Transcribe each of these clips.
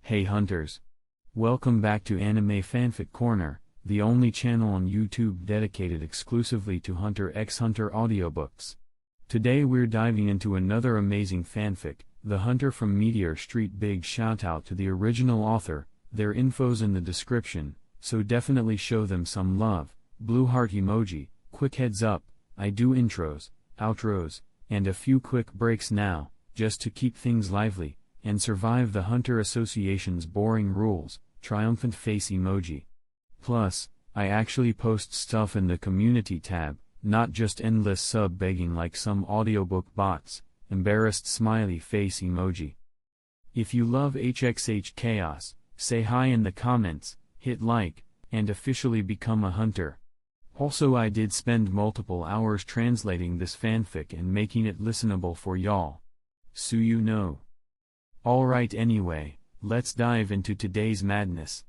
Hey Hunters! Welcome back to Anime Fanfic Corner, the only channel on YouTube dedicated exclusively to Hunter x Hunter audiobooks. Today we're diving into another amazing fanfic, The Hunter from Meteor Street. Big shout out to the original author, their info's in the description, so definitely show them some love. Blue heart emoji. Quick heads up, I do intros, outros, and a few quick breaks now, just to keep things lively and survive the Hunter Association's boring rules. Triumphant face emoji. Plus, I actually post stuff in the community tab, not just endless sub begging like some audiobook bots. Embarrassed smiley face emoji. If you love HXH chaos, say hi in the comments, hit like, and officially become a hunter. Also, I did spend multiple hours translating this fanfic and making it listenable for y'all. So you know. Alright, anyway, let's dive into today's madness.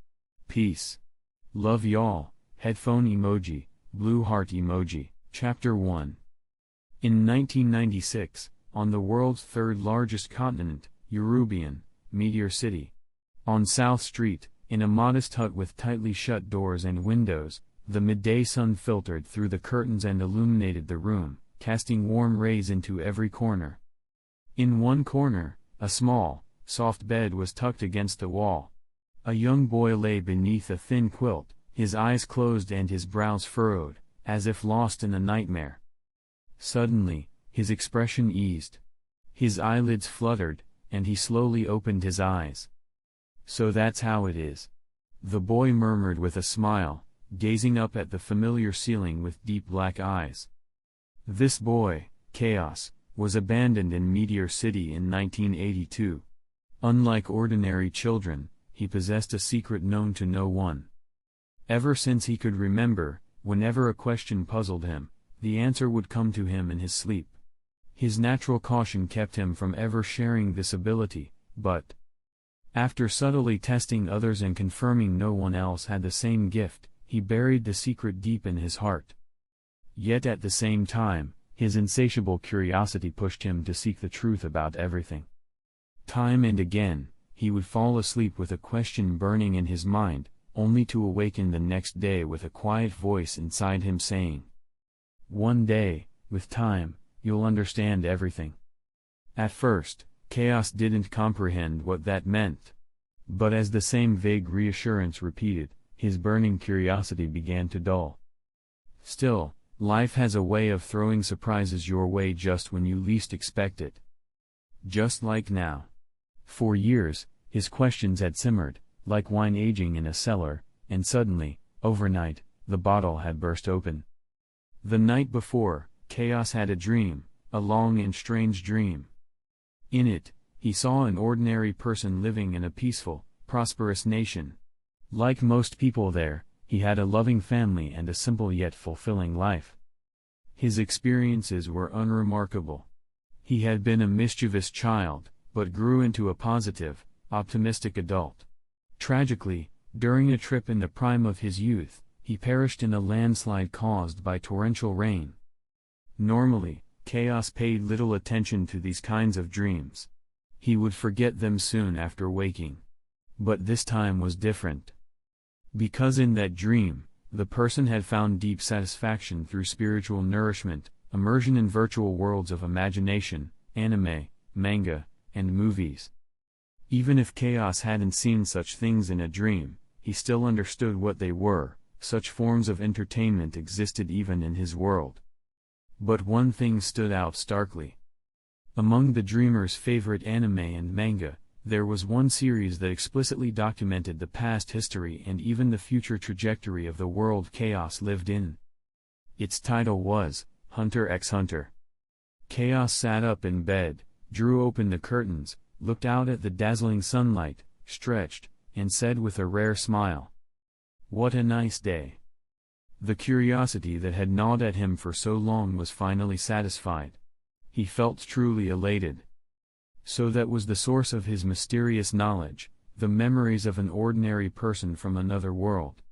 Peace. Love y'all. Headphone emoji, blue heart emoji. Chapter 1. In 1996, on the world's third largest continent, Eurubian, Meteor City. On South Street, in a modest hut with tightly shut doors and windows, the midday sun filtered through the curtains and illuminated the room, casting warm rays into every corner. In one corner, a small, soft bed was tucked against the wall. A young boy lay beneath a thin quilt, his eyes closed and his brows furrowed, as if lost in a nightmare. Suddenly, his expression eased. His eyelids fluttered, and he slowly opened his eyes. So that's how it is. The boy murmured with a smile, gazing up at the familiar ceiling with deep black eyes. This boy, Chaos, was abandoned in Meteor City in 1982. Unlike ordinary children, he possessed a secret known to no one. Ever since he could remember, whenever a question puzzled him, the answer would come to him in his sleep. His natural caution kept him from ever sharing this ability, but after subtly testing others and confirming no one else had the same gift, he buried the secret deep in his heart. Yet at the same time, his insatiable curiosity pushed him to seek the truth about everything. Time and again, he would fall asleep with a question burning in his mind, only to awaken the next day with a quiet voice inside him saying, "One day, with time, you'll understand everything." At first, Chaos didn't comprehend what that meant. But as the same vague reassurance repeated, his burning curiosity began to dull. Still, life has a way of throwing surprises your way just when you least expect it. Just like now. For years, his questions had simmered, like wine aging in a cellar, and suddenly, overnight, the bottle had burst open. The night before, Chaos had a dream, a long and strange dream. In it, he saw an ordinary person living in a peaceful, prosperous nation. Like most people there, he had a loving family and a simple yet fulfilling life. His experiences were unremarkable. He had been a mischievous child, but grew into a positive, optimistic adult. Tragically, during a trip in the prime of his youth, he perished in a landslide caused by torrential rain. Normally, Chaos paid little attention to these kinds of dreams. He would forget them soon after waking. But this time was different. Because in that dream, the person had found deep satisfaction through spiritual nourishment, immersion in virtual worlds of imagination, anime, manga, and movies. Even if Chaos hadn't seen such things in a dream, he still understood what they were. Such forms of entertainment existed even in his world. But one thing stood out starkly. Among the dreamer's favorite anime and manga, there was one series that explicitly documented the past history and even the future trajectory of the world Chaos lived in. Its title was Hunter x Hunter. Chaos sat up in bed, drew open the curtains, looked out at the dazzling sunlight, stretched, and said with a rare smile, "What a nice day." The curiosity that had gnawed at him for so long was finally satisfied. He felt truly elated. So that was the source of his mysterious knowledge, the memories of an ordinary person from another world.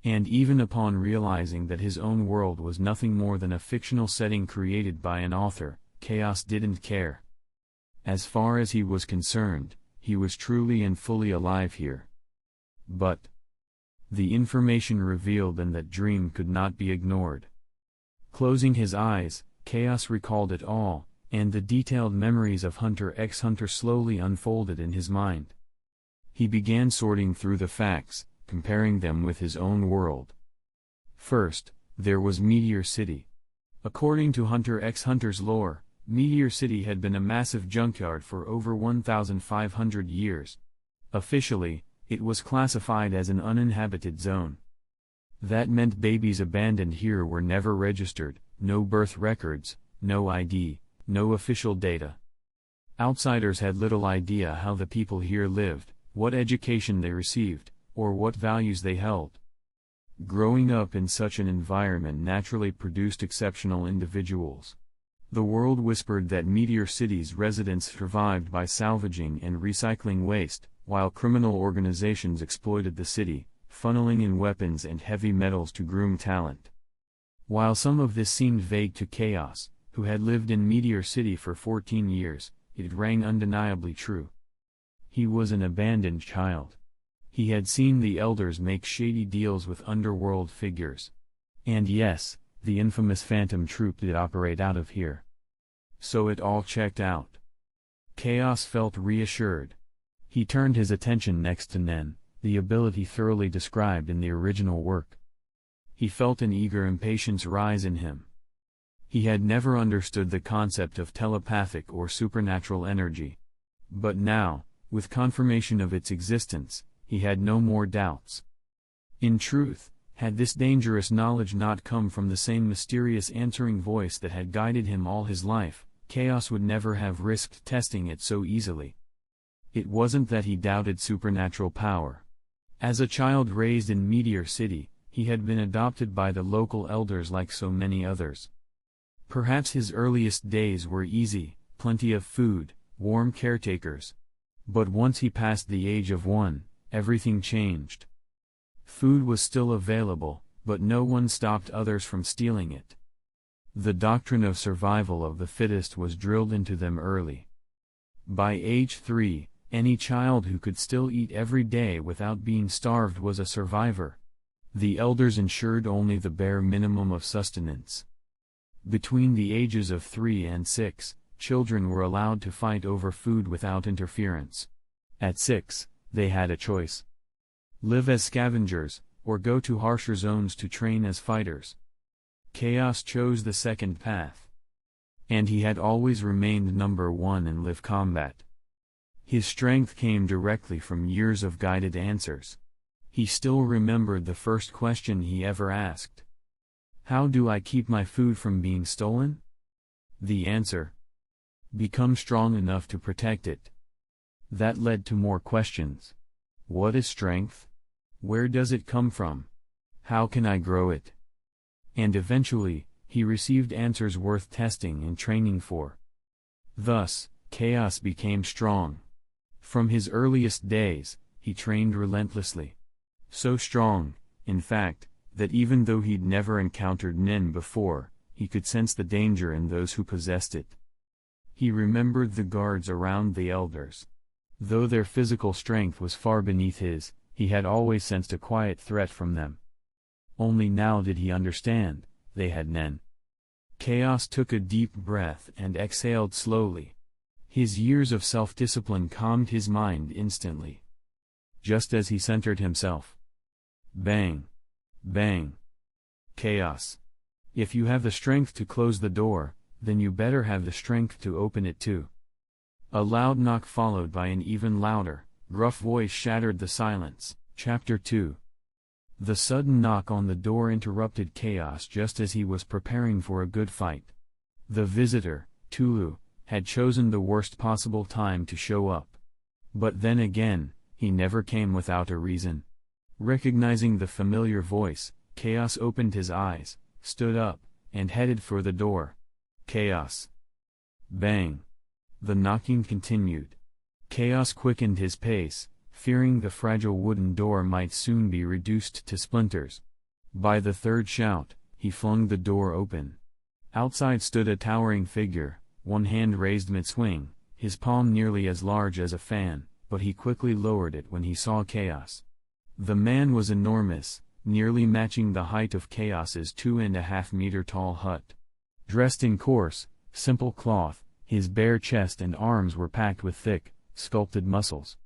And even upon realizing that his own world was nothing more than a fictional setting created by an author, Chaos didn't care. As far as he was concerned, he was truly and fully alive here. But the information revealed in that dream could not be ignored. Closing his eyes, Chaos recalled it all, and the detailed memories of Hunter x Hunter slowly unfolded in his mind. He began sorting through the facts, comparing them with his own world. First, there was Meteor City. According to Hunter x Hunter's lore, Meteor City had been a massive junkyard for over 1,500 years. Officially, it was classified as an uninhabited zone. That meant babies abandoned here were never registered, no birth records, no ID, no official data. Outsiders had little idea how the people here lived, what education they received, or what values they held. Growing up in such an environment naturally produced exceptional individuals. The world whispered that Meteor City's residents survived by salvaging and recycling waste, while criminal organizations exploited the city, funneling in weapons and heavy metals to groom talent. While some of this seemed vague to Chaos, who had lived in Meteor City for 14 years, it rang undeniably true. He was an abandoned child. He had seen the elders make shady deals with underworld figures. And yes, the infamous Phantom Troop did operate out of here. So it all checked out. Chaos felt reassured. He turned his attention next to Nen, the ability thoroughly described in the original work. He felt an eager impatience rise in him. He had never understood the concept of telepathic or supernatural energy. But now, with confirmation of its existence, he had no more doubts. In truth, had this dangerous knowledge not come from the same mysterious answering voice that had guided him all his life, Chaos would never have risked testing it so easily. It wasn't that he doubted supernatural power. As a child raised in Meteor City, he had been adopted by the local elders like so many others. Perhaps his earliest days were easy, plenty of food, warm caretakers. But once he passed the age of 1, everything changed. Food was still available, but no one stopped others from stealing it. The doctrine of survival of the fittest was drilled into them early. By age 3, any child who could still eat every day without being starved was a survivor. The elders ensured only the bare minimum of sustenance. Between the ages of 3 and 6, children were allowed to fight over food without interference. At 6, they had a choice. Live as scavengers, or go to harsher zones to train as fighters. Chaos chose the second path. And he had always remained number 1 in live combat. His strength came directly from years of guided answers. He still remembered the first question he ever asked. How do I keep my food from being stolen? The answer: become strong enough to protect it. That led to more questions. What is strength? Where does it come from? How can I grow it? And eventually, he received answers worth testing and training for. Thus, Chaos became strong. From his earliest days, he trained relentlessly. So strong, in fact, that even though he'd never encountered Nen before, he could sense the danger in those who possessed it. He remembered the guards around the elders. Though their physical strength was far beneath his, he had always sensed a quiet threat from them. Only now did he understand, they had Nen. Chaos took a deep breath and exhaled slowly. His years of self-discipline calmed his mind instantly. Just as he centered himself. Bang! Bang! Chaos. If you have the strength to close the door, then you better have the strength to open it too. A loud knock followed by an even louder, gruff voice shattered the silence. Chapter 2. The sudden knock on the door interrupted Chaos just as he was preparing for a good fight. The visitor, Tulu, had chosen the worst possible time to show up. But then again, he never came without a reason. Recognizing the familiar voice, Chaos opened his eyes, stood up, and headed for the door. Chaos. Bang. The knocking continued. Chaos quickened his pace, fearing the fragile wooden door might soon be reduced to splinters. By the third shout, he flung the door open. Outside stood a towering figure, one hand raised mid-swing, his palm nearly as large as a fan, but he quickly lowered it when he saw Chaos. The man was enormous, nearly matching the height of Chaos's 2.5-meter tall hut. Dressed in coarse, simple cloth, his bare chest and arms were packed with thick, sculpted muscles.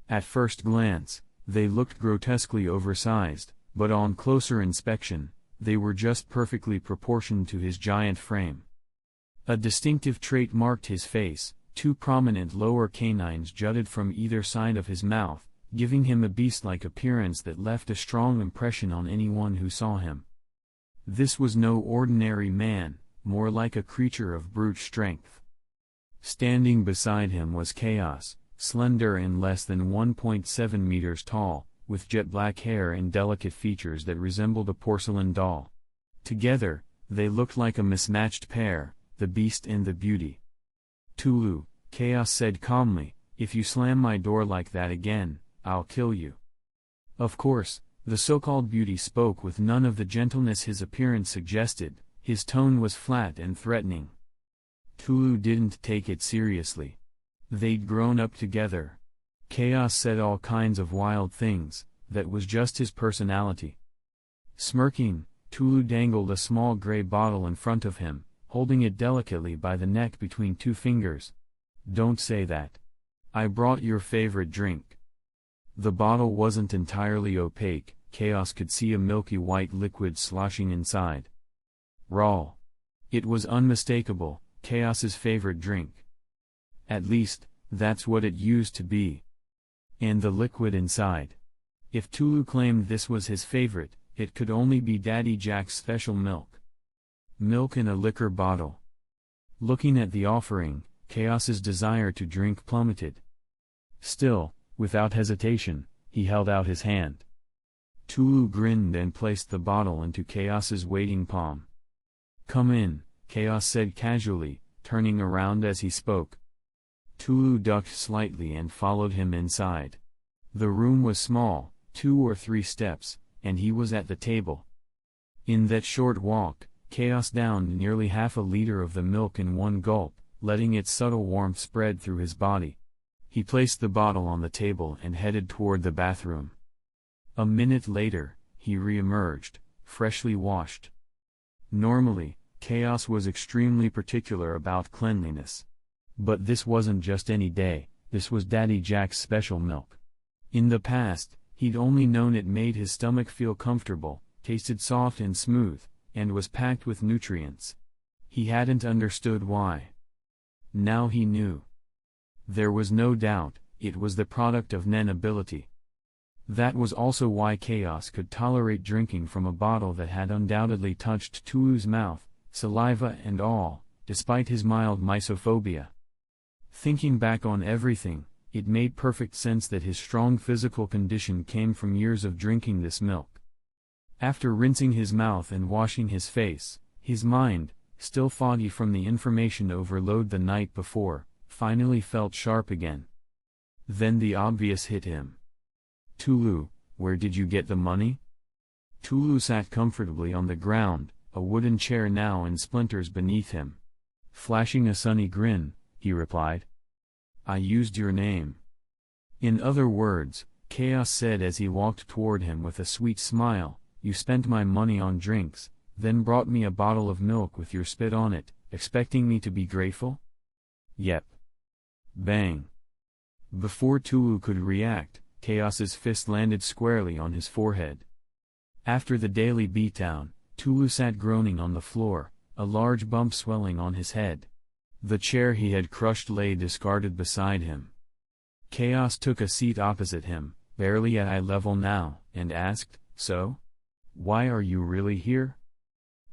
At first glance, they looked grotesquely oversized, but on closer inspection, they were just perfectly proportioned to his giant frame. A distinctive trait marked his face: 2 prominent lower canines jutted from either side of his mouth, giving him a beast-like appearance that left a strong impression on anyone who saw him. This was no ordinary man, more like a creature of brute strength. Standing beside him was Chaos, slender and less than 1.7 meters tall, with jet black hair and delicate features that resembled a porcelain doll. Together, they looked like a mismatched pair, the beast and the beauty. "Tulu," Chaos said calmly, "if you slam my door like that again, I'll kill you." Of course, the so-called beauty spoke with none of the gentleness his appearance suggested. His tone was flat and threatening. Tulu didn't take it seriously. They'd grown up together. Chaos said all kinds of wild things, that was just his personality. Smirking, Tulu dangled a small gray bottle in front of him, holding it delicately by the neck between 2 fingers. "Don't say that. I brought your favorite drink." The bottle wasn't entirely opaque. Chaos could see a milky white liquid sloshing inside. Raw. It was unmistakable, Chaos's favorite drink. At least, that's what it used to be. And the liquid inside. If Tulu claimed this was his favorite, it could only be Daddy Jack's special milk. Milk in a liquor bottle. Looking at the offering, Chaos's desire to drink plummeted. Still, without hesitation, he held out his hand. Tulu grinned and placed the bottle into Chaos's waiting palm. "Come in," Chaos said casually, turning around as he spoke. Tulu ducked slightly and followed him inside. The room was small, 2 or 3 steps, and he was at the table. In that short walk, Chaos downed nearly half a liter of the milk in one gulp, letting its subtle warmth spread through his body. He placed the bottle on the table and headed toward the bathroom. A minute later, he re-emerged, freshly washed. Normally, Chaos was extremely particular about cleanliness. But this wasn't just any day, this was Daddy Jack's special milk. In the past, he'd only known it made his stomach feel comfortable, tasted soft and smooth, and was packed with nutrients. He hadn't understood why. Now he knew. There was no doubt, it was the product of Nen ability. That was also why Chaos could tolerate drinking from a bottle that had undoubtedly touched Tulu's mouth, saliva and all, despite his mild mysophobia. Thinking back on everything, it made perfect sense that his strong physical condition came from years of drinking this milk. After rinsing his mouth and washing his face, his mind, still foggy from the information overload the night before, finally felt sharp again. Then the obvious hit him. "Tulu, where did you get the money?" Tulu sat comfortably on the ground, a wooden chair now in splinters beneath him. Flashing a sunny grin, he replied. "I used your name." In other words, Chaos said as he walked toward him with a sweet smile, "You spent my money on drinks, then brought me a bottle of milk with your spit on it, expecting me to be grateful?" "Yep." Bang. Before Tulu could react, Chaos's fist landed squarely on his forehead. After the daily beatdown, Tulu sat groaning on the floor, a large bump swelling on his head. The chair he had crushed lay discarded beside him. Chaos took a seat opposite him, barely at eye level now, and asked, "So? Why are you really here?"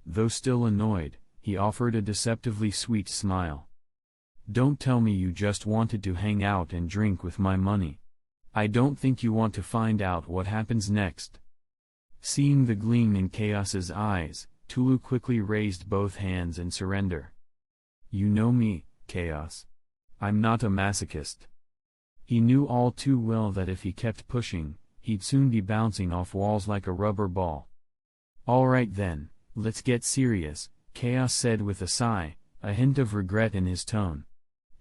Though still annoyed, he offered a deceptively sweet smile. "Don't tell me you just wanted to hang out and drink with my money. I don't think you want to find out what happens next." Seeing the gleam in Chaos's eyes, Tulu quickly raised both hands in surrender. "You know me, Chaos. I'm not a masochist." He knew all too well that if he kept pushing, he'd soon be bouncing off walls like a rubber ball. "All right then, let's get serious," Chaos said with a sigh, a hint of regret in his tone.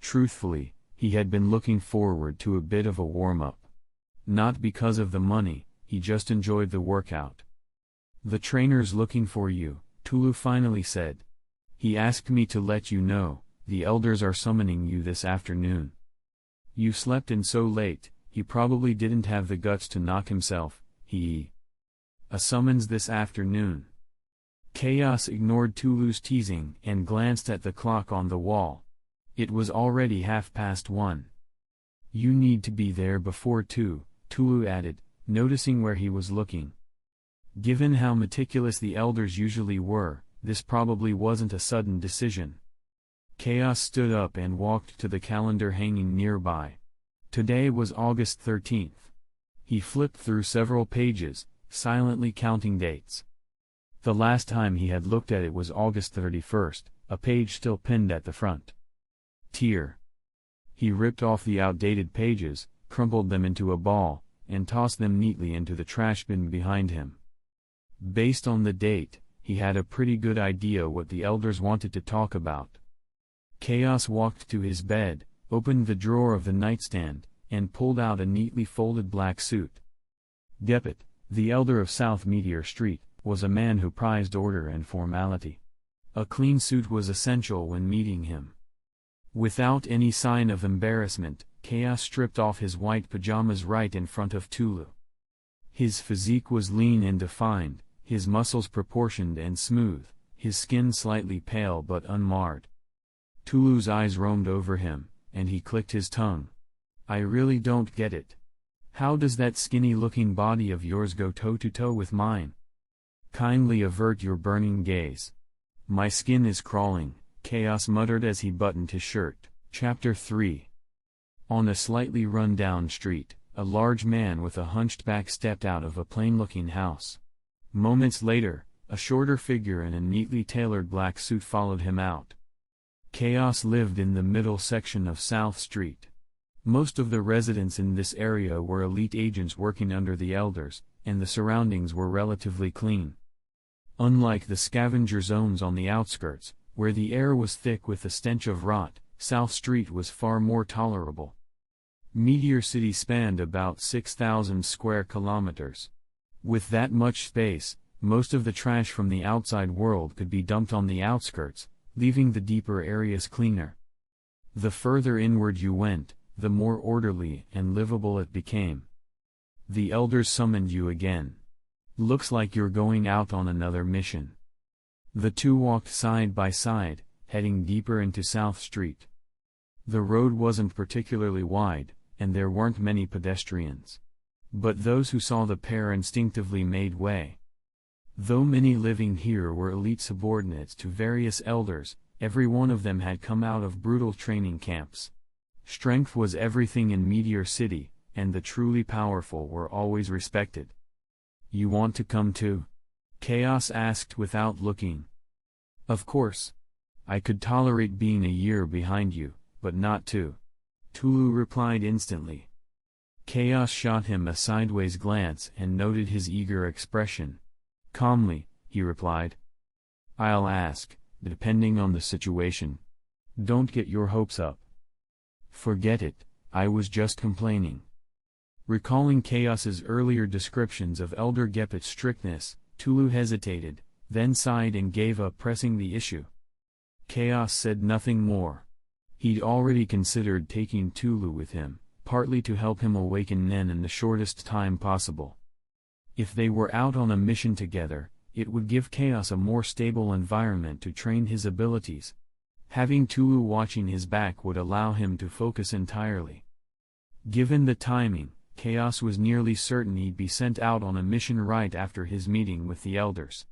Truthfully, He had been looking forward to a bit of a warm-up. Not because of the money, he just enjoyed the workout. "The trainer's looking for you," Tulu finally said. "He asked me to let you know, the elders are summoning you this afternoon. You slept in so late, he probably didn't have the guts to knock himself, A summons this afternoon." Chaos ignored Tulu's teasing and glanced at the clock on the wall. It was already 1:30. "You need to be there before 2, Tulu added, noticing where he was looking. Given how meticulous the elders usually were, this probably wasn't a sudden decision. Chaos stood up and walked to the calendar hanging nearby. Today was August 13th. He flipped through several pages, silently counting dates. The last time he had looked at it was August 31st, a page still pinned at the front. Tear. He ripped off the outdated pages, crumpled them into a ball, and tossed them neatly into the trash bin behind him. Based on the date, he had a pretty good idea what the elders wanted to talk about. Chaos walked to his bed, opened the drawer of the nightstand, and pulled out a neatly folded black suit. Gepet, the elder of South Meteor Street, was a man who prized order and formality. A clean suit was essential when meeting him. Without any sign of embarrassment, Chaos stripped off his white pajamas right in front of Tulu. His physique was lean and defined, his muscles proportioned and smooth, his skin slightly pale but unmarred. Tulu's eyes roamed over him, and he clicked his tongue. "I really don't get it. How does that skinny-looking body of yours go toe-to-toe with mine? Kindly avert your burning gaze." "My skin is crawling," Chaos muttered as he buttoned his shirt. Chapter 3. On a slightly run-down street, a large man with a hunched back stepped out of a plain-looking house. Moments later, a shorter figure in a neatly tailored black suit followed him out. Chaos lived in the middle section of South Street. Most of the residents in this area were elite agents working under the elders, and the surroundings were relatively clean. Unlike the scavenger zones on the outskirts, where the air was thick with the stench of rot, South Street was far more tolerable. Meteor City spanned about 6,000 square kilometers. With that much space, most of the trash from the outside world could be dumped on the outskirts, leaving the deeper areas cleaner. The further inward you went, the more orderly and livable it became. "The elders summoned you again. Looks like you're going out on another mission." The two walked side by side, heading deeper into South Street. The road wasn't particularly wide, and there weren't many pedestrians. But those who saw the pair instinctively made way. Though many living here were elite subordinates to various elders, every one of them had come out of brutal training camps. Strength was everything in Meteor City, and the truly powerful were always respected. "You want to come too?" Chaos asked without looking. "Of course. I could tolerate being a year behind you, but not 2. Tulu replied instantly. Chaos shot him a sideways glance and noted his eager expression. Calmly, he replied. "I'll ask, depending on the situation. Don't get your hopes up." "Forget it, I was just complaining." Recalling Chaos's earlier descriptions of Elder Gepet's strictness, Tulu hesitated, then sighed and gave up pressing the issue. Chaos said nothing more. He'd already considered taking Tulu with him, partly to help him awaken Nen in the shortest time possible. If they were out on a mission together, it would give Chaos a more stable environment to train his abilities. Having Tulu watching his back would allow him to focus entirely. Given the timing, Chaos was nearly certain he'd be sent out on a mission right after his meeting with the elders.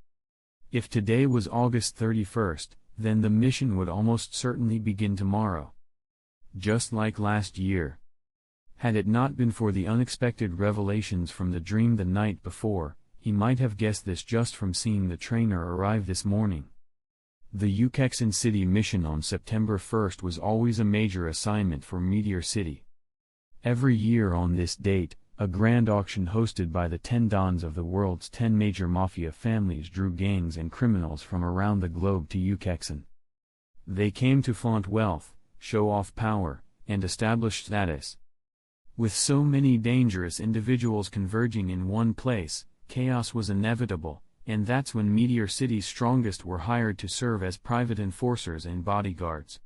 If today was August 31st, then the mission would almost certainly begin tomorrow. Just like last year. Had it not been for the unexpected revelations from the dream the night before, he might have guessed this just from seeing the trainer arrive this morning. The Ukexan City mission on September 1st was always a major assignment for Meteor City. Every year on this date, a grand auction hosted by the 10 Dons of the world's 10 major mafia families drew gangs and criminals from around the globe to Ukexan. They came to flaunt wealth, show off power, and established status. With so many dangerous individuals converging in one place, chaos was inevitable, and that's when Meteor City's strongest were hired to serve as private enforcers and bodyguards.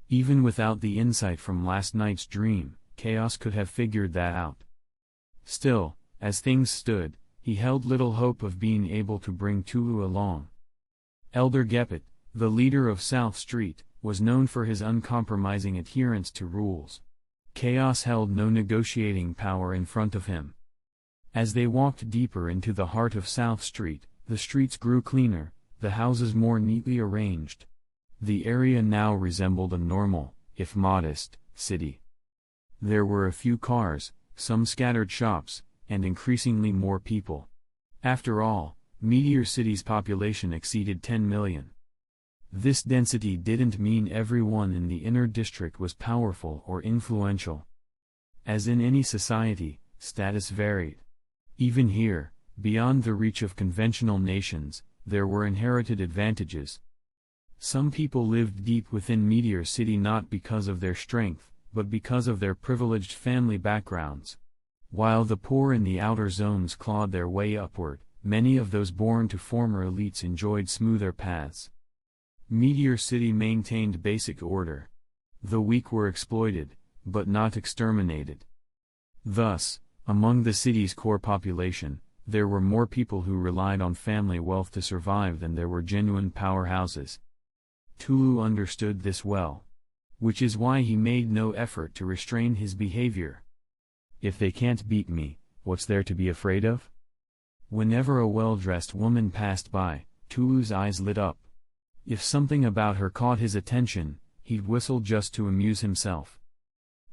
Even without the insight from last night's dream, Chaos could have figured that out. Still, as things stood, he held little hope of being able to bring Tulu along. Elder Gepet, the leader of South Street, was known for his uncompromising adherence to rules. Chaos held no negotiating power in front of him. As they walked deeper into the heart of South Street, the streets grew cleaner, the houses more neatly arranged. The area now resembled a normal, if modest, city. There were a few cars, some scattered shops, and increasingly more people. After all, Meteor City's population exceeded 10 million. This density didn't mean everyone in the inner district was powerful or influential. As in any society, status varied. Even here, beyond the reach of conventional nations, there were inherited advantages. Some people lived deep within Meteor City not because of their strength, but because of their privileged family backgrounds. While the poor in the outer zones clawed their way upward, many of those born to former elites enjoyed smoother paths. Meteor City maintained basic order. The weak were exploited, but not exterminated. Thus, among the city's core population, there were more people who relied on family wealth to survive than there were genuine powerhouses. Tulu understood this well. Which is why he made no effort to restrain his behavior. If they can't beat me, what's there to be afraid of? Whenever a well-dressed woman passed by, Tulu's eyes lit up. If something about her caught his attention, he'd whistle just to amuse himself.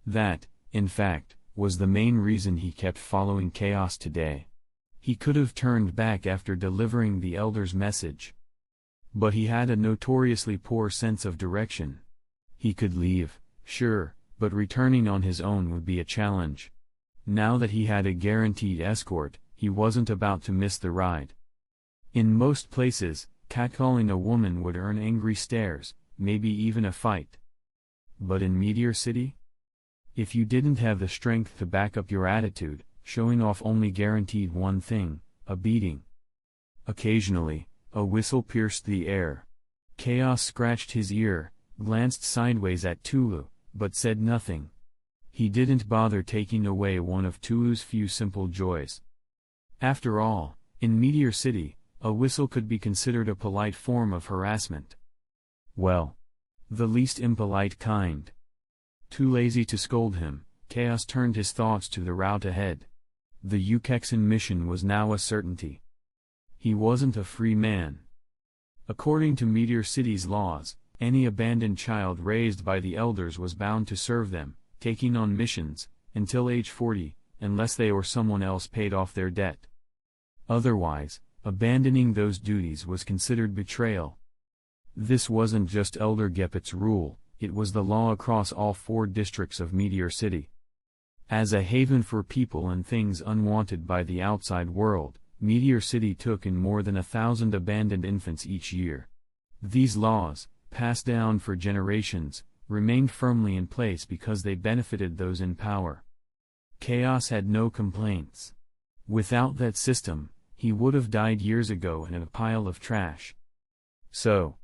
That, in fact, was the main reason he kept following Chaos today. He could have turned back after delivering the elder's message. But he had a notoriously poor sense of direction. He could leave, sure, but returning on his own would be a challenge. Now that he had a guaranteed escort, he wasn't about to miss the ride. In most places, catcalling a woman would earn angry stares, maybe even a fight. But in Meteor City? If you didn't have the strength to back up your attitude, showing off only guaranteed one thing, a beating. Occasionally, a whistle pierced the air. Chaos scratched his ear, glanced sideways at Tulu, but said nothing. He didn't bother taking away one of Tulu's few simple joys. After all, in Meteor City, a whistle could be considered a polite form of harassment. Well, the least impolite kind. Too lazy to scold him, Chaos turned his thoughts to the route ahead. The Ukexan mission was now a certainty. He wasn't a free man. According to Meteor City's laws, any abandoned child raised by the elders was bound to serve them, taking on missions, until age 40, unless they or someone else paid off their debt. Otherwise, abandoning those duties was considered betrayal. This wasn't just Elder Gepet's rule, it was the law across all 4 districts of Meteor City. As a haven for people and things unwanted by the outside world, Meteor City took in more than 1,000 abandoned infants each year. These laws, passed down for generations, remained firmly in place because they benefited those in power. Chaos had no complaints. Without that system, he would have died years ago in a pile of trash. So,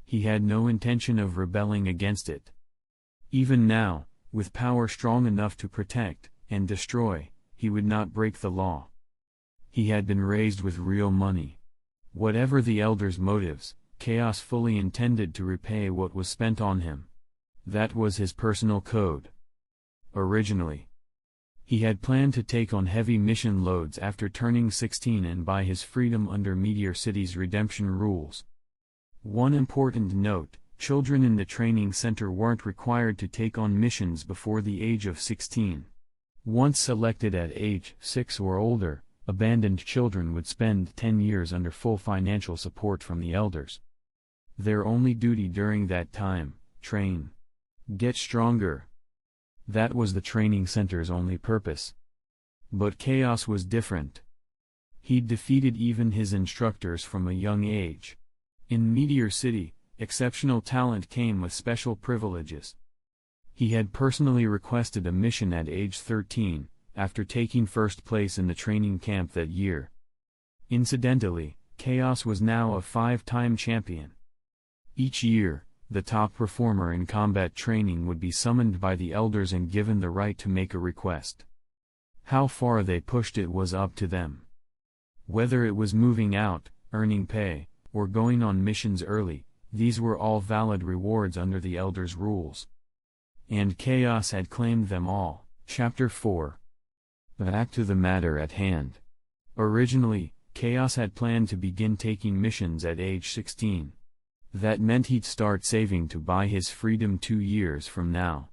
he had no intention of rebelling against it. Even now, with power strong enough to protect and destroy, he would not break the law. He had been raised with real money. Whatever the elders' motives, Chaos fully intended to repay what was spent on him. That was his personal code. Originally, he had planned to take on heavy mission loads after turning 16 and buy his freedom under Meteor City's redemption rules. One important note, children in the training center weren't required to take on missions before the age of 16. Once selected at age 6 or older, abandoned children would spend 10 years under full financial support from the elders. Their only duty during that time, train. Get stronger. That was the training center's only purpose. But Chaos was different. He'd defeated even his instructors from a young age. In Meteor City, exceptional talent came with special privileges. He had personally requested a mission at age 13, after taking first place in the training camp that year. Incidentally, Chaos was now a 5-time champion. Each year, the top performer in combat training would be summoned by the elders and given the right to make a request. How far they pushed it was up to them. Whether it was moving out, earning pay, or going on missions early, these were all valid rewards under the elders' rules. And Chaos had claimed them all. Chapter 4. Back to the matter at hand. Originally, Chaos had planned to begin taking missions at age 16. That meant he'd start saving to buy his freedom 2 years from now.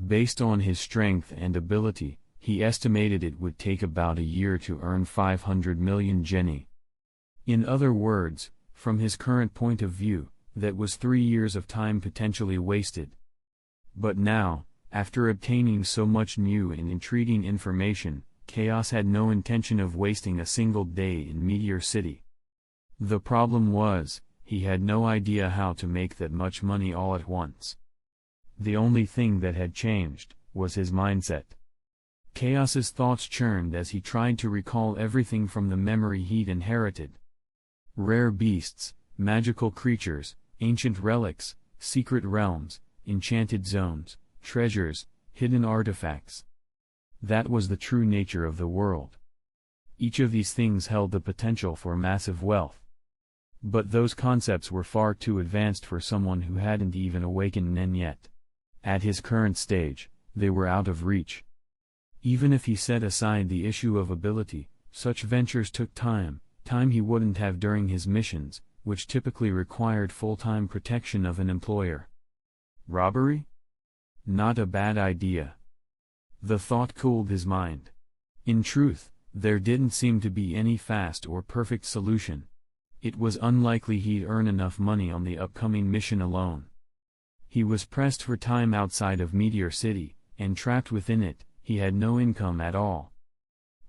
Based on his strength and ability, he estimated it would take about a year to earn 500 million jenny. In other words, from his current point of view, that was 3 years of time potentially wasted. But now, after obtaining so much new and intriguing information, Chaos had no intention of wasting a single day in Meteor City. The problem was, he had no idea how to make that much money all at once. The only thing that had changed was his mindset. Chaos's thoughts churned as he tried to recall everything from the memory he'd inherited. Rare beasts, magical creatures, ancient relics, secret realms, enchanted zones, treasures, hidden artifacts. That was the true nature of the world. Each of these things held the potential for massive wealth. But those concepts were far too advanced for someone who hadn't even awakened Nen yet. At his current stage, they were out of reach. Even if he set aside the issue of ability, such ventures took time he wouldn't have during his missions, which typically required full-time protection of an employer. Robbery? Not a bad idea. The thought cooled his mind. In truth, there didn't seem to be any fast or perfect solution. It was unlikely he'd earn enough money on the upcoming mission alone. He was pressed for time outside of Meteor City, and trapped within it, he had no income at all.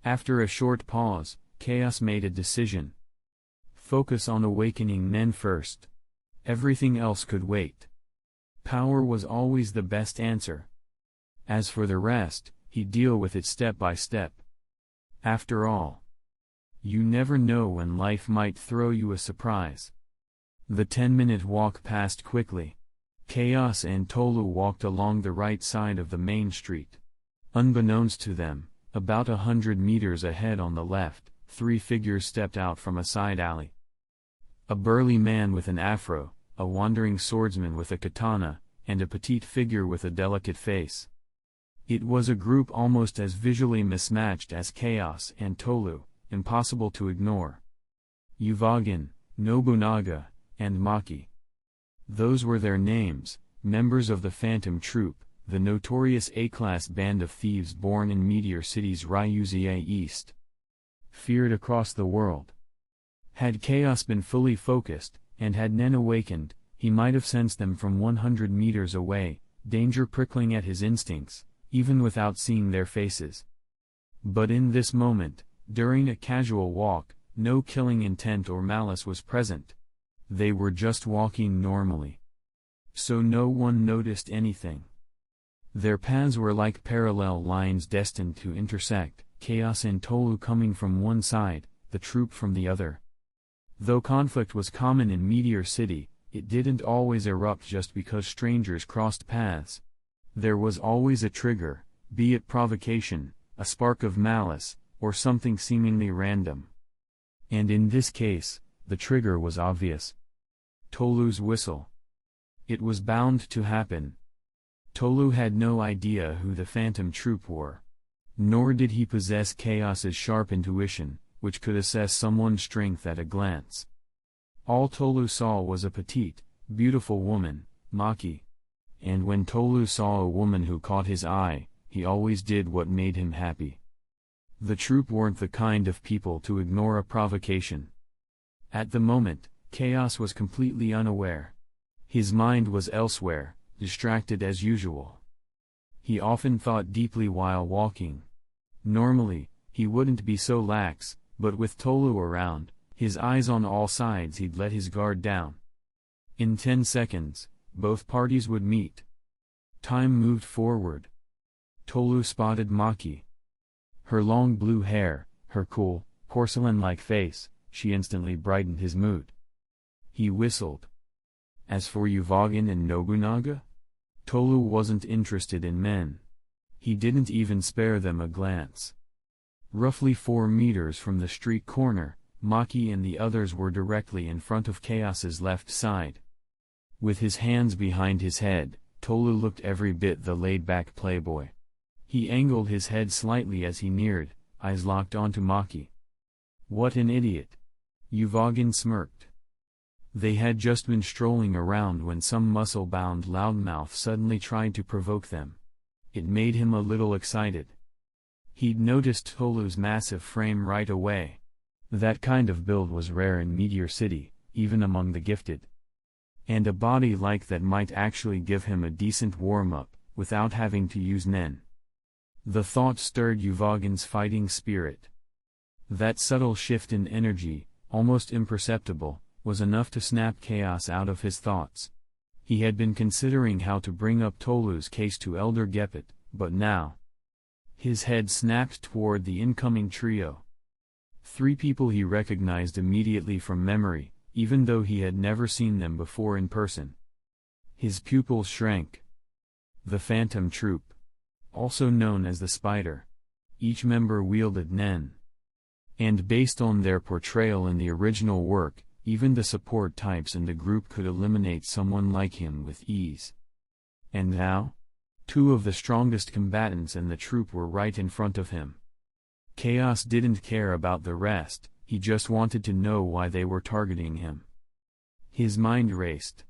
After a short pause, Chaos made a decision. Focus on awakening Nen first. Everything else could wait. Power was always the best answer. As for the rest, he'd deal with it step by step. After all, you never know when life might throw you a surprise. The 10-minute walk passed quickly. Chaos and Tolu walked along the right side of the main street. Unbeknownst to them, about 100 meters ahead on the left, 3 figures stepped out from a side alley. A burly man with an afro, a wandering swordsman with a katana, and a petite figure with a delicate face. It was a group almost as visually mismatched as Chaos and Tolu, impossible to ignore. Uvagin, Nobunaga, and Maki. Those were their names, members of the Phantom Troop, the notorious A-class band of thieves born in Meteor City's Ryuzie East. Feared across the world. Had Chaos been fully focused, and had Nen awakened, he might have sensed them from 100 meters away, danger prickling at his instincts, even without seeing their faces. But in this moment, during a casual walk, no killing intent or malice was present. They were just walking normally. So no one noticed anything. Their paths were like parallel lines destined to intersect, Chaos and Tolu coming from one side, the troop from the other. Though conflict was common in Meteor City, it didn't always erupt just because strangers crossed paths. There was always a trigger, be it provocation, a spark of malice, or something seemingly random. And in this case, the trigger was obvious. Tolu's whistle. It was bound to happen. Tolu had no idea who the Phantom Troop were. Nor did he possess Chaos's sharp intuition, which could assess someone's strength at a glance. All Tolu saw was a petite, beautiful woman, Maki. And when Tolu saw a woman who caught his eye, he always did what made him happy. The troop weren't the kind of people to ignore a provocation. At the moment, Chaos was completely unaware. His mind was elsewhere, distracted as usual. He often thought deeply while walking. Normally, he wouldn't be so lax, but with Tolu around, his eyes on all sides, he'd let his guard down. In 10 seconds, both parties would meet. Time moved forward. Tolu spotted Maki. Her long blue hair, her cool, porcelain-like face, she instantly brightened his mood. He whistled. As for Uvogin and Nobunaga? Tolu wasn't interested in men. He didn't even spare them a glance. Roughly 4 meters from the street corner, Maki and the others were directly in front of Chaos's left side. With his hands behind his head, Tolu looked every bit the laid-back playboy. He angled his head slightly as he neared, eyes locked onto Maki. What an idiot! Uvogin smirked. They had just been strolling around when some muscle-bound loudmouth suddenly tried to provoke them. It made him a little excited. He'd noticed Tolu's massive frame right away. That kind of build was rare in Meteor City, even among the gifted. And a body like that might actually give him a decent warm-up, without having to use Nen. The thought stirred Uvogin's fighting spirit. That subtle shift in energy, almost imperceptible, was enough to snap Chaos out of his thoughts. He had been considering how to bring up Tolu's case to Elder Gepet, but now... His head snapped toward the incoming trio. 3 people he recognized immediately from memory, even though he had never seen them before in person. His pupils shrank. The Phantom Troop. Also known as the Spider. Each member wielded Nen. And based on their portrayal in the original work, even the support types in the group could eliminate someone like him with ease. And now? 2 of the strongest combatants in the troop were right in front of him. Chaos didn't care about the rest, he just wanted to know why they were targeting him. His mind raced.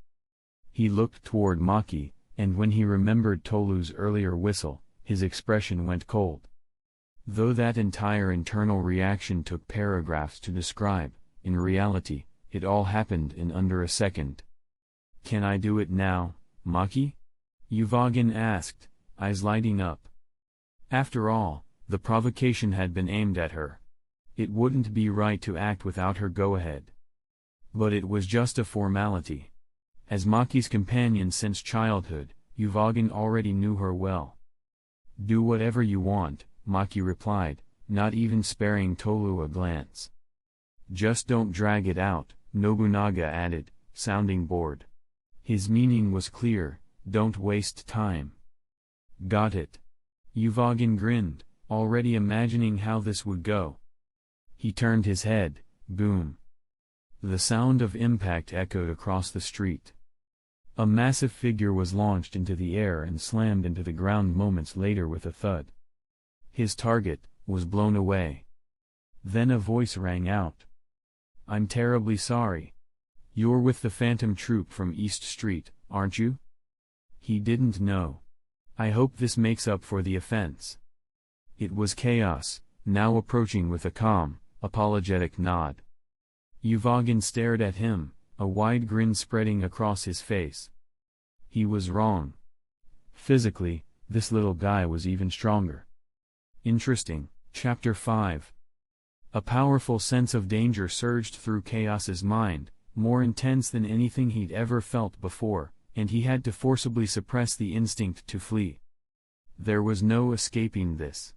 He looked toward Maki, and when he remembered Tolu's earlier whistle, his expression went cold. Though that entire internal reaction took paragraphs to describe, in reality, it all happened in under a second. Can I do it now, Maki? Uvogin asked, eyes lighting up. After all, the provocation had been aimed at her. It wouldn't be right to act without her go-ahead. But it was just a formality. As Maki's companion since childhood, Uvogin already knew her well. Do whatever you want, Maki replied, not even sparing Tolu a glance. Just don't drag it out, Nobunaga added, sounding bored. His meaning was clear, don't waste time. Got it. Uvogin grinned, already imagining how this would go. He turned his head, boom. The sound of impact echoed across the street. A massive figure was launched into the air and slammed into the ground moments later with a thud. His target was blown away. Then a voice rang out. I'm terribly sorry. You're with the Phantom Troop from East Street, aren't you? He didn't know. I hope this makes up for the offense. It was Chaos, now approaching with a calm, apologetic nod. Uvogin stared at him, a wide grin spreading across his face. He was wrong. Physically, this little guy was even stronger. Interesting. Chapter 5. A powerful sense of danger surged through Chaos's mind, more intense than anything he'd ever felt before, and he had to forcibly suppress the instinct to flee. There was no escaping this.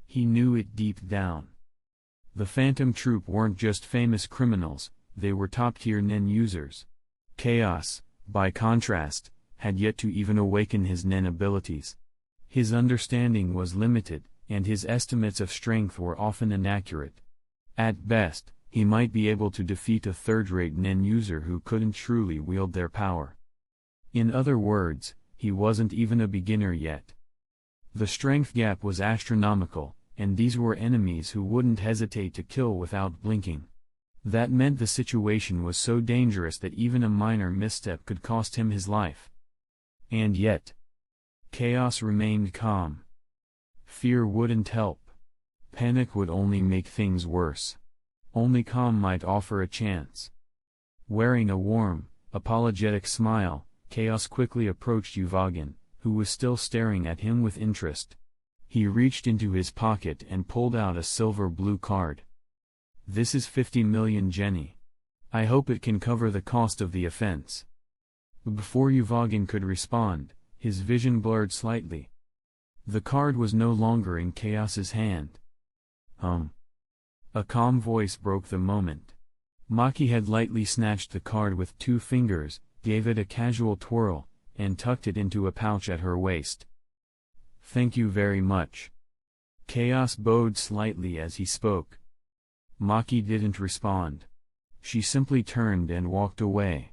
He knew it deep down. The Phantom Troop weren't just famous criminals, they were top-tier Nen users. Chaos, by contrast, had yet to even awaken his Nen abilities. His understanding was limited, and his estimates of strength were often inaccurate. At best, he might be able to defeat a third-rate Nen user who couldn't truly wield their power. In other words, he wasn't even a beginner yet. The strength gap was astronomical, and these were enemies who wouldn't hesitate to kill without blinking. That meant the situation was so dangerous that even a minor misstep could cost him his life. And yet, Chaos remained calm. Fear wouldn't help. Panic would only make things worse. Only calm might offer a chance. Wearing a warm, apologetic smile, Chaos quickly approached Uvogin, who was still staring at him with interest. He reached into his pocket and pulled out a silver-blue card. This is 50 million Jenny. I hope it can cover the cost of the offense. Before Uvogin could respond, his vision blurred slightly. The card was no longer in Chaos's hand. A calm voice broke the moment. Maki had lightly snatched the card with 2 fingers, gave it a casual twirl, and tucked it into a pouch at her waist. "Thank you very much." Chaos bowed slightly as he spoke. Maki didn't respond. She simply turned and walked away.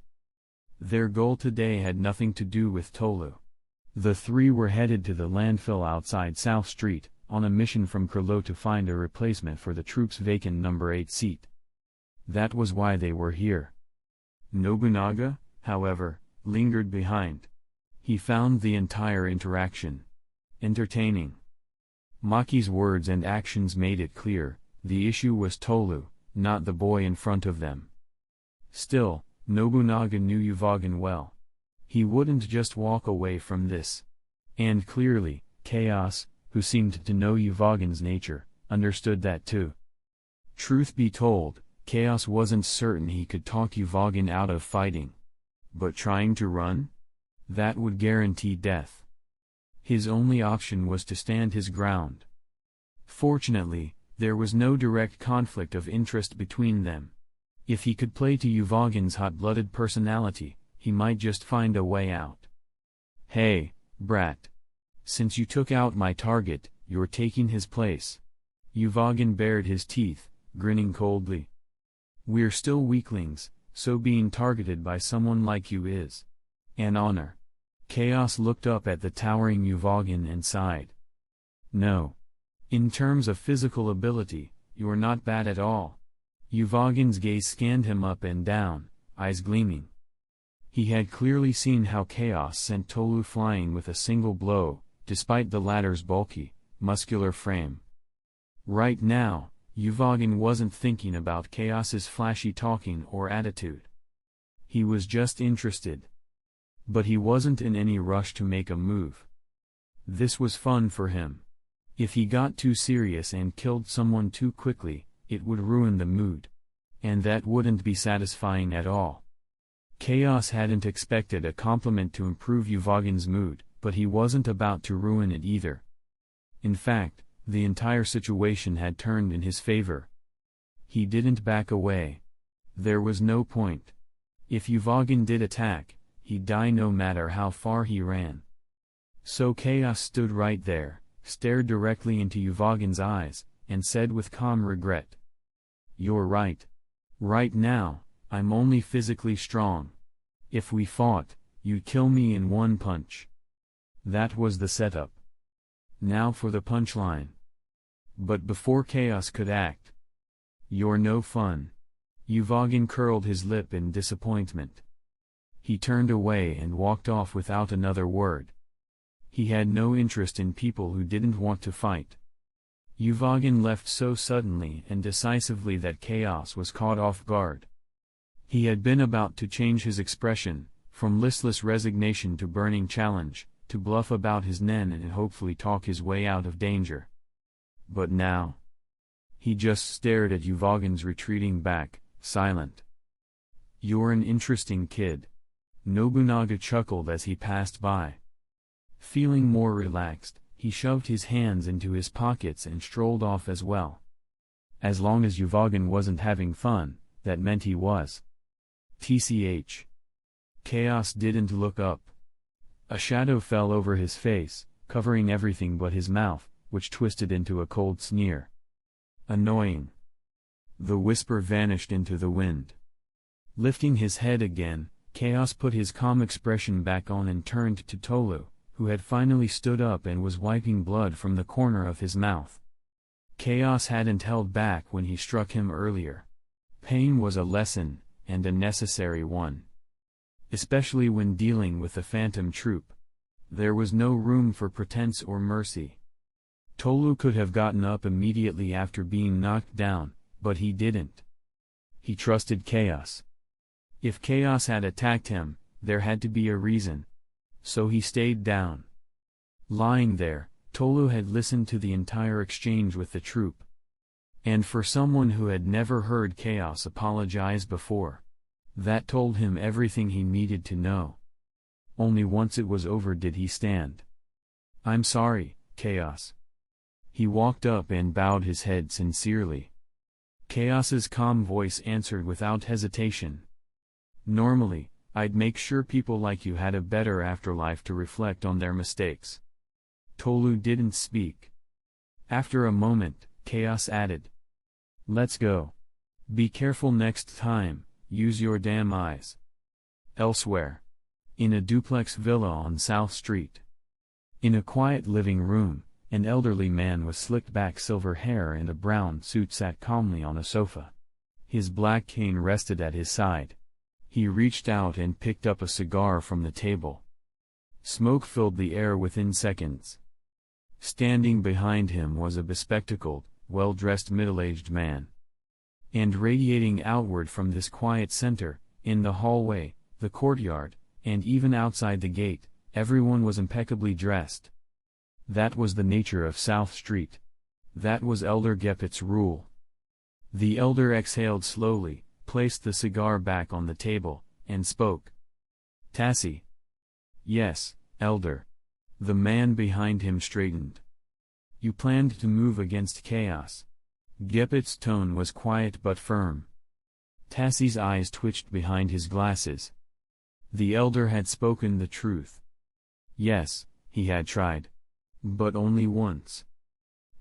Their goal today had nothing to do with Tolu. The 3 were headed to the landfill outside South Street, on a mission from Kurlo to find a replacement for the troop's vacant number 8 seat. That was why they were here. Nobunaga, however, lingered behind. He found the entire interaction entertaining. Maki's words and actions made it clear, the issue was Tolu, not the boy in front of them. Still, Nobunaga knew Yuvagan well. He wouldn't just walk away from this. And clearly, Chaos, who seemed to know Yuvagan's nature, understood that too. Truth be told, Chaos wasn't certain he could talk Yuvagan out of fighting. But trying to run? That would guarantee death. His only option was to stand his ground. Fortunately, there was no direct conflict of interest between them. If he could play to Yuvagan's hot-blooded personality, he might just find a way out. "Hey, brat. Since you took out my target, you're taking his place." Yuvagan bared his teeth, grinning coldly. "We're still weaklings, so being targeted by someone like you is an honor." Chaos looked up at the towering Yuvagan and sighed. "No. In terms of physical ability, you're not bad at all." Yuvagan's gaze scanned him up and down, eyes gleaming. He had clearly seen how Chaos sent Tolu flying with a single blow, despite the latter's bulky, muscular frame. Right now, Yuvagan wasn't thinking about Chaos's flashy talking or attitude. He was just interested. But he wasn't in any rush to make a move. This was fun for him. If he got too serious and killed someone too quickly, it would ruin the mood. And that wouldn't be satisfying at all. Chaos hadn't expected a compliment to improve Yuvagan's mood, but he wasn't about to ruin it either. In fact, the entire situation had turned in his favor. He didn't back away. There was no point. If Yuvagan did attack, he'd die no matter how far he ran. So Chaos stood right there, stared directly into Yuvagan's eyes, and said with calm regret, "You're right. Right now, I'm only physically strong. If we fought, you'd kill me in one punch." That was the setup. Now for the punchline. But before Chaos could act, "You're no fun." Yuvagan curled his lip in disappointment. He turned away and walked off without another word. He had no interest in people who didn't want to fight. Yuvagan left so suddenly and decisively that Chaos was caught off guard. He had been about to change his expression, from listless resignation to burning challenge, to bluff about his nen and hopefully talk his way out of danger. But now, he just stared at Yuvagan's retreating back, silent. "You're an interesting kid." Nobunaga chuckled as he passed by. Feeling more relaxed, he shoved his hands into his pockets and strolled off as well. As long as Yuvagan wasn't having fun, that meant he was. TCH. Chaos didn't look up. A shadow fell over his face, covering everything but his mouth, which twisted into a cold sneer. Annoying. The whisper vanished into the wind. Lifting his head again, Chaos put his calm expression back on and turned to Tolu, who had finally stood up and was wiping blood from the corner of his mouth. Chaos hadn't held back when he struck him earlier. Pain was a lesson, and a necessary one. Especially when dealing with the Phantom Troop. There was no room for pretense or mercy. Tolu could have gotten up immediately after being knocked down, but he didn't. He trusted Chaos. If Chaos had attacked him, there had to be a reason. So he stayed down. Lying there, Tolu had listened to the entire exchange with the troop. And for someone who had never heard Chaos apologize before, that told him everything he needed to know. Only once it was over did he stand. "I'm sorry, Chaos." He walked up and bowed his head sincerely. Chaos's calm voice answered without hesitation. "Normally, I'd make sure people like you had a better afterlife to reflect on their mistakes." Tolu didn't speak. After a moment, Chaos added, "Let's go. Be careful next time, use your damn eyes." Elsewhere. In a duplex villa on South Street. In a quiet living room, an elderly man with slicked back silver hair and a brown suit sat calmly on a sofa. His black cane rested at his side. He reached out and picked up a cigar from the table. Smoke filled the air within seconds. Standing behind him was a bespectacled, well-dressed middle-aged man. And radiating outward from this quiet center, in the hallway, the courtyard, and even outside the gate, everyone was impeccably dressed. That was the nature of South Street. That was Elder Gepet's rule. The elder exhaled slowly, placed the cigar back on the table, and spoke. "Tassie." "Yes, Elder." The man behind him straightened. "You planned to move against Chaos." Gepet's tone was quiet but firm. Tassie's eyes twitched behind his glasses. The elder had spoken the truth. Yes, he had tried. But only once.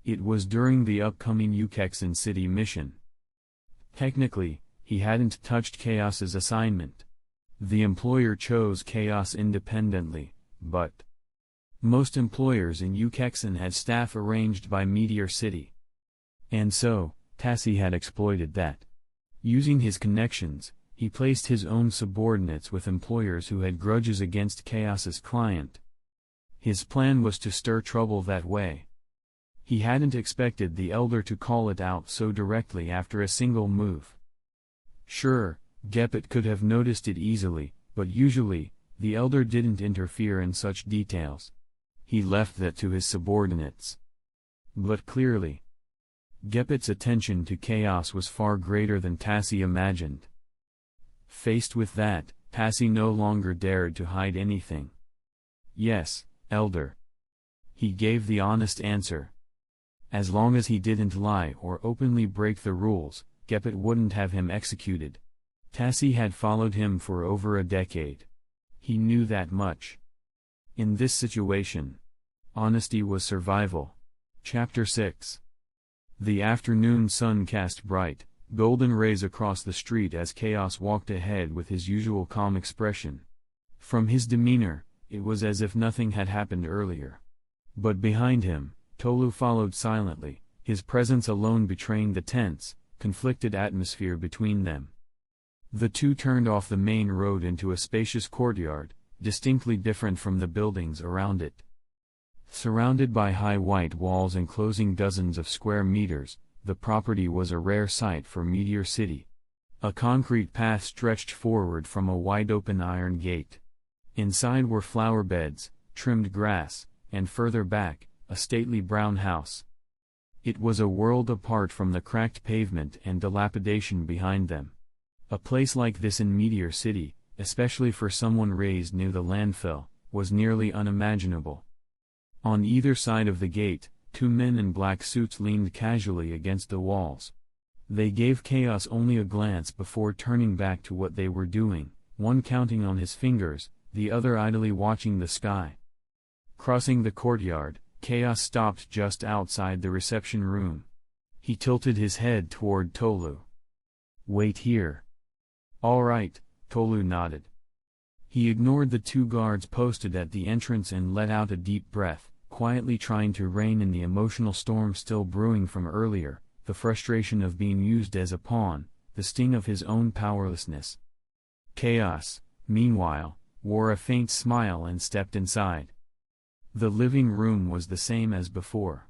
It was during the upcoming Ukexan City mission. Technically, he hadn't touched Chaos's assignment. The employer chose Chaos independently, but most employers in Ukexan had staff arranged by Meteor City. And so, Tassie had exploited that. Using his connections, he placed his own subordinates with employers who had grudges against Chaos's client. His plan was to stir trouble that way. He hadn't expected the elder to call it out so directly after a single move. Sure, Gepet could have noticed it easily, but usually, the elder didn't interfere in such details. He left that to his subordinates. But clearly, Gepet's attention to Chaos was far greater than Tassie imagined. Faced with that, Tassie no longer dared to hide anything. "Yes, Elder." He gave the honest answer. As long as he didn't lie or openly break the rules, Gepet wouldn't have him executed. Tassie had followed him for over a decade. He knew that much. In this situation, honesty was survival. Chapter 6. The afternoon sun cast bright, golden rays across the street as Chaos walked ahead with his usual calm expression. From his demeanor, it was as if nothing had happened earlier. But behind him, Tolu followed silently, his presence alone betraying the tense, conflicted atmosphere between them. The two turned off the main road into a spacious courtyard, distinctly different from the buildings around it. Surrounded by high white walls enclosing dozens of square meters, the property was a rare sight for Meteor City. A concrete path stretched forward from a wide-open iron gate. Inside were flower beds, trimmed grass, and further back, a stately brown house. It was a world apart from the cracked pavement and dilapidation behind them. A place like this in Meteor City, especially for someone raised near the landfill, was nearly unimaginable. On either side of the gate, two men in black suits leaned casually against the walls. They gave Chaos only a glance before turning back to what they were doing, one counting on his fingers, the other idly watching the sky. Crossing the courtyard, Chaos stopped just outside the reception room. He tilted his head toward Tolu. "Wait here." "All right," Tolu nodded. He ignored the two guards posted at the entrance and let out a deep breath, quietly trying to rein in the emotional storm still brewing from earlier, the frustration of being used as a pawn, the sting of his own powerlessness. Chaos, meanwhile, wore a faint smile and stepped inside. The living room was the same as before.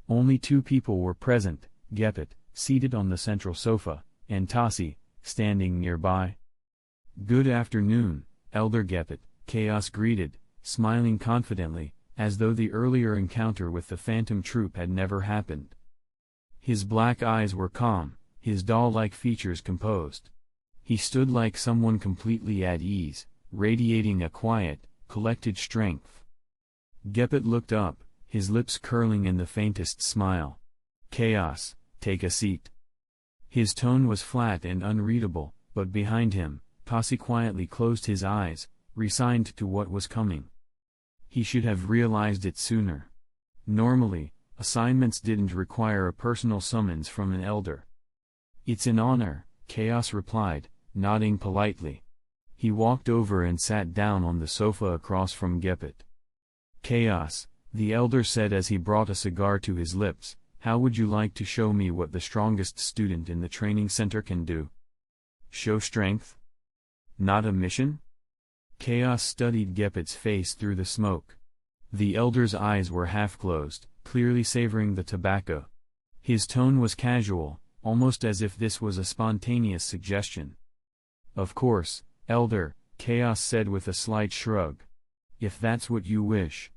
Only two people were present, Gepet, seated on the central sofa, and Tassie, standing nearby. "Good afternoon, Elder Gepet," Chaos greeted, smiling confidently, as though the earlier encounter with the Phantom Troop had never happened. His black eyes were calm, his doll-like features composed. He stood like someone completely at ease, radiating a quiet, collected strength. Gepet looked up, his lips curling in the faintest smile. "Chaos, take a seat." His tone was flat and unreadable, but behind him, Tassi quietly closed his eyes, resigned to what was coming. He should have realized it sooner. Normally, assignments didn't require a personal summons from an elder. "It's an honor," Chaos replied, nodding politely. He walked over and sat down on the sofa across from Gepet. "Chaos," the elder said as he brought a cigar to his lips, "how would you like to show me what the strongest student in the training center can do?" "Show strength? Not a mission?" Chaos studied Gepet's face through the smoke. The elder's eyes were half closed, clearly savoring the tobacco. His tone was casual, almost as if this was a spontaneous suggestion. "Of course, elder," Chaos said with a slight shrug. "If that's what you wish."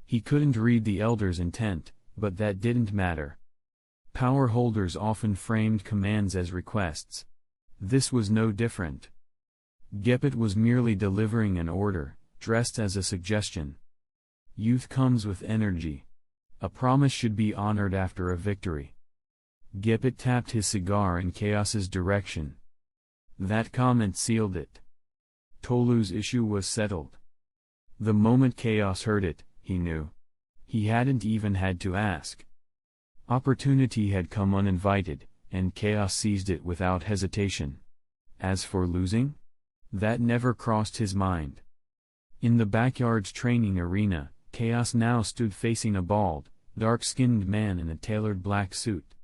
He couldn't read the elder's intent, but that didn't matter. Power holders often framed commands as requests. This was no different. Gepet was merely delivering an order, dressed as a suggestion. Youth comes with energy. A promise should be honored after a victory. Gepet tapped his cigar in Chaos's direction. That comment sealed it. Tolu's issue was settled. The moment Chaos heard it, he knew. He hadn't even had to ask. Opportunity had come uninvited, and Chaos seized it without hesitation. As for losing? That never crossed his mind. In the backyard's training arena, Chaos now stood facing a bald, dark-skinned man in a tailored black suit.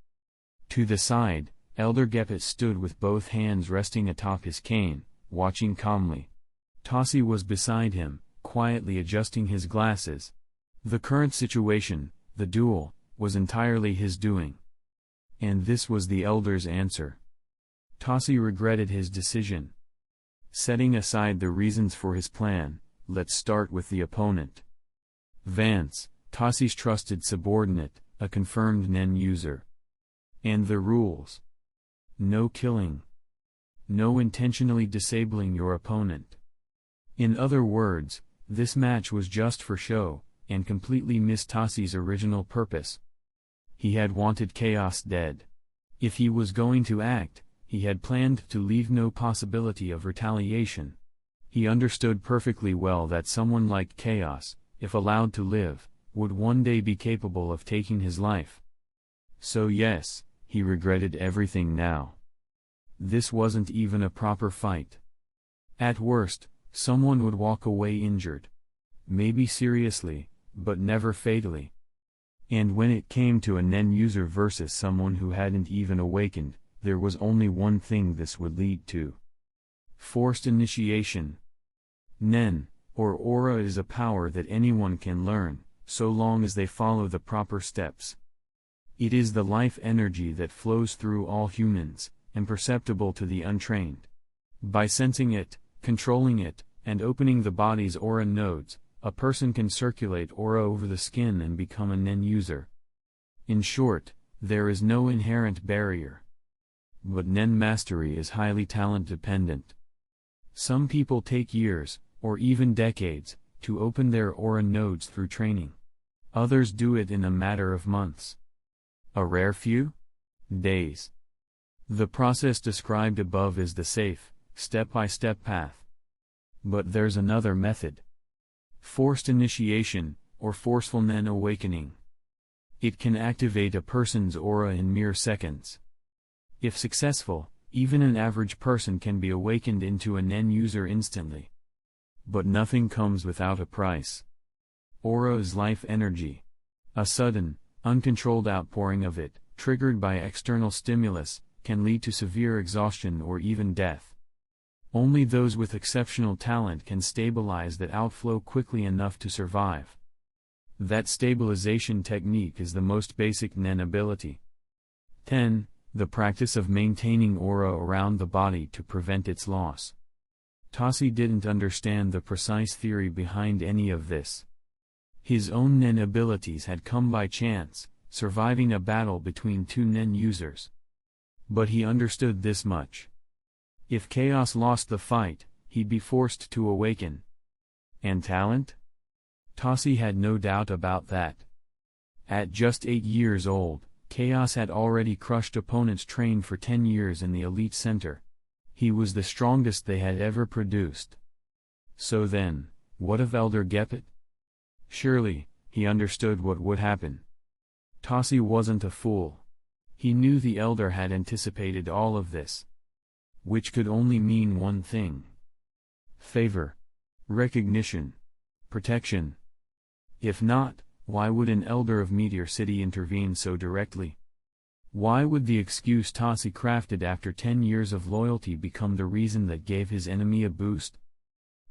To the side, Elder Gepet stood with both hands resting atop his cane, watching calmly. Tassi was beside him, quietly adjusting his glasses. The current situation, the duel, was entirely his doing. And this was the elder's answer. Tassi regretted his decision. Setting aside the reasons for his plan, let's start with the opponent. Vance, Tassi's trusted subordinate, a confirmed Nen user. And the rules. No killing. No intentionally disabling your opponent. In other words, this match was just for show, and completely missed Tassi's original purpose. He had wanted Chaos dead. If he was going to act, he had planned to leave no possibility of retaliation. He understood perfectly well that someone like Chaos, if allowed to live, would one day be capable of taking his life. So yes, he regretted everything now. This wasn't even a proper fight. At worst, someone would walk away injured. Maybe seriously, but never fatally. And when it came to a Nen user versus someone who hadn't even awakened, there was only one thing this would lead to. Forced initiation. Nen, or aura, is a power that anyone can learn, so long as they follow the proper steps. It is the life energy that flows through all humans, imperceptible to the untrained. By sensing it, controlling it, and opening the body's aura nodes, a person can circulate aura over the skin and become a Nen user. In short, there is no inherent barrier. But Nen mastery is highly talent dependent. Some people take years, or even decades, to open their aura nodes through training. Others do it in a matter of months. A rare few? Days. The process described above is the safe, step-by-step path. But there's another method. Forced initiation, or forceful Nen awakening. It can activate a person's aura in mere seconds. If successful, even an average person can be awakened into a Nen user instantly. But nothing comes without a price. Aura is life energy. A sudden, uncontrolled outpouring of it, triggered by external stimulus, can lead to severe exhaustion or even death. Only those with exceptional talent can stabilize that outflow quickly enough to survive. That stabilization technique is the most basic Nen ability. 10. The practice of maintaining aura around the body to prevent its loss. Tassi didn't understand the precise theory behind any of this. His own Nen abilities had come by chance, surviving a battle between two Nen users. But he understood this much. If Chaos lost the fight, he'd be forced to awaken. And talent? Tossie had no doubt about that. At just 8 years old, Chaos had already crushed opponents trained for 10 years in the elite center. He was the strongest they had ever produced. So then, what of Elder Gepet? Surely, he understood what would happen. Tossie wasn't a fool. He knew the Elder had anticipated all of this. Which could only mean one thing. Favor. Recognition. Protection. If not, why would an Elder of Meteor City intervene so directly? Why would the excuse Tossie crafted after 10 years of loyalty become the reason that gave his enemy a boost?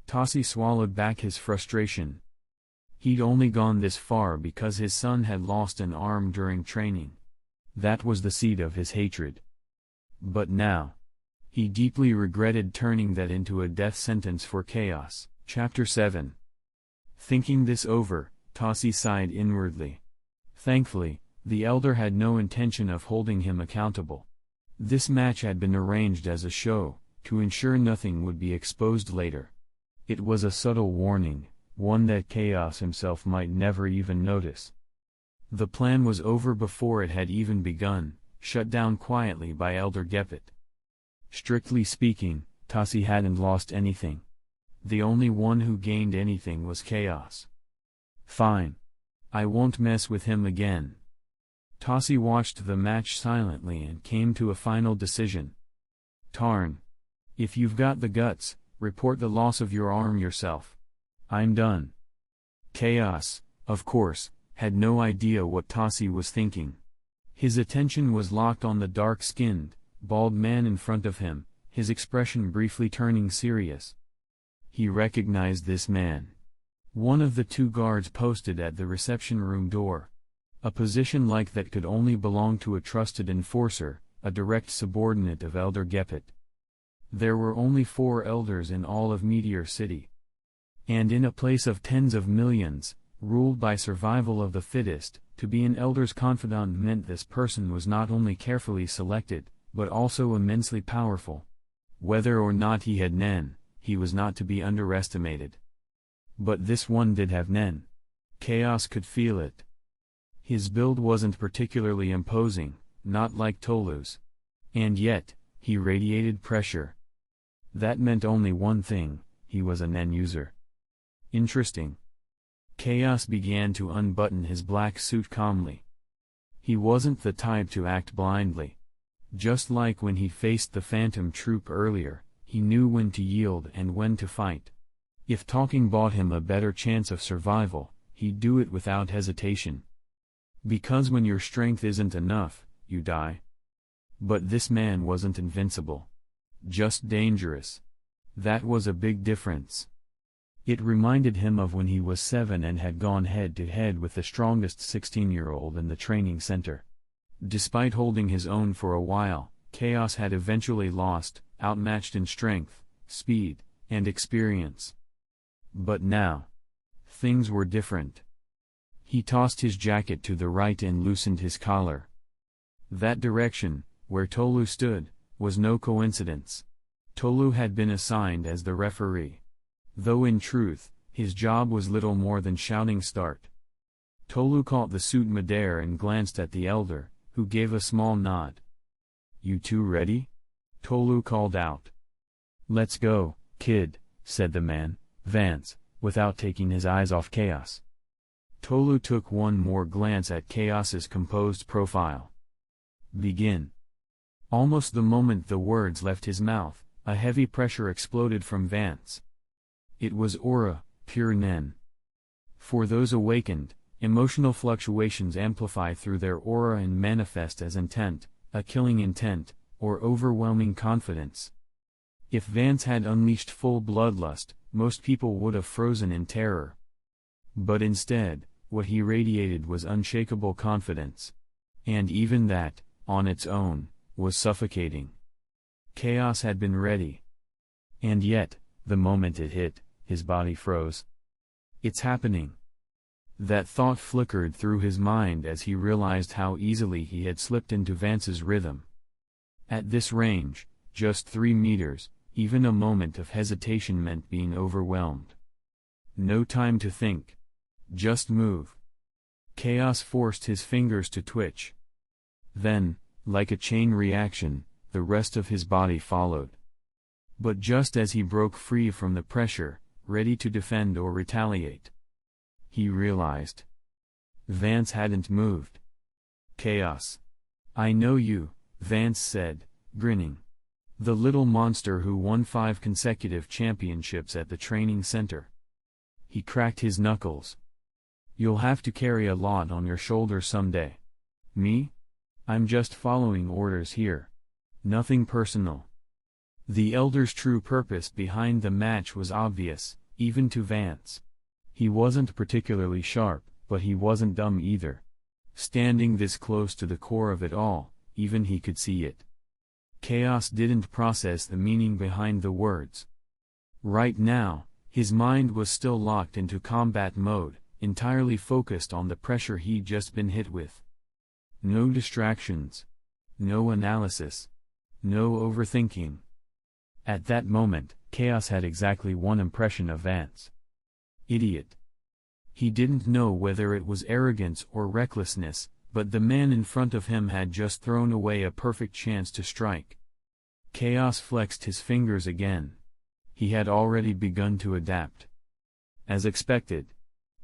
Tossie swallowed back his frustration. He'd only gone this far because his son had lost an arm during training. That was the seed of his hatred. But now, he deeply regretted turning that into a death sentence for Chaos. Chapter 7. Thinking this over, Tossie sighed inwardly. Thankfully, the Elder had no intention of holding him accountable. This match had been arranged as a show, to ensure nothing would be exposed later. It was a subtle warning, one that Chaos himself might never even notice. The plan was over before it had even begun, shut down quietly by Elder Gepet. Strictly speaking, Tossie hadn't lost anything. The only one who gained anything was Chaos. Fine. I won't mess with him again. Tossie watched the match silently and came to a final decision. Tarn. If you've got the guts, report the loss of your arm yourself. I'm done. Chaos, of course, had no idea what Tossie was thinking. His attention was locked on the dark-skinned, bald man in front of him, his expression briefly turning serious. He recognized this man. One of the 2 guards posted at the reception room door. A position like that could only belong to a trusted enforcer, a direct subordinate of Elder Gepet. There were only 4 elders in all of Meteor City. And in a place of tens of millions, ruled by survival of the fittest, to be an elder's confidant meant this person was not only carefully selected, but also immensely powerful. Whether or not he had Nen, he was not to be underestimated. But this one did have Nen. Chaos could feel it. His build wasn't particularly imposing, not like Tolu's. And yet, he radiated pressure. That meant only one thing, he was a Nen user. Interesting. Chaos began to unbutton his black suit calmly. He wasn't the type to act blindly. Just like when he faced the Phantom Troop earlier, he knew when to yield and when to fight. If talking bought him a better chance of survival, he'd do it without hesitation. Because when your strength isn't enough, you die. But this man wasn't invincible. Just dangerous. That was a big difference. It reminded him of when he was 7 and had gone head-to-head with the strongest 16-year-old in the training center. Despite holding his own for a while, Chaos had eventually lost, outmatched in strength, speed, and experience. But now, things were different. He tossed his jacket to the right and loosened his collar. That direction, where Tolu stood, was no coincidence. Tolu had been assigned as the referee. Though in truth, his job was little more than shouting start. Tolu caught the suit midair and glanced at the elder, who gave a small nod. You 2 ready? Tolu called out. Let's go, kid, said the man, Vance, without taking his eyes off Chaos. Tolu took one more glance at Chaos's composed profile. Begin. Almost the moment the words left his mouth, a heavy pressure exploded from Vance. It was aura, pure Nen. For those awakened, emotional fluctuations amplify through their aura and manifest as intent, a killing intent, or overwhelming confidence. If Vance had unleashed full bloodlust, most people would have frozen in terror. But instead, what he radiated was unshakable confidence. And even that, on its own, was suffocating. Chaos had been ready. And yet, the moment it hit, his body froze. It's happening. That thought flickered through his mind as he realized how easily he had slipped into Vance's rhythm. At this range, just 3 meters, Even a moment of hesitation meant being overwhelmed. No time to think. Just move. Chaos forced his fingers to twitch. Then, like a chain reaction, the rest of his body followed. But just as he broke free from the pressure, ready to defend or retaliate, he realized Vance hadn't moved. Chaos. I know you, Vance said, grinning. The little monster who won 5 consecutive championships at the training center. He cracked his knuckles. You'll have to carry a lot on your shoulders someday. Me? I'm just following orders here. Nothing personal. The Elder's true purpose behind the match was obvious, even to Vance. He wasn't particularly sharp, but he wasn't dumb either. Standing this close to the core of it all, even he could see it. Chaos didn't process the meaning behind the words. Right now, his mind was still locked into combat mode, entirely focused on the pressure he'd just been hit with. No distractions. No analysis. No overthinking. At that moment, Chaos had exactly one impression of Vance. Idiot. He didn't know whether it was arrogance or recklessness, but the man in front of him had just thrown away a perfect chance to strike. Chaos flexed his fingers again. He had already begun to adapt. As expected.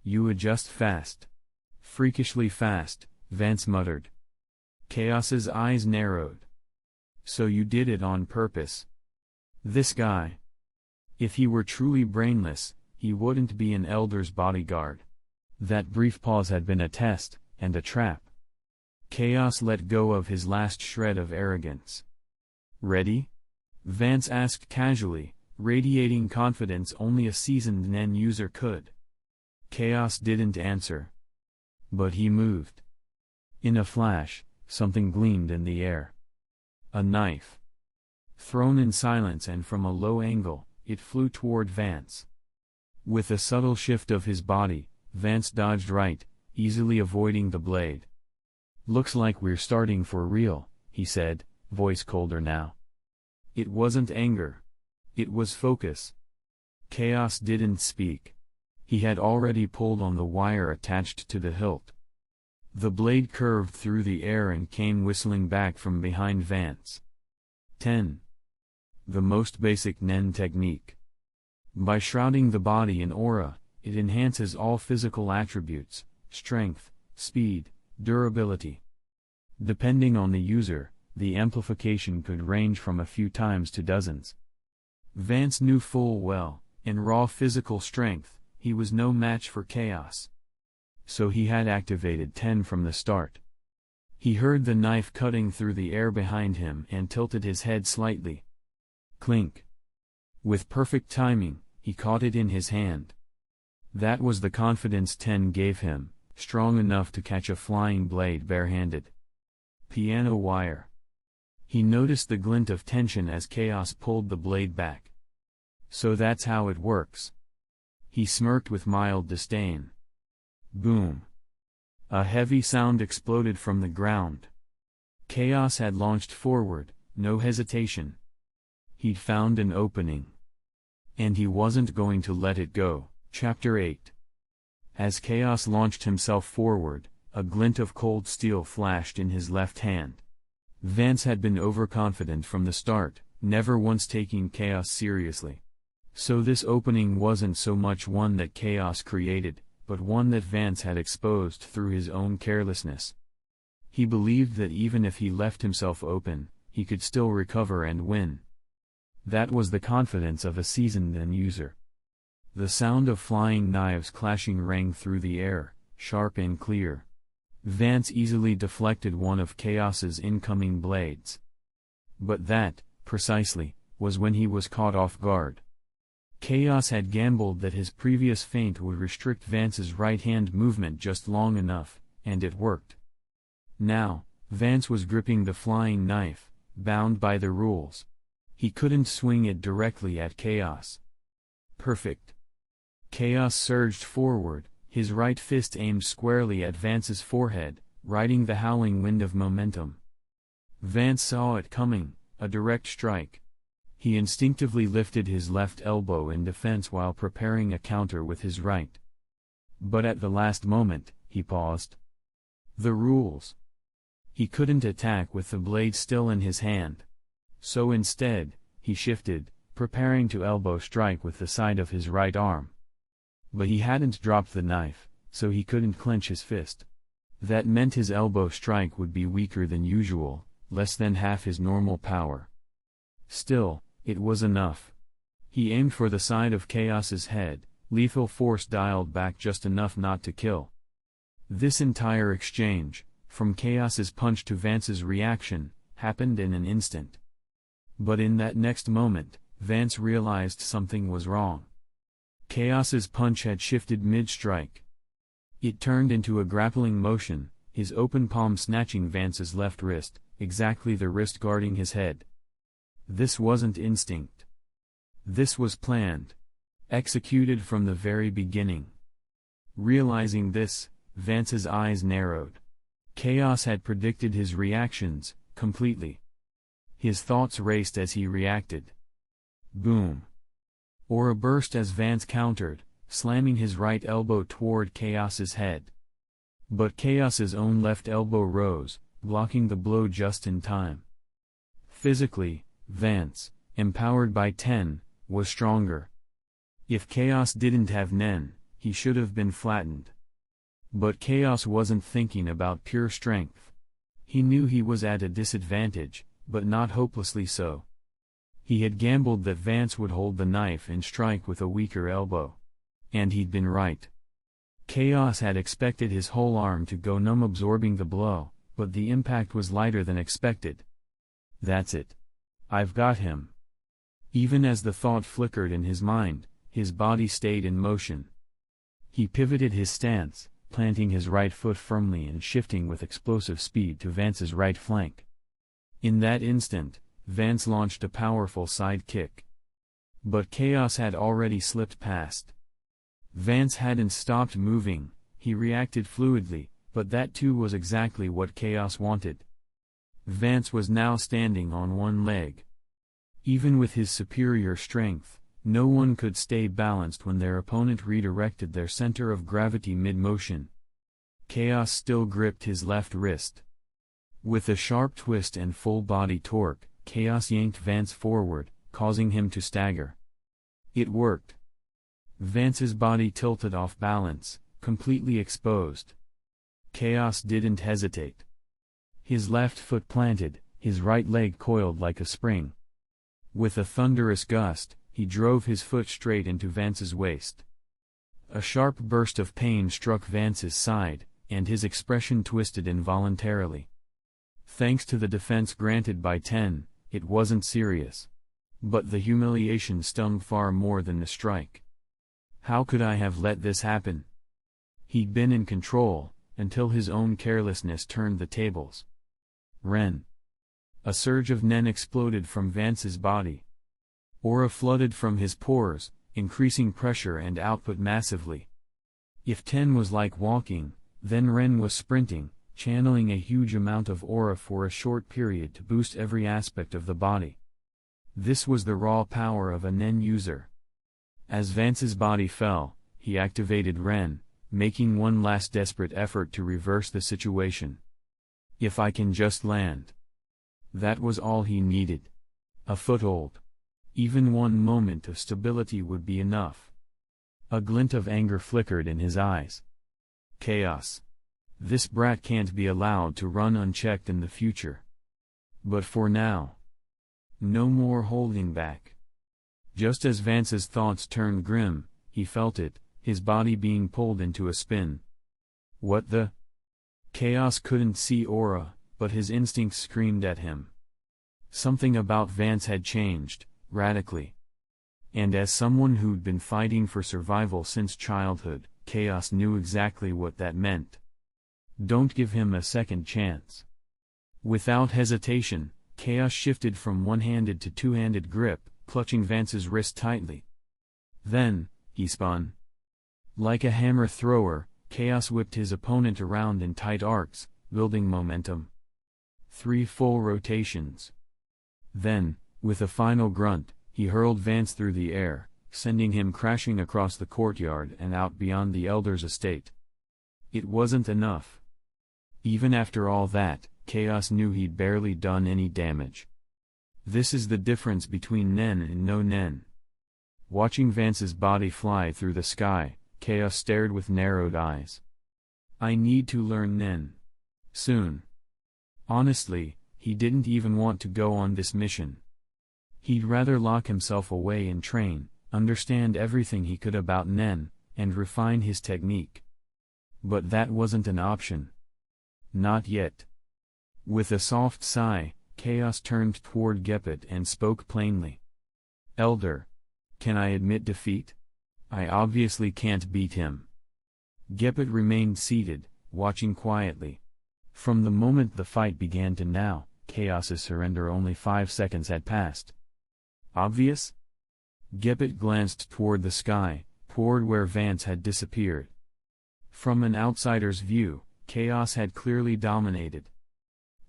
You adjust fast. Freakishly fast, Vance muttered. Chaos's eyes narrowed. So you did it on purpose. This guy. If he were truly brainless, he wouldn't be an Elder's bodyguard. That brief pause had been a test, and a trap. Chaos let go of his last shred of arrogance. Ready? Vance asked casually, radiating confidence only a seasoned Nen user could. Chaos didn't answer. But he moved. In a flash, something gleamed in the air. A knife. Thrown in silence and from a low angle, it flew toward Vance. With a subtle shift of his body, Vance dodged right, easily avoiding the blade. Looks like we're starting for real, he said, voice colder now. It wasn't anger. It was focus. Chaos didn't speak. He had already pulled on the wire attached to the hilt. The blade curved through the air and came whistling back from behind Vance. 10. The most basic Nen technique. By shrouding the body in aura, it enhances all physical attributes, strength, speed, durability. Depending on the user, the amplification could range from a few times to dozens. Vance knew full well, in raw physical strength, he was no match for Chaos. So he had activated 10 from the start. He heard the knife cutting through the air behind him and tilted his head slightly. Clink. With perfect timing, he caught it in his hand. That was the confidence 10 gave him, strong enough to catch a flying blade barehanded. Piano wire. He noticed the glint of tension as Chaos pulled the blade back. So that's how it works. He smirked with mild disdain. Boom. A heavy sound exploded from the ground. Chaos had launched forward, no hesitation. He'd found an opening. And he wasn't going to let it go. Chapter 8. As Chaos launched himself forward, a glint of cold steel flashed in his left hand. Vance had been overconfident from the start, never once taking Chaos seriously. So this opening wasn't so much one that Chaos created, but one that Vance had exposed through his own carelessness. He believed that even if he left himself open, he could still recover and win. That was the confidence of a seasoned Nen user. The sound of flying knives clashing rang through the air, sharp and clear. Vance easily deflected one of Chaos's incoming blades. But that, precisely, was when he was caught off guard. Chaos had gambled that his previous feint would restrict Vance's right-hand movement just long enough, and it worked. Now, Vance was gripping the flying knife, bound by the rules. He couldn't swing it directly at Chaos. Perfect. Chaos surged forward, his right fist aimed squarely at Vance's forehead, riding the howling wind of momentum. Vance saw it coming, a direct strike. He instinctively lifted his left elbow in defense while preparing a counter with his right. But at the last moment, he paused. The rules. He couldn't attack with the blade still in his hand. So instead, he shifted, preparing to elbow strike with the side of his right arm. But he hadn't dropped the knife, so he couldn't clench his fist. That meant his elbow strike would be weaker than usual, less than half his normal power. Still, it was enough. He aimed for the side of Chaos's head, lethal force dialed back just enough not to kill. This entire exchange, from Chaos's punch to Vance's reaction, happened in an instant. But in that next moment, Vance realized something was wrong. Chaos's punch had shifted mid-strike. It turned into a grappling motion, his open palm snatching Vance's left wrist, exactly the wrist guarding his head. This wasn't instinct. This was planned. Executed from the very beginning. Realizing this, Vance's eyes narrowed. Chaos had predicted his reactions, completely. His thoughts raced as he reacted. Boom. Aura burst as Vance countered, slamming his right elbow toward Chaos's head. But Chaos's own left elbow rose, blocking the blow just in time. Physically, Vance, empowered by Ten, was stronger. If Chaos didn't have Nen, he should have been flattened. But Chaos wasn't thinking about pure strength. He knew he was at a disadvantage, but not hopelessly so. He had gambled that Vance would hold the knife and strike with a weaker elbow. And he'd been right. Chaos had expected his whole arm to go numb absorbing the blow, but the impact was lighter than expected. That's it. I've got him. Even as the thought flickered in his mind, his body stayed in motion. He pivoted his stance, planting his right foot firmly and shifting with explosive speed to Vance's right flank. In that instant, Vance launched a powerful side kick. But Chaos had already slipped past. Vance hadn't stopped moving, he reacted fluidly, but that too was exactly what Chaos wanted. Vance was now standing on one leg. Even with his superior strength, no one could stay balanced when their opponent redirected their center of gravity mid-motion. Chaos still gripped his left wrist. With a sharp twist and full-body torque, Chaos yanked Vance forward, causing him to stagger. It worked. Vance's body tilted off balance, completely exposed. Chaos didn't hesitate. His left foot planted, his right leg coiled like a spring. With a thunderous gust, he drove his foot straight into Vance's waist. A sharp burst of pain struck Vance's side, and his expression twisted involuntarily. Thanks to the defense granted by Ten, it wasn't serious. But the humiliation stung far more than the strike. How could I have let this happen? He'd been in control, until his own carelessness turned the tables. Ren. A surge of Nen exploded from Vance's body. Aura flooded from his pores, increasing pressure and output massively. If Ten was like walking, then Ren was sprinting, channeling a huge amount of aura for a short period to boost every aspect of the body. This was the raw power of a Nen user. As Vance's body fell, he activated Ren, making one last desperate effort to reverse the situation. If I can just land. That was all he needed. A foothold. Even one moment of stability would be enough. A glint of anger flickered in his eyes. Chaos. This brat can't be allowed to run unchecked in the future. But for now. No more holding back. Just as Vance's thoughts turned grim, he felt it, his body being pulled into a spin. What the? Chaos couldn't see Aura, but his instincts screamed at him. Something about Vance had changed, radically. And as someone who'd been fighting for survival since childhood, Chaos knew exactly what that meant. Don't give him a second chance. Without hesitation, Chaos shifted from one-handed to two-handed grip, clutching Vance's wrist tightly. Then, he spun. Like a hammer thrower, Chaos whipped his opponent around in tight arcs, building momentum. 3 full rotations. Then, With a final grunt, he hurled Vance through the air, sending him crashing across the courtyard and out beyond the elder's estate. It wasn't enough. Even after all that, Chaos knew he'd barely done any damage. This is the difference between Nen and no Nen. Watching Vance's body fly through the sky, Chaos stared with narrowed eyes. I need to learn Nen. Soon. Honestly, he didn't even want to go on this mission. He'd rather lock himself away and train, understand everything he could about Nen, and refine his technique. But that wasn't an option. Not yet. With a soft sigh, Chaos turned toward Gepet and spoke plainly. Elder. Can I admit defeat? I obviously can't beat him. Gepet remained seated, watching quietly. From the moment the fight began to now, Chaos's surrender only 5 seconds had passed. Obvious? Gepet glanced toward the sky, toward where Vance had disappeared. From an outsider's view, Chaos had clearly dominated.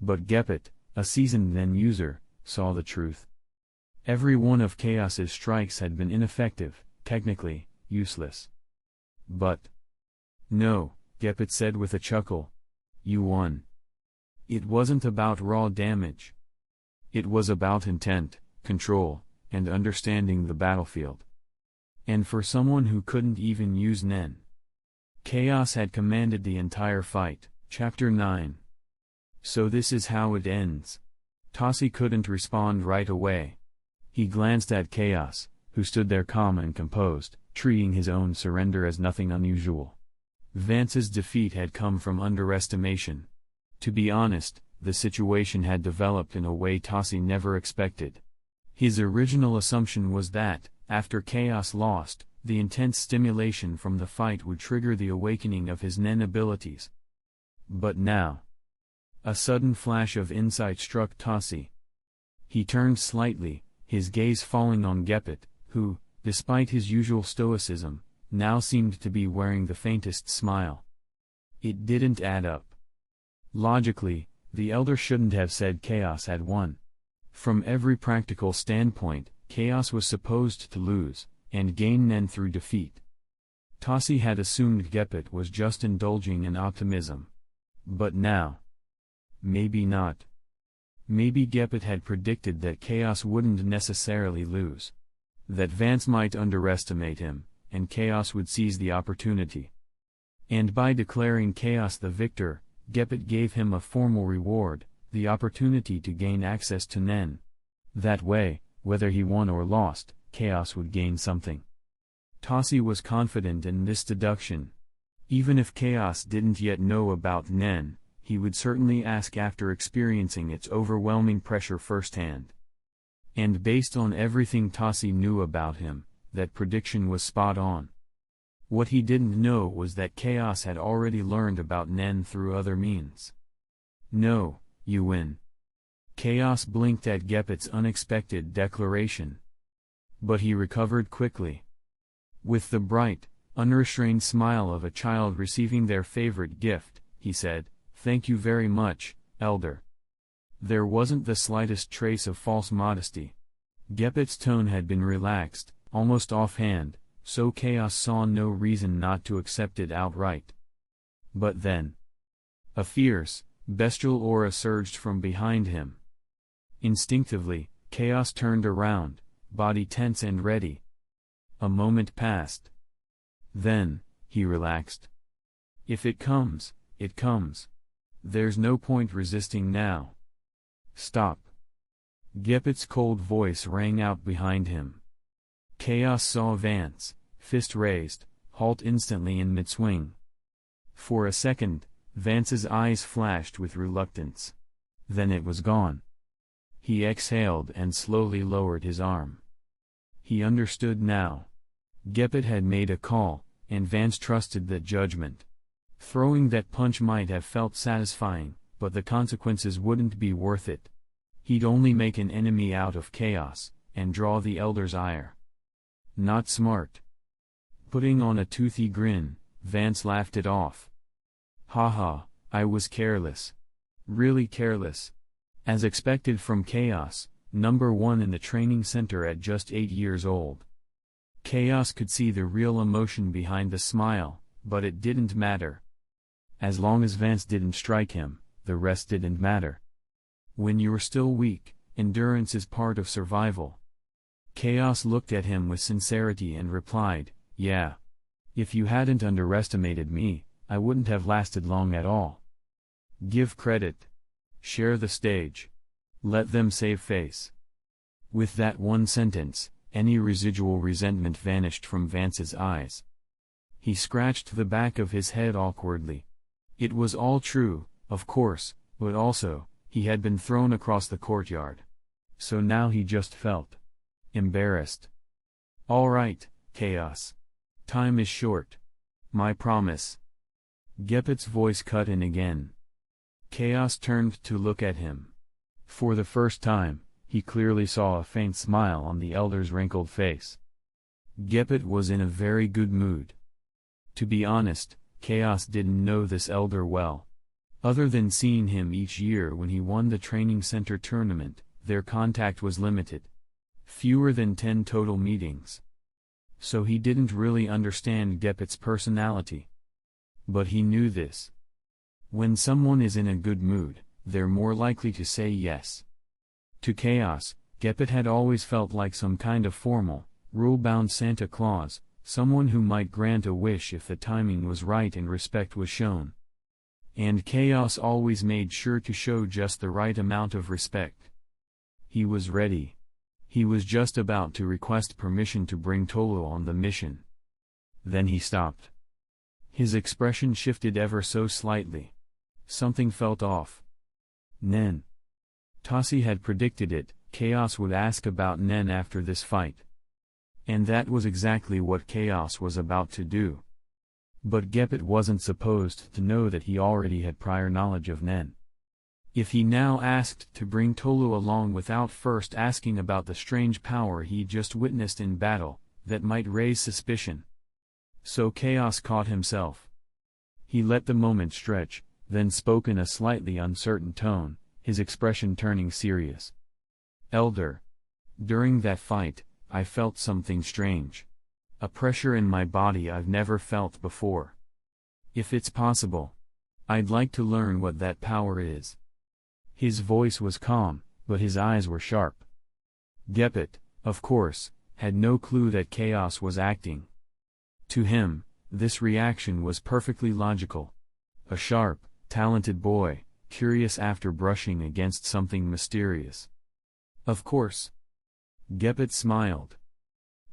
But Gepet, a seasoned Nen user, saw the truth. Every one of Chaos's strikes had been ineffective, technically, useless. But... No, Gepet said with a chuckle. You won. It wasn't about raw damage. It was about intent, control, and understanding the battlefield. And for someone who couldn't even use Nen. Chaos had commanded the entire fight. Chapter 9. So this is how it ends. Tossie couldn't respond right away. He glanced at Chaos, who stood there calm and composed, treating his own surrender as nothing unusual. Vance's defeat had come from underestimation. To be honest, the situation had developed in a way Tossie never expected. His original assumption was that, after Chaos lost, the intense stimulation from the fight would trigger the awakening of his Nen abilities. But now... A sudden flash of insight struck Tossie. He turned slightly, his gaze falling on Gepet, who, despite his usual stoicism, now seemed to be wearing the faintest smile. It didn't add up. Logically, the elder shouldn't have said Chaos had won. From every practical standpoint, Chaos was supposed to lose, and gain Nen through defeat. Tossie had assumed Gepet was just indulging in optimism. But now... Maybe not. Maybe Gepet had predicted that Chaos wouldn't necessarily lose. That Vance might underestimate him, and Chaos would seize the opportunity. And by declaring Chaos the victor, Gepet gave him a formal reward, the opportunity to gain access to Nen. That way, whether he won or lost, Chaos would gain something. Tossie was confident in this deduction. Even if Chaos didn't yet know about Nen, he would certainly ask after experiencing its overwhelming pressure firsthand. And based on everything Tossie knew about him, that prediction was spot on. What he didn't know was that Chaos had already learned about Nen through other means. No, you win. Chaos blinked at Gepet's unexpected declaration. But he recovered quickly. With the bright, unrestrained smile of a child receiving their favorite gift, he said, "Thank you very much, Elder." There wasn't the slightest trace of false modesty. Gepet's tone had been relaxed, almost offhand, so Chaos saw no reason not to accept it outright. But then... A fierce, bestial aura surged from behind him. Instinctively, Chaos turned around, body tense and ready. A moment passed. Then, he relaxed. If it comes, it comes. There's no point resisting now. Stop. Gepet's cold voice rang out behind him. Chaos saw Vance, fist raised, halt instantly in mid-swing. For a second, Vance's eyes flashed with reluctance. Then it was gone. He exhaled and slowly lowered his arm. He understood now. Gepet had made a call, and Vance trusted that judgment. Throwing that punch might have felt satisfying, but the consequences wouldn't be worth it. He'd only make an enemy out of Chaos, and draw the Elder's ire. Not smart. Putting on a toothy grin, Vance laughed it off. Haha, I was careless. Really careless. As expected from Chaos, number 1 in the training center at just 8 years old. Chaos could see the real emotion behind the smile, but it didn't matter. As long as Vance didn't strike him, the rest didn't matter. When you're still weak, endurance is part of survival. Chaos looked at him with sincerity and replied, "Yeah. If you hadn't underestimated me, I wouldn't have lasted long at all. Give credit. Share the stage. Let them save face." With that one sentence, any residual resentment vanished from Vance's eyes. He scratched the back of his head awkwardly. It was all true, of course, but also, he had been thrown across the courtyard. So now he just felt embarrassed. "All right, Chaos. Time is short. My promise." Gepet's voice cut in again. Chaos turned to look at him. For the first time, he clearly saw a faint smile on the elder's wrinkled face. Gepet was in a very good mood. To be honest, Chaos didn't know this elder well. Other than seeing him each year when he won the training center tournament, their contact was limited. Fewer than 10 total meetings. So he didn't really understand Gepet's personality. But he knew this. When someone is in a good mood, they're more likely to say yes. To Chaos, Gepet had always felt like some kind of formal, rule-bound Santa Claus, someone who might grant a wish if the timing was right and respect was shown. And Chaos always made sure to show just the right amount of respect. He was ready. He was just about to request permission to bring Tolo on the mission. Then he stopped. His expression shifted ever so slightly. Something felt off. Nen. Tassi had predicted it. Chaos would ask about Nen after this fight. And that was exactly what Chaos was about to do. But Gepet wasn't supposed to know that he already had prior knowledge of Nen. If he now asked to bring Tolu along without first asking about the strange power he just witnessed in battle, that might raise suspicion. So Chaos caught himself. He let the moment stretch, then spoke in a slightly uncertain tone, his expression turning serious. "Elder. During that fight, I felt something strange. A pressure in my body I've never felt before. If it's possible, I'd like to learn what that power is." His voice was calm, but his eyes were sharp. Gepet, of course, had no clue that Chaos was acting. To him, this reaction was perfectly logical. A sharp, talented boy, curious after brushing against something mysterious. Of course. Gepet smiled.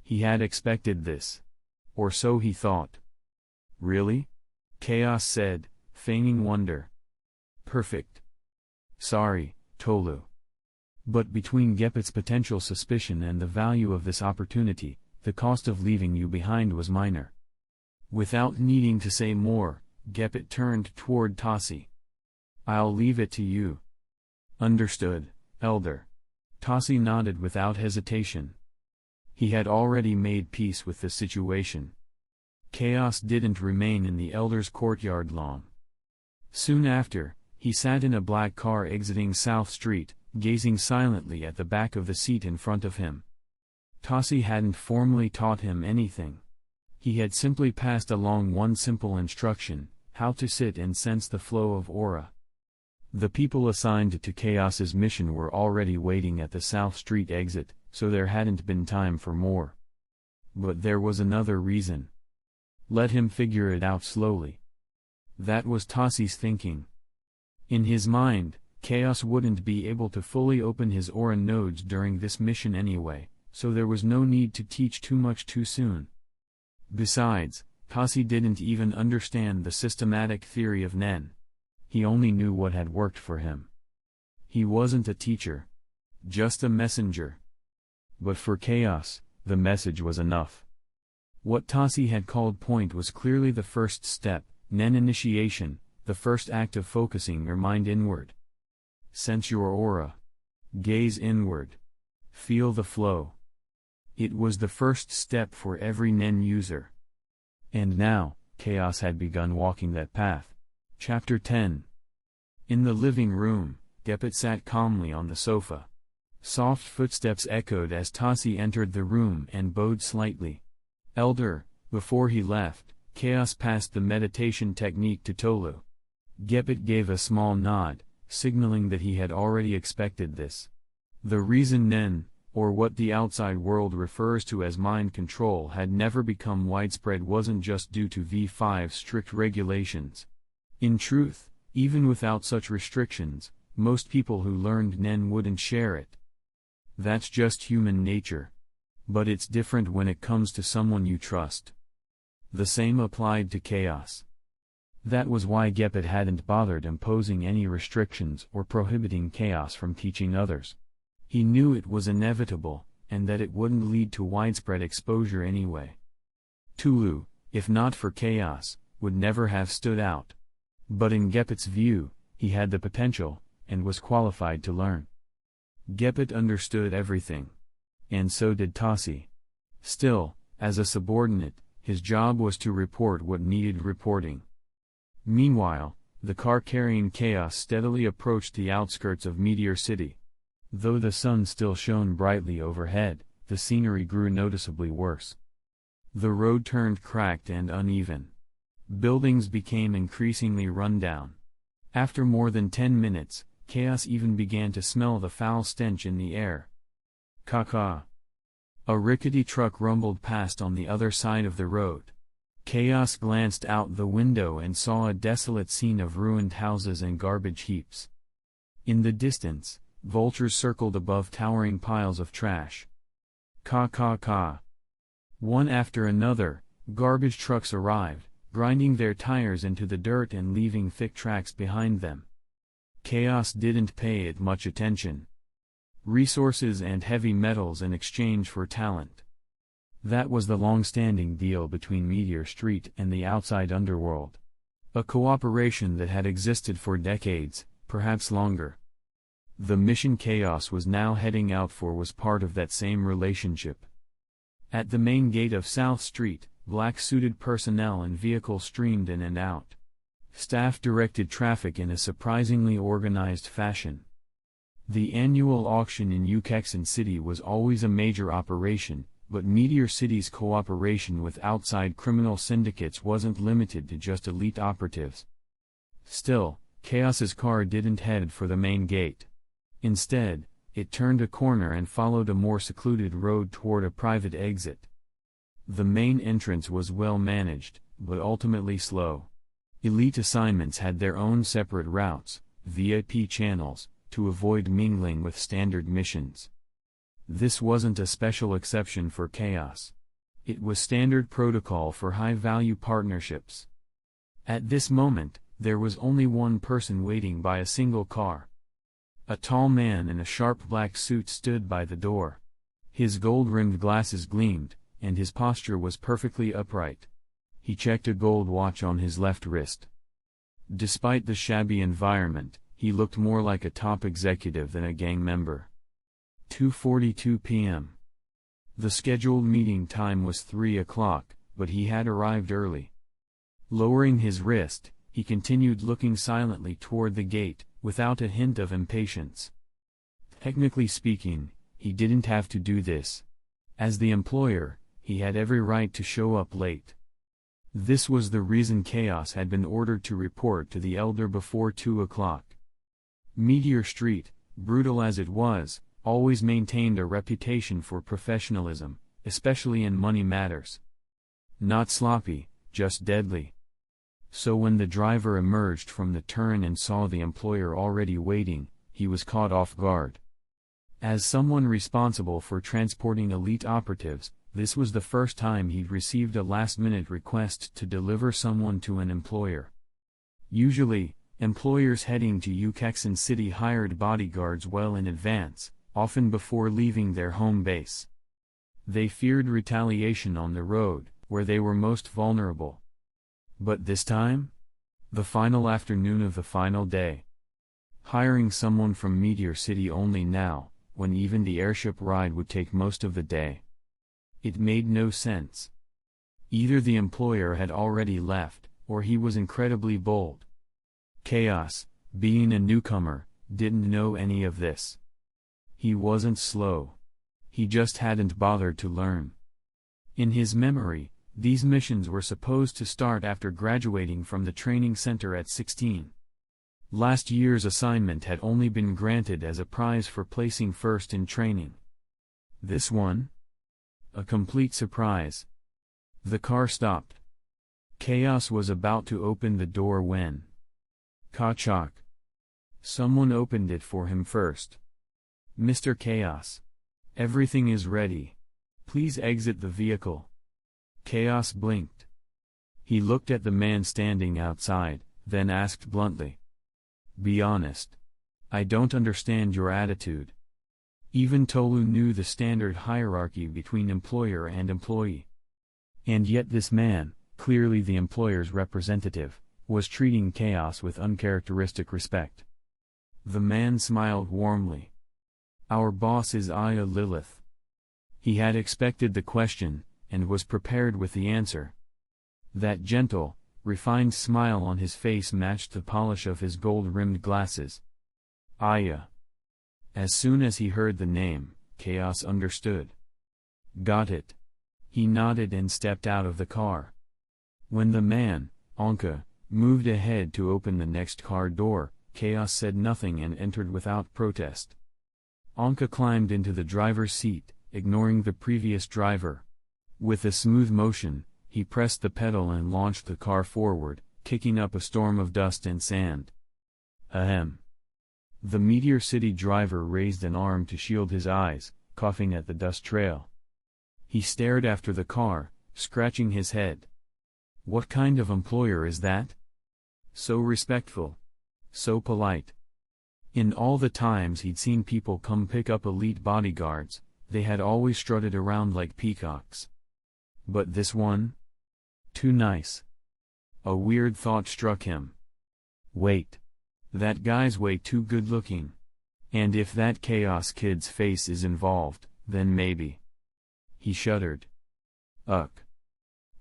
He had expected this. Or so he thought. "Really?" Chaos said, feigning wonder. "Perfect. Sorry, Tolu. But between Gepet's potential suspicion and the value of this opportunity, the cost of leaving you behind was minor." Without needing to say more, Gepet turned toward Tassi. "I'll leave it to you." "Understood, Elder." Tassi nodded without hesitation. He had already made peace with the situation. Chaos didn't remain in the Elder's courtyard long. Soon after, he sat in a black car exiting South Street, gazing silently at the back of the seat in front of him. Tassi hadn't formally taught him anything. He had simply passed along one simple instruction: how to sit and sense the flow of aura. The people assigned to Chaos's mission were already waiting at the South Street exit, so there hadn't been time for more. But there was another reason. Let him figure it out slowly. That was Tassi's thinking. In his mind, Chaos wouldn't be able to fully open his aura nodes during this mission anyway, so there was no need to teach too much too soon. Besides, Tassi didn't even understand the systematic theory of Nen. He only knew what had worked for him. He wasn't a teacher. Just a messenger. But for Chaos, the message was enough. What Tassi had called point was clearly the first step, Nen initiation, the first act of focusing your mind inward. Sense your aura. Gaze inward. Feel the flow. It was the first step for every Nen user. And now, Chaos had begun walking that path. Chapter 10. In the living room, Gepet sat calmly on the sofa. Soft footsteps echoed as Tassi entered the room and bowed slightly. "Elder," before he left, Chaos passed the meditation technique to Tolu. Gepet gave a small nod, signaling that he had already expected this. The reason Nen, or what the outside world refers to as mind control, had never become widespread wasn't just due to V5's strict regulations. In truth, even without such restrictions, most people who learned Nen wouldn't share it. That's just human nature. But it's different when it comes to someone you trust. The same applied to Chaos. That was why Gepet hadn't bothered imposing any restrictions or prohibiting Chaos from teaching others. He knew it was inevitable, and that it wouldn't lead to widespread exposure anyway. Tulu, if not for Chaos, would never have stood out. But in Gepet's view, he had the potential, and was qualified to learn. Gepet understood everything. And so did Tassi. Still, as a subordinate, his job was to report what needed reporting. Meanwhile, the car carrying Chaos steadily approached the outskirts of Meteor City. Though the sun still shone brightly overhead, the scenery grew noticeably worse. The road turned cracked and uneven. Buildings became increasingly run down. After more than 10 minutes, Chaos even began to smell the foul stench in the air. Caw. A rickety truck rumbled past on the other side of the road. Chaos glanced out the window and saw a desolate scene of ruined houses and garbage heaps. In the distance, vultures circled above towering piles of trash. Caw. One after another, garbage trucks arrived, grinding their tires into the dirt and leaving thick tracks behind them. Chaos didn't pay it much attention. Resources and heavy metals in exchange for talent. That was the long-standing deal between Meteor Street and the outside underworld. A cooperation that had existed for decades, perhaps longer. The mission Chaos was now heading out for was part of that same relationship. At the main gate of South Street, black-suited personnel and vehicles streamed in and out. Staff directed traffic in a surprisingly organized fashion. The annual auction in Ukexan City was always a major operation, but Meteor City's cooperation with outside criminal syndicates wasn't limited to just elite operatives. Still, Chaos's car didn't head for the main gate. Instead, it turned a corner and followed a more secluded road toward a private exit. The main entrance was well managed, but ultimately slow. Elite assignments had their own separate routes, VIP channels, to avoid mingling with standard missions. This wasn't a special exception for Chaos. It was standard protocol for high-value partnerships. At this moment, there was only one person waiting by a single car. A tall man in a sharp black suit stood by the door. His gold-rimmed glasses gleamed, and his posture was perfectly upright. He checked a gold watch on his left wrist. Despite the shabby environment, he looked more like a top executive than a gang member. 2:42 p.m. The scheduled meeting time was 3 o'clock, but he had arrived early. Lowering his wrist, he continued looking silently toward the gate, without a hint of impatience. Technically speaking, he didn't have to do this. As the employer, he had every right to show up late. This was the reason Chaos had been ordered to report to the Elder before 2 o'clock. Meteor Street, brutal as it was, always maintained a reputation for professionalism, especially in money matters. Not sloppy, just deadly. So when the driver emerged from the turn and saw the employer already waiting, he was caught off guard. As someone responsible for transporting elite operatives, this was the first time he'd received a last-minute request to deliver someone to an employer. Usually, employers heading to Ukexan City hired bodyguards well in advance, often before leaving their home base. They feared retaliation on the road, where they were most vulnerable. But this time? The final afternoon of the final day. Hiring someone from Meteor City only now, when even the airship ride would take most of the day. It made no sense. Either the employer had already left, or he was incredibly bold. Chaos, being a newcomer, didn't know any of this. He wasn't slow. He just hadn't bothered to learn. In his memory, these missions were supposed to start after graduating from the training center at 16. Last year's assignment had only been granted as a prize for placing first in training. This one? A complete surprise. The car stopped. Chaos was about to open the door when... Ka-chok. Someone opened it for him first. Mr. Chaos. Everything is ready. Please exit the vehicle. Chaos blinked. He looked at the man standing outside, then asked bluntly. Be honest. I don't understand your attitude. Even Tolu knew the standard hierarchy between employer and employee. And yet this man, clearly the employer's representative, was treating Chaos with uncharacteristic respect. The man smiled warmly. Our boss is Aya Lilith. He had expected the question, and was prepared with the answer. That gentle, refined smile on his face matched the polish of his gold-rimmed glasses. Aya. As soon as he heard the name, Chaos understood. Got it. He nodded and stepped out of the car. When the man, Anka, moved ahead to open the next car door, Chaos said nothing and entered without protest. Anka climbed into the driver's seat, ignoring the previous driver. With a smooth motion, he pressed the pedal and launched the car forward, kicking up a storm of dust and sand. Ahem. The Meteor City driver raised an arm to shield his eyes, coughing at the dust trail. He stared after the car, scratching his head. What kind of employer is that? So respectful. So polite. In all the times he'd seen people come pick up elite bodyguards, they had always strutted around like peacocks. But this one? Too nice. A weird thought struck him. Wait. That guy's way too good looking. And if that Chaos kid's face is involved, then maybe. He shuddered. Ugh.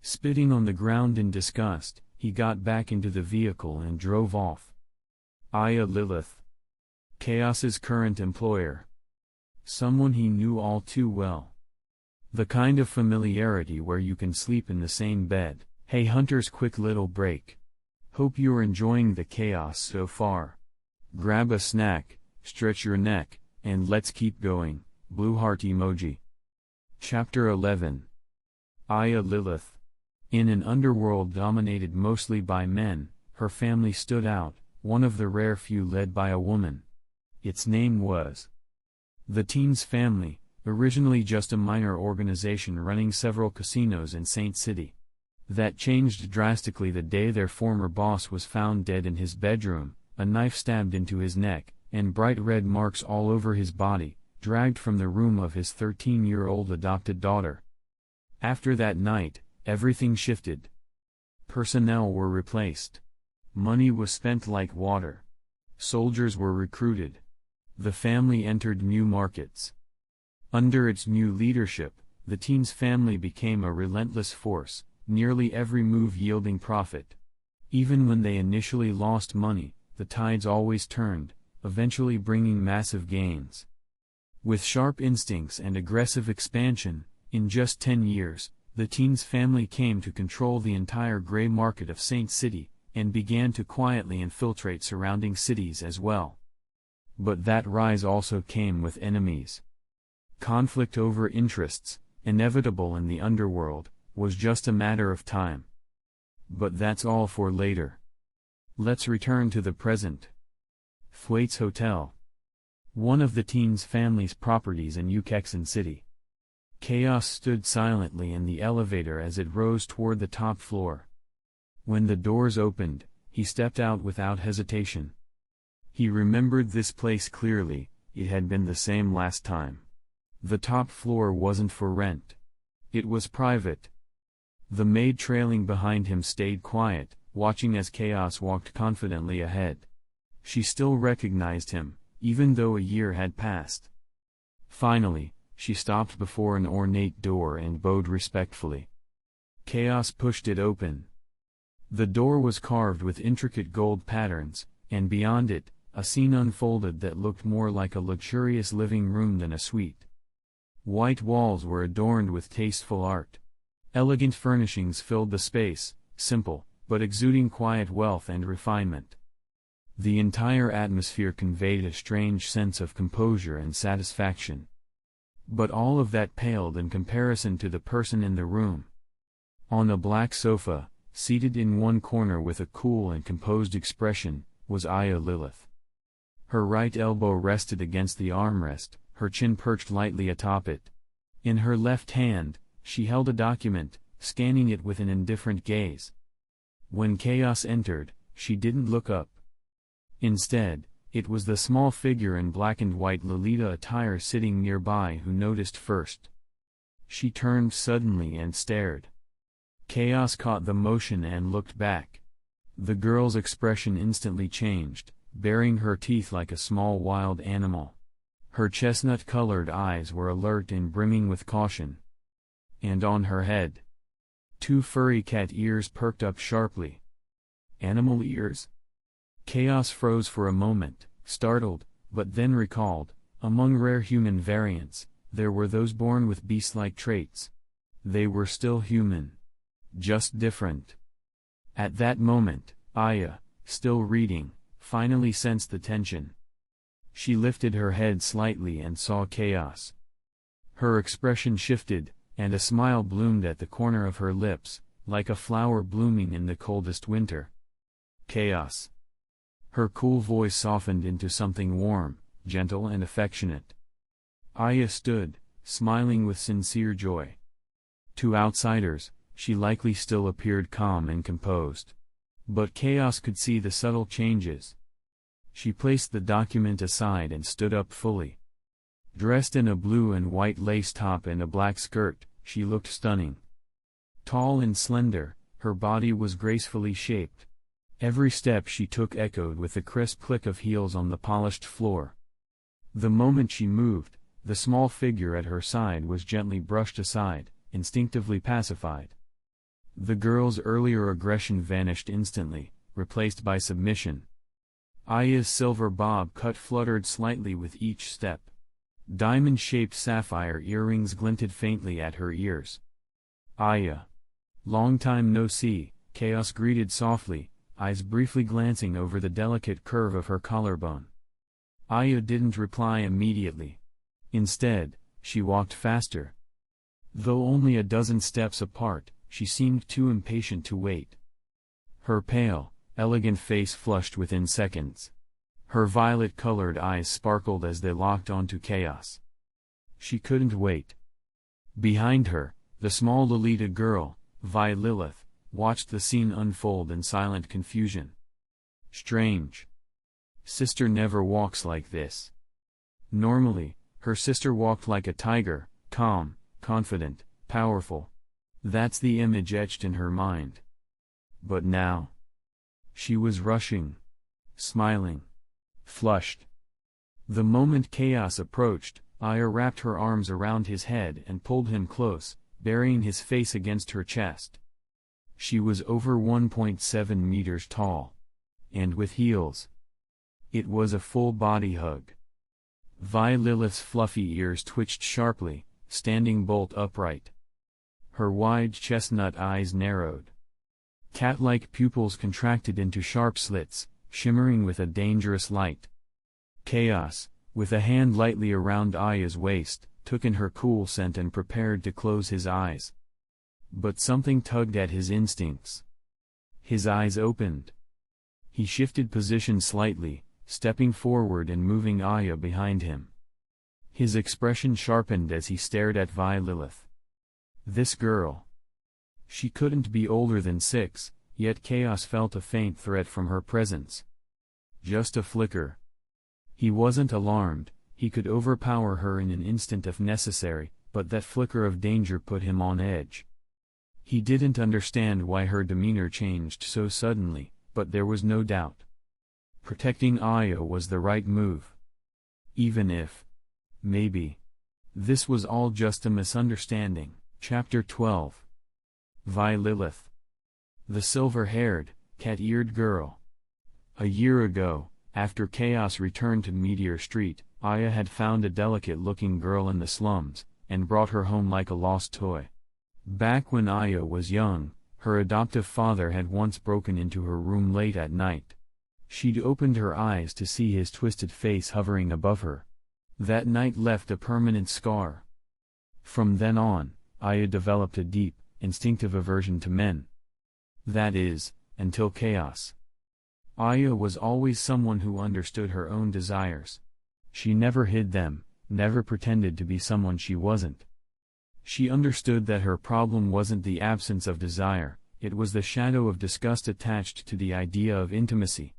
Spitting on the ground in disgust, he got back into the vehicle and drove off. Aya Lilith. Chaos's current employer. Someone he knew all too well. The kind of familiarity where you can sleep in the same bed. Hey Hunter's quick little break. Hope you're enjoying the chaos so far. Grab a snack, stretch your neck, and let's keep going. Blue heart emoji. Chapter 11. Aya Lilith. In an underworld dominated mostly by men, her family stood out, one of the rare few led by a woman. Its name was the Teens Family, originally just a minor organization running several casinos in Saint City. That changed drastically the day their former boss was found dead in his bedroom, a knife stabbed into his neck, and bright red marks all over his body, dragged from the room of his 13-year-old adopted daughter. After that night, everything shifted. Personnel were replaced. Money was spent like water. Soldiers were recruited. The family entered new markets. Under its new leadership, the Teens Family became a relentless force, nearly every move yielding profit. Even when they initially lost money, the tides always turned, eventually bringing massive gains. With sharp instincts and aggressive expansion, in just 10 years, the Teens Family came to control the entire gray market of Saint City, and began to quietly infiltrate surrounding cities as well. But that rise also came with enemies. Conflict over interests, inevitable in the underworld, was just a matter of time. But that's all for later. Let's return to the present. Thwaites Hotel. One of the Teens Family's properties in Ukexon City. Chaos stood silently in the elevator as it rose toward the top floor. When the doors opened, he stepped out without hesitation. He remembered this place clearly, it had been the same last time. The top floor wasn't for rent. It was private. The maid trailing behind him stayed quiet, watching as Chaos walked confidently ahead. She still recognized him, even though a year had passed. Finally, she stopped before an ornate door and bowed respectfully. Chaos pushed it open. The door was carved with intricate gold patterns, and beyond it, a scene unfolded that looked more like a luxurious living room than a suite. White walls were adorned with tasteful art. Elegant furnishings filled the space, simple, but exuding quiet wealth and refinement. The entire atmosphere conveyed a strange sense of composure and satisfaction. But all of that paled in comparison to the person in the room. On a black sofa, seated in one corner with a cool and composed expression, was Aya Lilith. Her right elbow rested against the armrest, her chin perched lightly atop it. In her left hand, she held a document, scanning it with an indifferent gaze. When Chaos entered, she didn't look up. Instead, it was the small figure in black and white Lolita attire sitting nearby who noticed first. She turned suddenly and stared. Chaos caught the motion and looked back. The girl's expression instantly changed, baring her teeth like a small wild animal. Her chestnut-colored eyes were alert and brimming with caution. And on her head, 2 furry cat ears perked up sharply. Animal ears? Chaos froze for a moment, startled, but then recalled, among rare human variants, there were those born with beast-like traits. They were still human. Just different. At that moment, Aya, still reading, finally sensed the tension. She lifted her head slightly and saw Chaos. Her expression shifted, and a smile bloomed at the corner of her lips, like a flower blooming in the coldest winter. Chaos. Her cool voice softened into something warm, gentle and affectionate. Aya stood, smiling with sincere joy. To outsiders, she likely still appeared calm and composed. But Chaos could see the subtle changes. She placed the document aside and stood up fully. Dressed in a blue and white lace top and a black skirt, she looked stunning. Tall and slender, her body was gracefully shaped. Every step she took echoed with the crisp click of heels on the polished floor. The moment she moved, the small figure at her side was gently brushed aside, instinctively pacified. The girl's earlier aggression vanished instantly, replaced by submission. Aya's silver bob cut fluttered slightly with each step. Diamond-shaped sapphire earrings glinted faintly at her ears. Aya. Long time no see, Chaos greeted softly, eyes briefly glancing over the delicate curve of her collarbone. Aya didn't reply immediately. Instead, she walked faster. Though only a dozen steps apart, she seemed too impatient to wait. Her pale, elegant face flushed within seconds. Her violet-colored eyes sparkled as they locked onto Chaos. She couldn't wait. Behind her, the small Lolita girl, Vi Lilith, watched the scene unfold in silent confusion. Strange. Sister never walks like this. Normally, her sister walked like a tiger, calm, confident, powerful. That's the image etched in her mind. But now, she was rushing, smiling, flushed. The moment Chaos approached, Aya wrapped her arms around his head and pulled him close, burying his face against her chest. She was over 1.7 meters tall. And with heels. It was a full-body hug. Vi Lilith's fluffy ears twitched sharply, standing bolt upright. Her wide chestnut eyes narrowed. Cat-like pupils contracted into sharp slits, shimmering with a dangerous light. Chaos, with a hand lightly around Aya's waist, took in her cool scent and prepared to close his eyes. But something tugged at his instincts. His eyes opened. He shifted position slightly, stepping forward and moving Aya behind him. His expression sharpened as he stared at Vi Lilith. This girl. She couldn't be older than 6, yet Chaos felt a faint threat from her presence. Just a flicker. He wasn't alarmed, he could overpower her in an instant if necessary, but that flicker of danger put him on edge. He didn't understand why her demeanor changed so suddenly, but there was no doubt. Protecting Aya was the right move. Even if, maybe, this was all just a misunderstanding. Chapter 12. Vi Lilith. The silver-haired, cat-eared girl. A year ago, After Chaos returned to Meteor Street, Aya had found a delicate-looking girl in the slums, and brought her home like a lost toy. Back when Aya was young, her adoptive father had once broken into her room late at night. She'd opened her eyes to see his twisted face hovering above her. That night left a permanent scar. From then on, Aya developed a deep, instinctive aversion to men. That is, until Chaos. Aya was always someone who understood her own desires. She never hid them, never pretended to be someone she wasn't. She understood that her problem wasn't the absence of desire, it was the shadow of disgust attached to the idea of intimacy.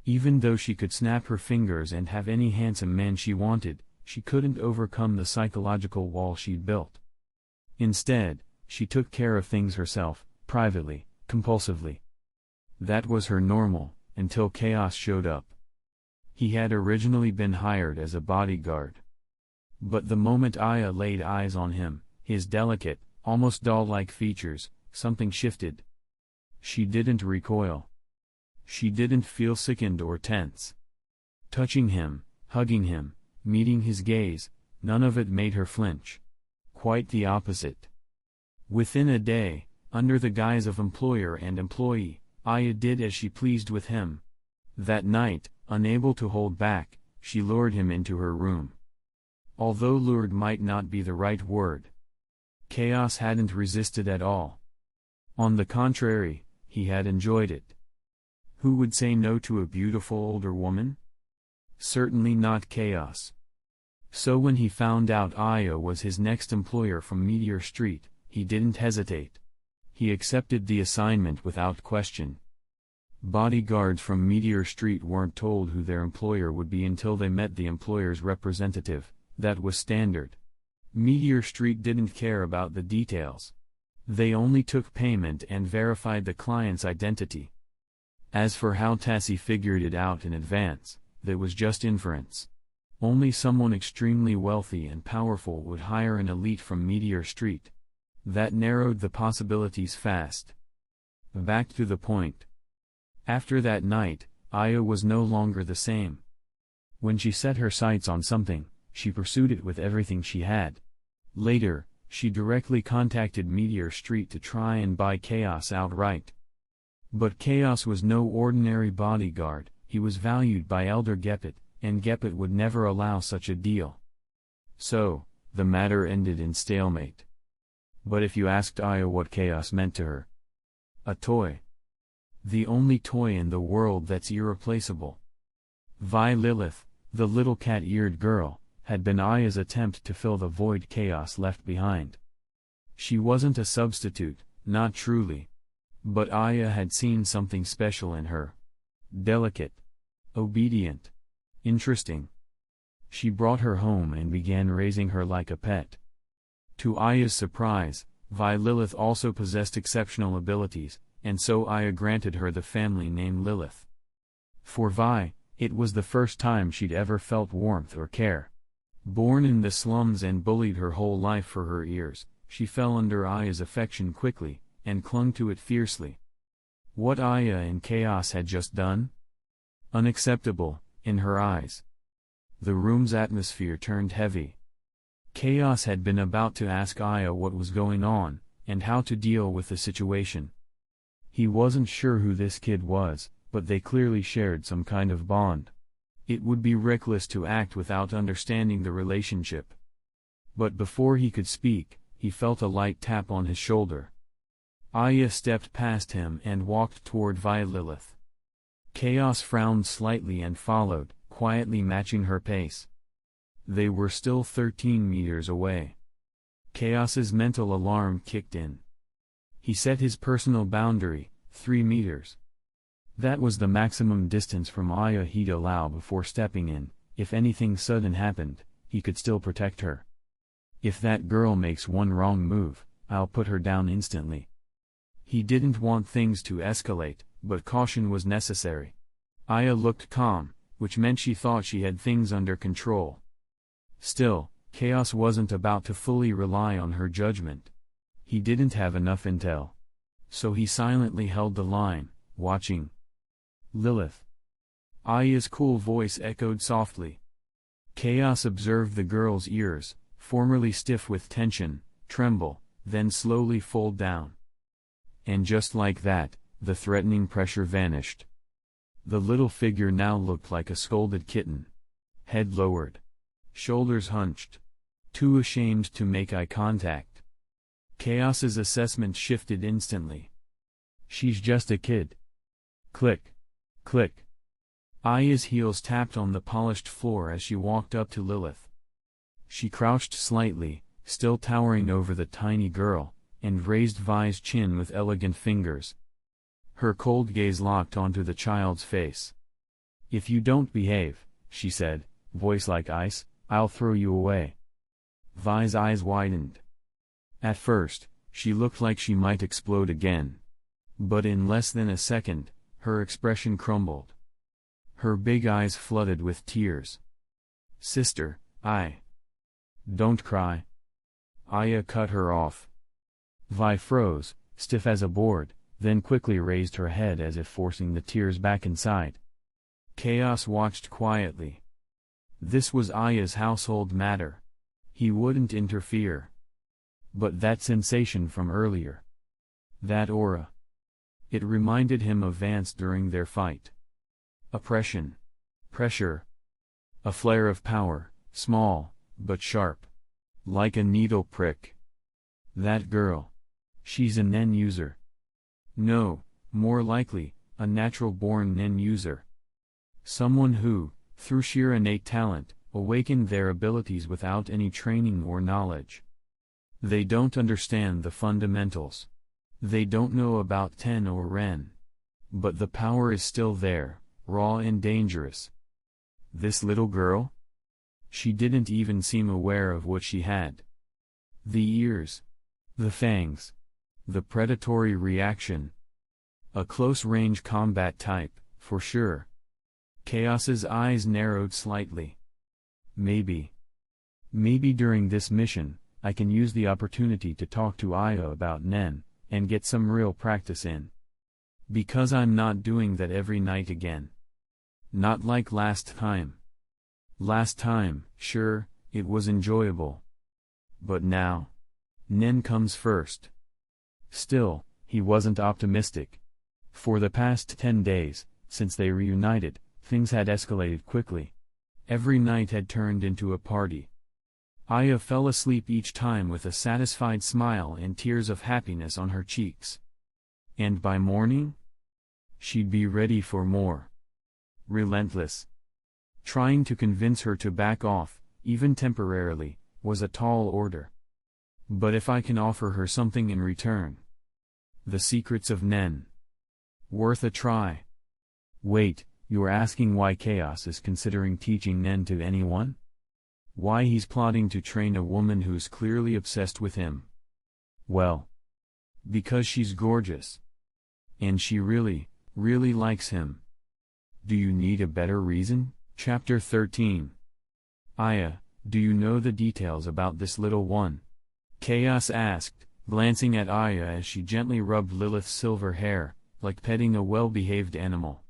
Even though she could snap her fingers and have any handsome man she wanted, she couldn't overcome the psychological wall she'd built. Instead, she took care of things herself, privately, compulsively. That was her normal, until Chaos showed up. He had originally been hired as a bodyguard. But the moment Aya laid eyes on him, his delicate, almost doll-like features, something shifted. She didn't recoil. She didn't feel sickened or tense. Touching him, hugging him, meeting his gaze, none of it made her flinch. Quite the opposite. Within a day, under the guise of employer and employee, Aya did as she pleased with him. That night, unable to hold back, she lured him into her room. Although lured might not be the right word. Chaos hadn't resisted at all. On the contrary, he had enjoyed it. Who would say no to a beautiful older woman? Certainly not Chaos. So when he found out Aya was his next employer from Meteor Street, he didn't hesitate. He accepted the assignment without question. Bodyguards from Meteor Street weren't told who their employer would be until they met the employer's representative. That was standard. Meteor Street didn't care about the details. They only took payment and verified the client's identity. As for how Tassie figured it out in advance, that was just inference. Only someone extremely wealthy and powerful would hire an elite from Meteor Street. That narrowed the possibilities fast. Back to the point. After that night, Aya was no longer the same. When she set her sights on something, she pursued it with everything she had. Later, she directly contacted Meteor Street to try and buy Chaos outright. But Chaos was no ordinary bodyguard, he was valued by Elder Gepet, and Gepet would never allow such a deal. So, the matter ended in stalemate. But if you asked Aya what Chaos meant to her, a toy. The only toy in the world that's irreplaceable. Vi Lilith, the little cat-eared girl, had been Aya's attempt to fill the void Chaos left behind. She wasn't a substitute, not truly. But Aya had seen something special in her. Delicate. Obedient. Interesting. She brought her home and began raising her like a pet. To Aya's surprise, Vi Lilith also possessed exceptional abilities, and so Aya granted her the family name Lilith. For Vi, it was the first time she'd ever felt warmth or care. Born in the slums and bullied her whole life for her ears, she fell under Aya's affection quickly, and clung to it fiercely. What Aya and Chaos had just done? Unacceptable, in her eyes. The room's atmosphere turned heavy. Chaos had been about to ask Aya what was going on, and how to deal with the situation. He wasn't sure who this kid was, but they clearly shared some kind of bond. It would be reckless to act without understanding the relationship. But before he could speak, he felt a light tap on his shoulder. Aya stepped past him and walked toward Vi Lilith. Chaos frowned slightly and followed, quietly matching her pace. They were still 13 meters away. Chaos's mental alarm kicked in. He set his personal boundary, 3 meters. That was the maximum distance from Aya he'd allow before stepping in. If anything sudden happened, he could still protect her. If that girl makes one wrong move, I'll put her down instantly. He didn't want things to escalate, but caution was necessary. Aya looked calm, which meant she thought she had things under control. Still, Chaos wasn't about to fully rely on her judgment. He didn't have enough intel. So he silently held the line, watching. Lilith. Aya's cool voice echoed softly. Chaos observed the girl's ears, formerly stiff with tension, tremble, then slowly fold down. And just like that, the threatening pressure vanished. The little figure now looked like a scolded kitten. Head lowered. Shoulders hunched. Too ashamed to make eye contact. Chaos's assessment shifted instantly. She's just a kid. Click. Click. Aya's heels tapped on the polished floor as she walked up to Lilith. She crouched slightly, still towering over the tiny girl, and raised Vi's chin with elegant fingers. Her cold gaze locked onto the child's face. "If you don't behave," she said, voice like ice, "I'll throw you away." Vi's eyes widened. At first, she looked like she might explode again. But in less than a second, her expression crumbled. Her big eyes flooded with tears. "Sister, Don't cry." Aya cut her off. Vi froze, stiff as a board, then quickly raised her head as if forcing the tears back inside. Chaos watched quietly. This was Aya's household matter. He wouldn't interfere. But that sensation from earlier. That aura. It reminded him of Vance during their fight. Oppression. Pressure. A flare of power, small, but sharp. Like a needle prick. That girl. She's a Nen user. No, more likely, a natural-born Nen user. Someone who, through sheer innate talent, awakened their abilities without any training or knowledge. They don't understand the fundamentals. They don't know about Ten or Ren. But the power is still there, raw and dangerous. This little girl? She didn't even seem aware of what she had. The ears. The fangs. The predatory reaction. A close-range combat type, for sure. Chaos's eyes narrowed slightly. Maybe during this mission, I can use the opportunity to talk to Aya about Nen, and get some real practice in. Because I'm not doing that every night again. Not like last time. Last time, sure, it was enjoyable. But now, Nen comes first. Still, he wasn't optimistic. For the past 10 days, since they reunited, things had escalated quickly. Every night had turned into a party. Aya fell asleep each time with a satisfied smile and tears of happiness on her cheeks. And by morning? She'd be ready for more. Relentless. Trying to convince her to back off, even temporarily, was a tall order. But if I can offer her something in return. The secrets of Nen. Worth a try. Wait, you're asking why Chaos is considering teaching Nen to anyone? Why he's plotting to train a woman who's clearly obsessed with him? Well, because she's gorgeous. And she really likes him. Do you need a better reason? Chapter 13. Aya, do you know the details about this little one? Chaos asked, glancing at Aya as she gently rubbed Lilith's silver hair, like petting a well-behaved animal.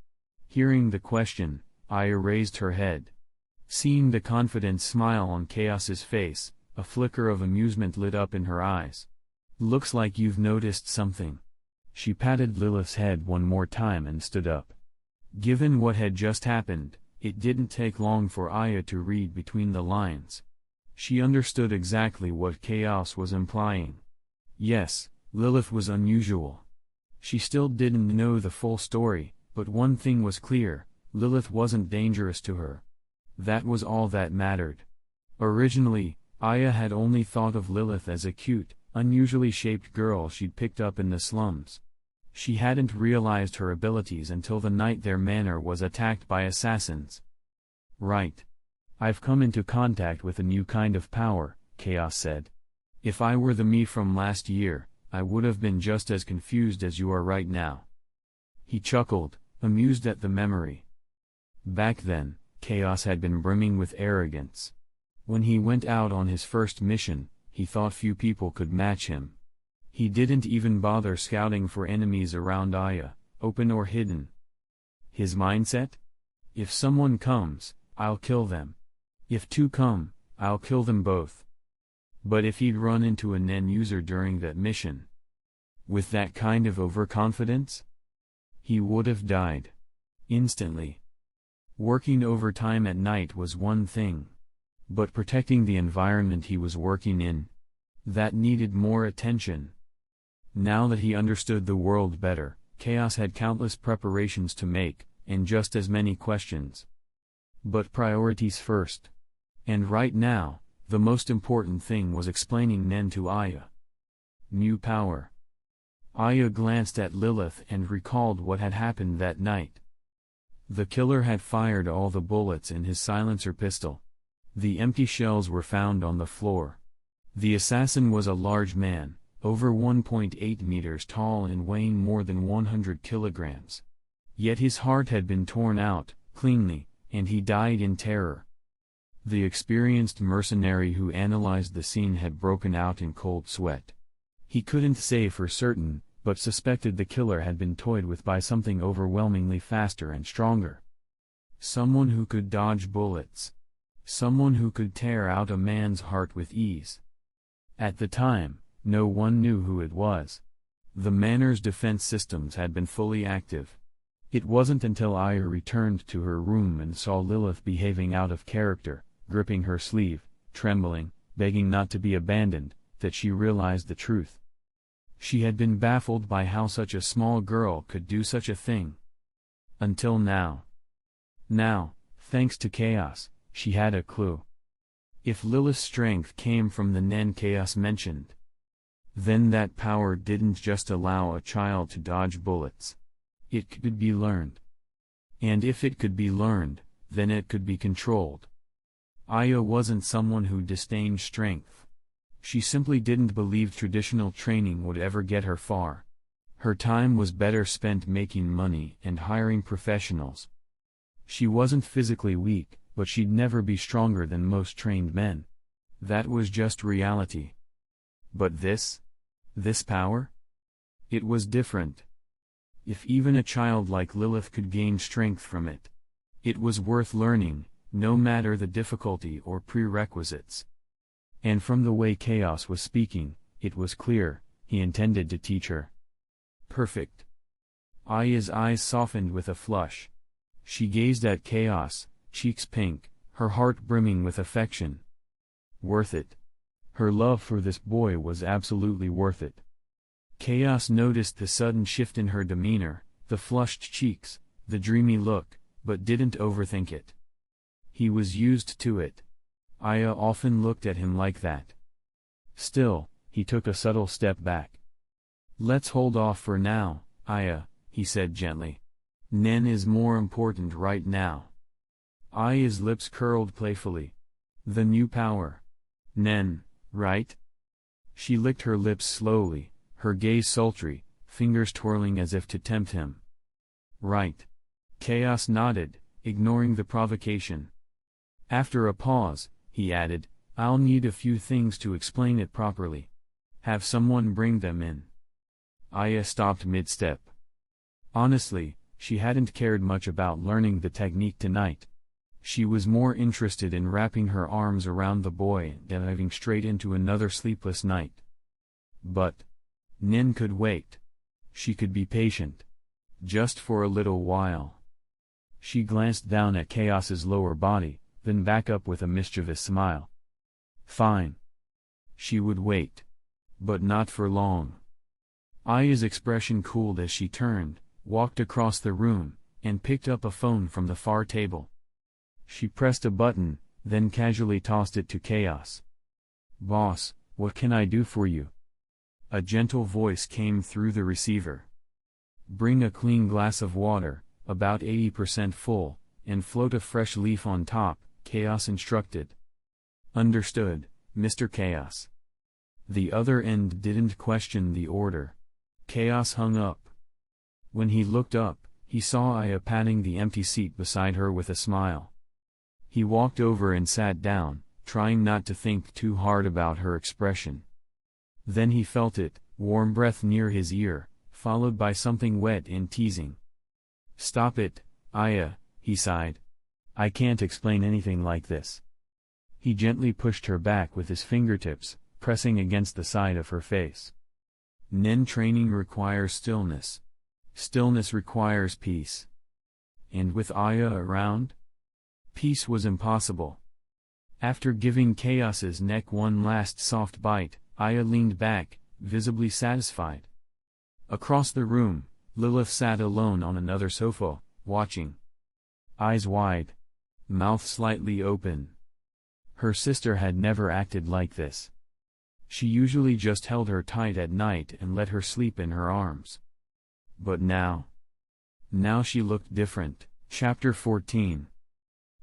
Hearing the question, Aya raised her head. Seeing the confident smile on Chaos's face, a flicker of amusement lit up in her eyes. Looks like you've noticed something. She patted Lilith's head one more time and stood up. Given what had just happened, it didn't take long for Aya to read between the lines. She understood exactly what Chaos was implying. Yes, Lilith was unusual. She still didn't know the full story, but one thing was clear, Lilith wasn't dangerous to her. That was all that mattered. Originally, Aya had only thought of Lilith as a cute, unusually shaped girl she'd picked up in the slums. She hadn't realized her abilities until the night their manor was attacked by assassins. Right. I've come into contact with a new kind of power, Chaos said. If I were the me from last year, I would have been just as confused as you are right now. He chuckled, amused at the memory. Back then, Chaos had been brimming with arrogance. When he went out on his first mission, he thought few people could match him. He didn't even bother scouting for enemies around Aya, open or hidden. His mindset? If someone comes, I'll kill them. If two come, I'll kill them both. But if he'd run into a Nen user during that mission, with that kind of overconfidence, he would have died. Instantly. Working overtime at night was one thing. But protecting the environment he was working in, that needed more attention. Now that he understood the world better, Chaos had countless preparations to make, and just as many questions. But priorities first. And right now, the most important thing was explaining Nen to Aya. New power. Aya glanced at Lilith and recalled what had happened that night. The killer had fired all the bullets in his silencer pistol. The empty shells were found on the floor. The assassin was a large man, over 1.8 meters tall and weighing more than 100 kilograms. Yet his heart had been torn out, cleanly, and he died in terror. The experienced mercenary who analyzed the scene had broken out in cold sweat. He couldn't say for certain, but suspected the killer had been toyed with by something overwhelmingly faster and stronger. Someone who could dodge bullets. Someone who could tear out a man's heart with ease. At the time, no one knew who it was. The manor's defense systems had been fully active. It wasn't until Aya returned to her room and saw Lilith behaving out of character, gripping her sleeve, trembling, begging not to be abandoned, that she realized the truth. She had been baffled by how such a small girl could do such a thing. Until now. Now, thanks to Chaos, she had a clue. If Lilith's strength came from the Nen Chaos mentioned, then that power didn't just allow a child to dodge bullets. It could be learned. And if it could be learned, then it could be controlled. Aya wasn't someone who disdained strength. She simply didn't believe traditional training would ever get her far. Her time was better spent making money and hiring professionals. She wasn't physically weak, but she'd never be stronger than most trained men. That was just reality. But this power? It was different. If even a child like Lilith could gain strength from it, it was worth learning, no matter the difficulty or prerequisites. And from the way Chaos was speaking, it was clear, he intended to teach her. Perfect. Aya's eyes softened with a flush. She gazed at Chaos, cheeks pink, her heart brimming with affection. Worth it. Her love for this boy was absolutely worth it. Chaos noticed the sudden shift in her demeanor, the flushed cheeks, the dreamy look, but didn't overthink it. He was used to it. Aya often looked at him like that. Still, he took a subtle step back. Let's hold off for now, Aya, he said gently. Nen is more important right now. Aya's lips curled playfully. The new power. Nen, right? She licked her lips slowly, her gaze sultry, fingers twirling as if to tempt him. Right. Chaos nodded, ignoring the provocation. After a pause, he added, I'll need a few things to explain it properly. Have someone bring them in. Aya stopped mid-step. Honestly, she hadn't cared much about learning the technique tonight. She was more interested in wrapping her arms around the boy and diving straight into another sleepless night. But Nen could wait. She could be patient. Just for a little while. She glanced down at Chaos's lower body, then back up with a mischievous smile. Fine. She would wait. But not for long. Aya's expression cooled as she turned, walked across the room, and picked up a phone from the far table. She pressed a button, then casually tossed it to Chaos. Boss, what can I do for you? A gentle voice came through the receiver. Bring a clean glass of water, about 80% full, and float a fresh leaf on top, Chaos instructed. Understood, Mr. Chaos. The other end didn't question the order. Chaos hung up. When he looked up, he saw Aya patting the empty seat beside her with a smile. He walked over and sat down, trying not to think too hard about her expression. Then he felt it, warm breath near his ear, followed by something wet and teasing. Stop it, Aya, he sighed. I can't explain anything like this. He gently pushed her back with his fingertips, pressing against the side of her face. Nen training requires stillness. Stillness requires peace. And with Aya around? Peace was impossible. After giving Chaos's neck one last soft bite, Aya leaned back, visibly satisfied. Across the room, Lilith sat alone on another sofa, watching. Eyes wide. Mouth slightly open. Her sister had never acted like this. She usually just held her tight at night and let her sleep in her arms. But now she looked different. Chapter 14.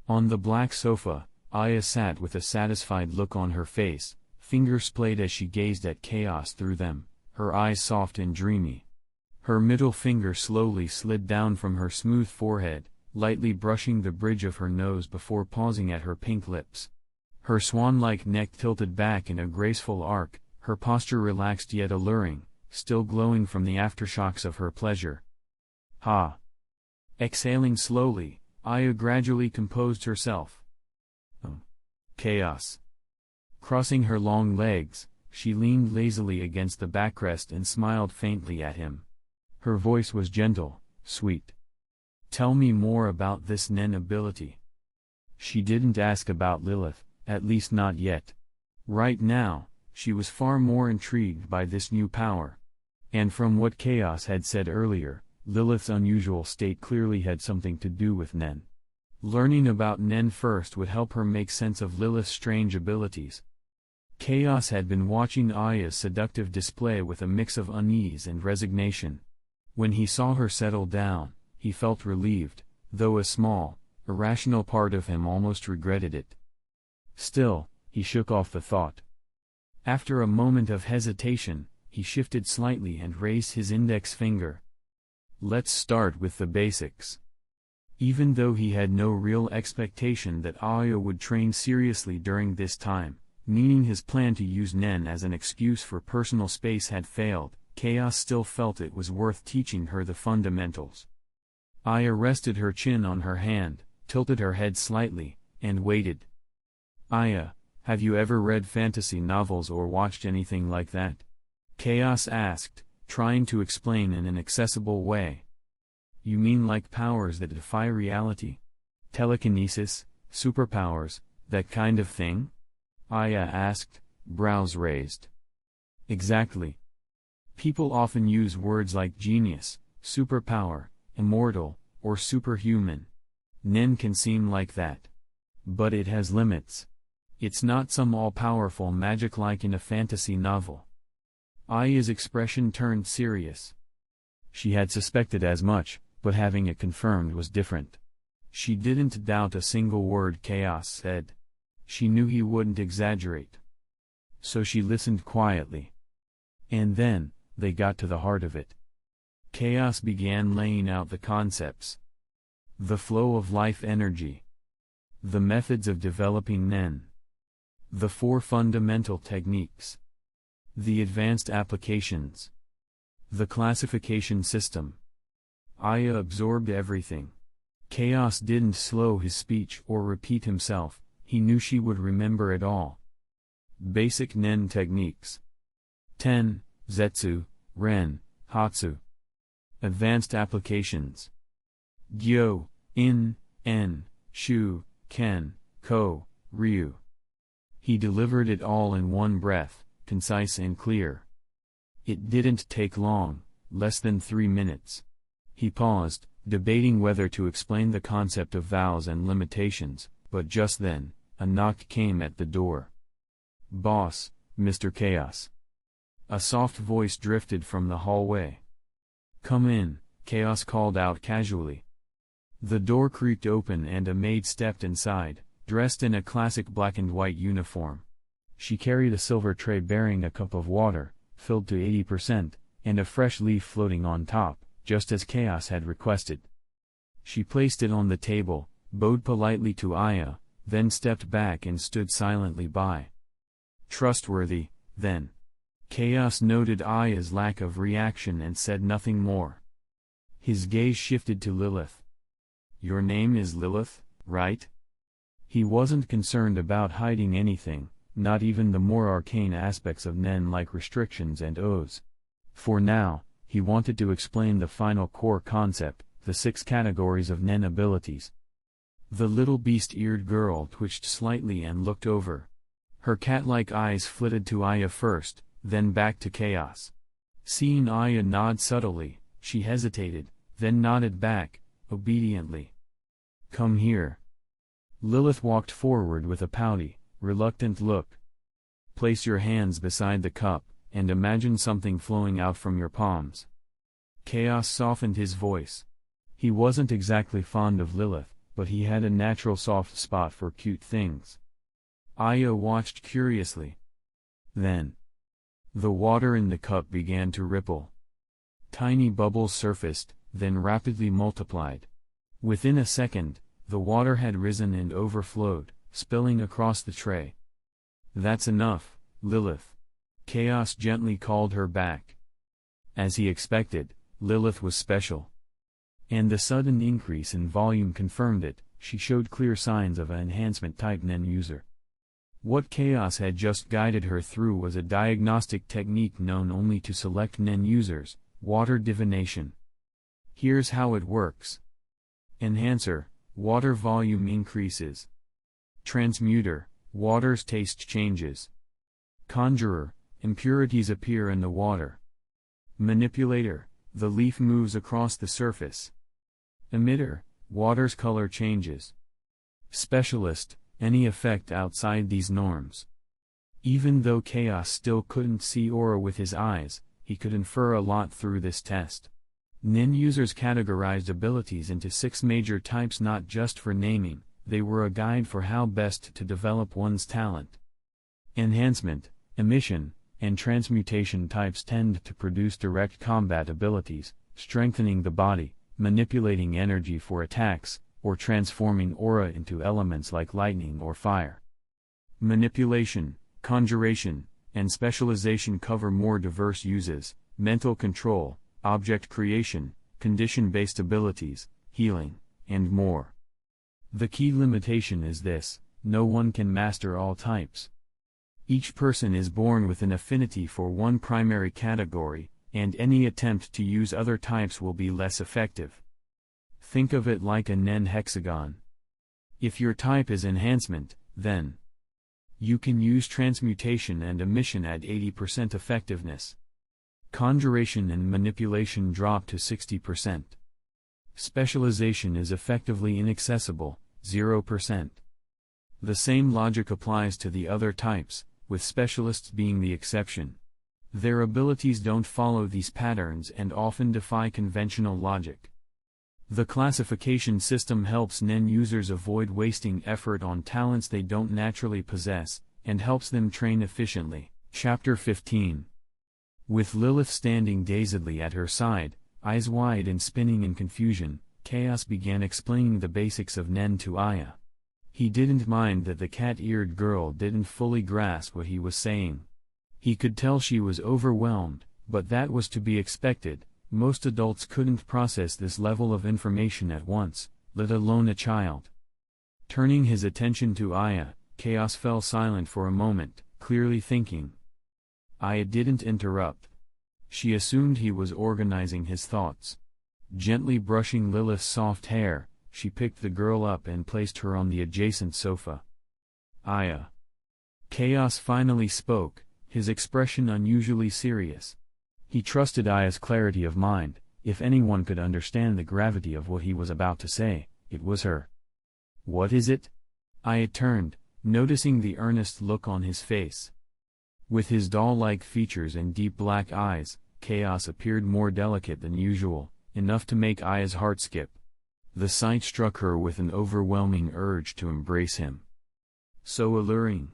On the black sofa, Aya sat with a satisfied look on her face, fingers played as she gazed at Chaos through them, her eyes soft and dreamy. Her middle finger slowly slid down from her smooth forehead, lightly brushing the bridge of her nose before pausing at her pink lips. Her swan-like neck tilted back in a graceful arc, her posture relaxed yet alluring, still glowing from the aftershocks of her pleasure. Ha! Exhaling slowly, Aya gradually composed herself. Chaos. Crossing her long legs, she leaned lazily against the backrest and smiled faintly at him. Her voice was gentle, sweet. Tell me more about this Nen ability. She didn't ask about Lilith, at least not yet. Right now, she was far more intrigued by this new power. And from what Chaos had said earlier, Lilith's unusual state clearly had something to do with Nen. Learning about Nen first would help her make sense of Lilith's strange abilities. Chaos had been watching Aya's seductive display with a mix of unease and resignation. When he saw her settle down, he felt relieved, though a small, irrational part of him almost regretted it. Still, he shook off the thought. After a moment of hesitation, he shifted slightly and raised his index finger. Let's start with the basics. Even though he had no real expectation that Aya would train seriously during this time, meaning his plan to use Nen as an excuse for personal space had failed, Chaos still felt it was worth teaching her the fundamentals. Aya rested her chin on her hand, tilted her head slightly, and waited. Aya, have you ever read fantasy novels or watched anything like that? Chaos asked, trying to explain in an accessible way. You mean like powers that defy reality? Telekinesis, superpowers, that kind of thing? Aya asked, brows raised. Exactly. People often use words like genius, superpower, immortal, or superhuman. Nen can seem like that. But it has limits. It's not some all-powerful magic like in a fantasy novel. Aya's expression turned serious. She had suspected as much, but having it confirmed was different. She didn't doubt a single word Chaos said. She knew he wouldn't exaggerate. So she listened quietly. And then, they got to the heart of it. Chaos began laying out the concepts. The flow of life energy. The methods of developing Nen. The 4 fundamental techniques. The advanced applications. The classification system. Aya absorbed everything. Chaos didn't slow his speech or repeat himself, he knew she would remember it all. Basic Nen techniques. Ten, Zetsu, Ren, Hatsu. Advanced applications. Gyo, In, En, Shu, Ken, Ko, Ryu. He delivered it all in one breath, concise and clear. It didn't take long, less than 3 minutes. He paused, debating whether to explain the concept of vows and limitations, but just then, a knock came at the door. Boss, Mr. Chaos. A soft voice drifted from the hallway. Come in, Chaos called out casually. The door creaked open and a maid stepped inside, dressed in a classic black and white uniform. She carried a silver tray bearing a cup of water, filled to 80%, and a fresh leaf floating on top, just as Chaos had requested. She placed it on the table, bowed politely to Aya, then stepped back and stood silently by. Trustworthy, then. Chaos noted Aya's lack of reaction and said nothing more. His gaze shifted to Lilith. Your name is Lilith, right? He wasn't concerned about hiding anything, not even the more arcane aspects of Nen like restrictions and oaths. For now, he wanted to explain the final core concept, the 6 categories of Nen abilities. The little beast-eared girl twitched slightly and looked over. Her cat-like eyes flitted to Aya first, then back to Chaos. Seeing Aya nod subtly, she hesitated, then nodded back, obediently. Come here. Lilith walked forward with a pouty, reluctant look. Place your hands beside the cup, and imagine something flowing out from your palms. Chaos softened his voice. He wasn't exactly fond of Lilith, but he had a natural soft spot for cute things. Aya watched curiously. Then, the water in the cup began to ripple. Tiny bubbles surfaced, then rapidly multiplied. Within a second, the water had risen and overflowed, spilling across the tray. That's enough, Lilith. Chaos gently called her back. As he expected, Lilith was special. And the sudden increase in volume confirmed it. She showed clear signs of an enhancement-type Nen user. What Chaos had just guided her through was a diagnostic technique known only to select Nen users, water divination. Here's how it works. Enhancer, water volume increases. Transmuter, water's taste changes. Conjurer, impurities appear in the water. Manipulator, the leaf moves across the surface. Emitter, water's color changes. Specialist, any effect outside these norms. Even though Chaos still couldn't see aura with his eyes, he could infer a lot through this test. Nen users categorized abilities into 6 major types not just for naming, they were a guide for how best to develop one's talent. Enhancement, emission, and transmutation types tend to produce direct combat abilities, strengthening the body, manipulating energy for attacks, or transforming aura into elements like lightning or fire. Manipulation, conjuration, and specialization cover more diverse uses: mental control, object creation, condition-based abilities, healing, and more. The key limitation is this: no one can master all types. Each person is born with an affinity for one primary category, and any attempt to use other types will be less effective. Think of it like a Nen hexagon. If your type is enhancement, then you can use transmutation and emission at 80% effectiveness. Conjuration and manipulation drop to 60%. Specialization is effectively inaccessible, 0%. The same logic applies to the other types, with specialists being the exception. Their abilities don't follow these patterns and often defy conventional logic. The classification system helps Nen users avoid wasting effort on talents they don't naturally possess, and helps them train efficiently. Chapter 15. With Lilith standing dazedly at her side, eyes wide and spinning in confusion, Chaos began explaining the basics of Nen to Aya. He didn't mind that the cat-eared girl didn't fully grasp what he was saying. He could tell she was overwhelmed, but that was to be expected. Most adults couldn't process this level of information at once, let alone a child. Turning his attention to Aya, Chaos fell silent for a moment, clearly thinking. Aya didn't interrupt. She assumed he was organizing his thoughts. Gently brushing Lilith's soft hair, she picked the girl up and placed her on the adjacent sofa. Aya. Chaos finally spoke, his expression unusually serious. He trusted Aya's clarity of mind. If anyone could understand the gravity of what he was about to say, it was her. What is it? Aya turned, noticing the earnest look on his face. With his doll-like features and deep black eyes, Chaos appeared more delicate than usual, enough to make Aya's heart skip. The sight struck her with an overwhelming urge to embrace him. So alluring.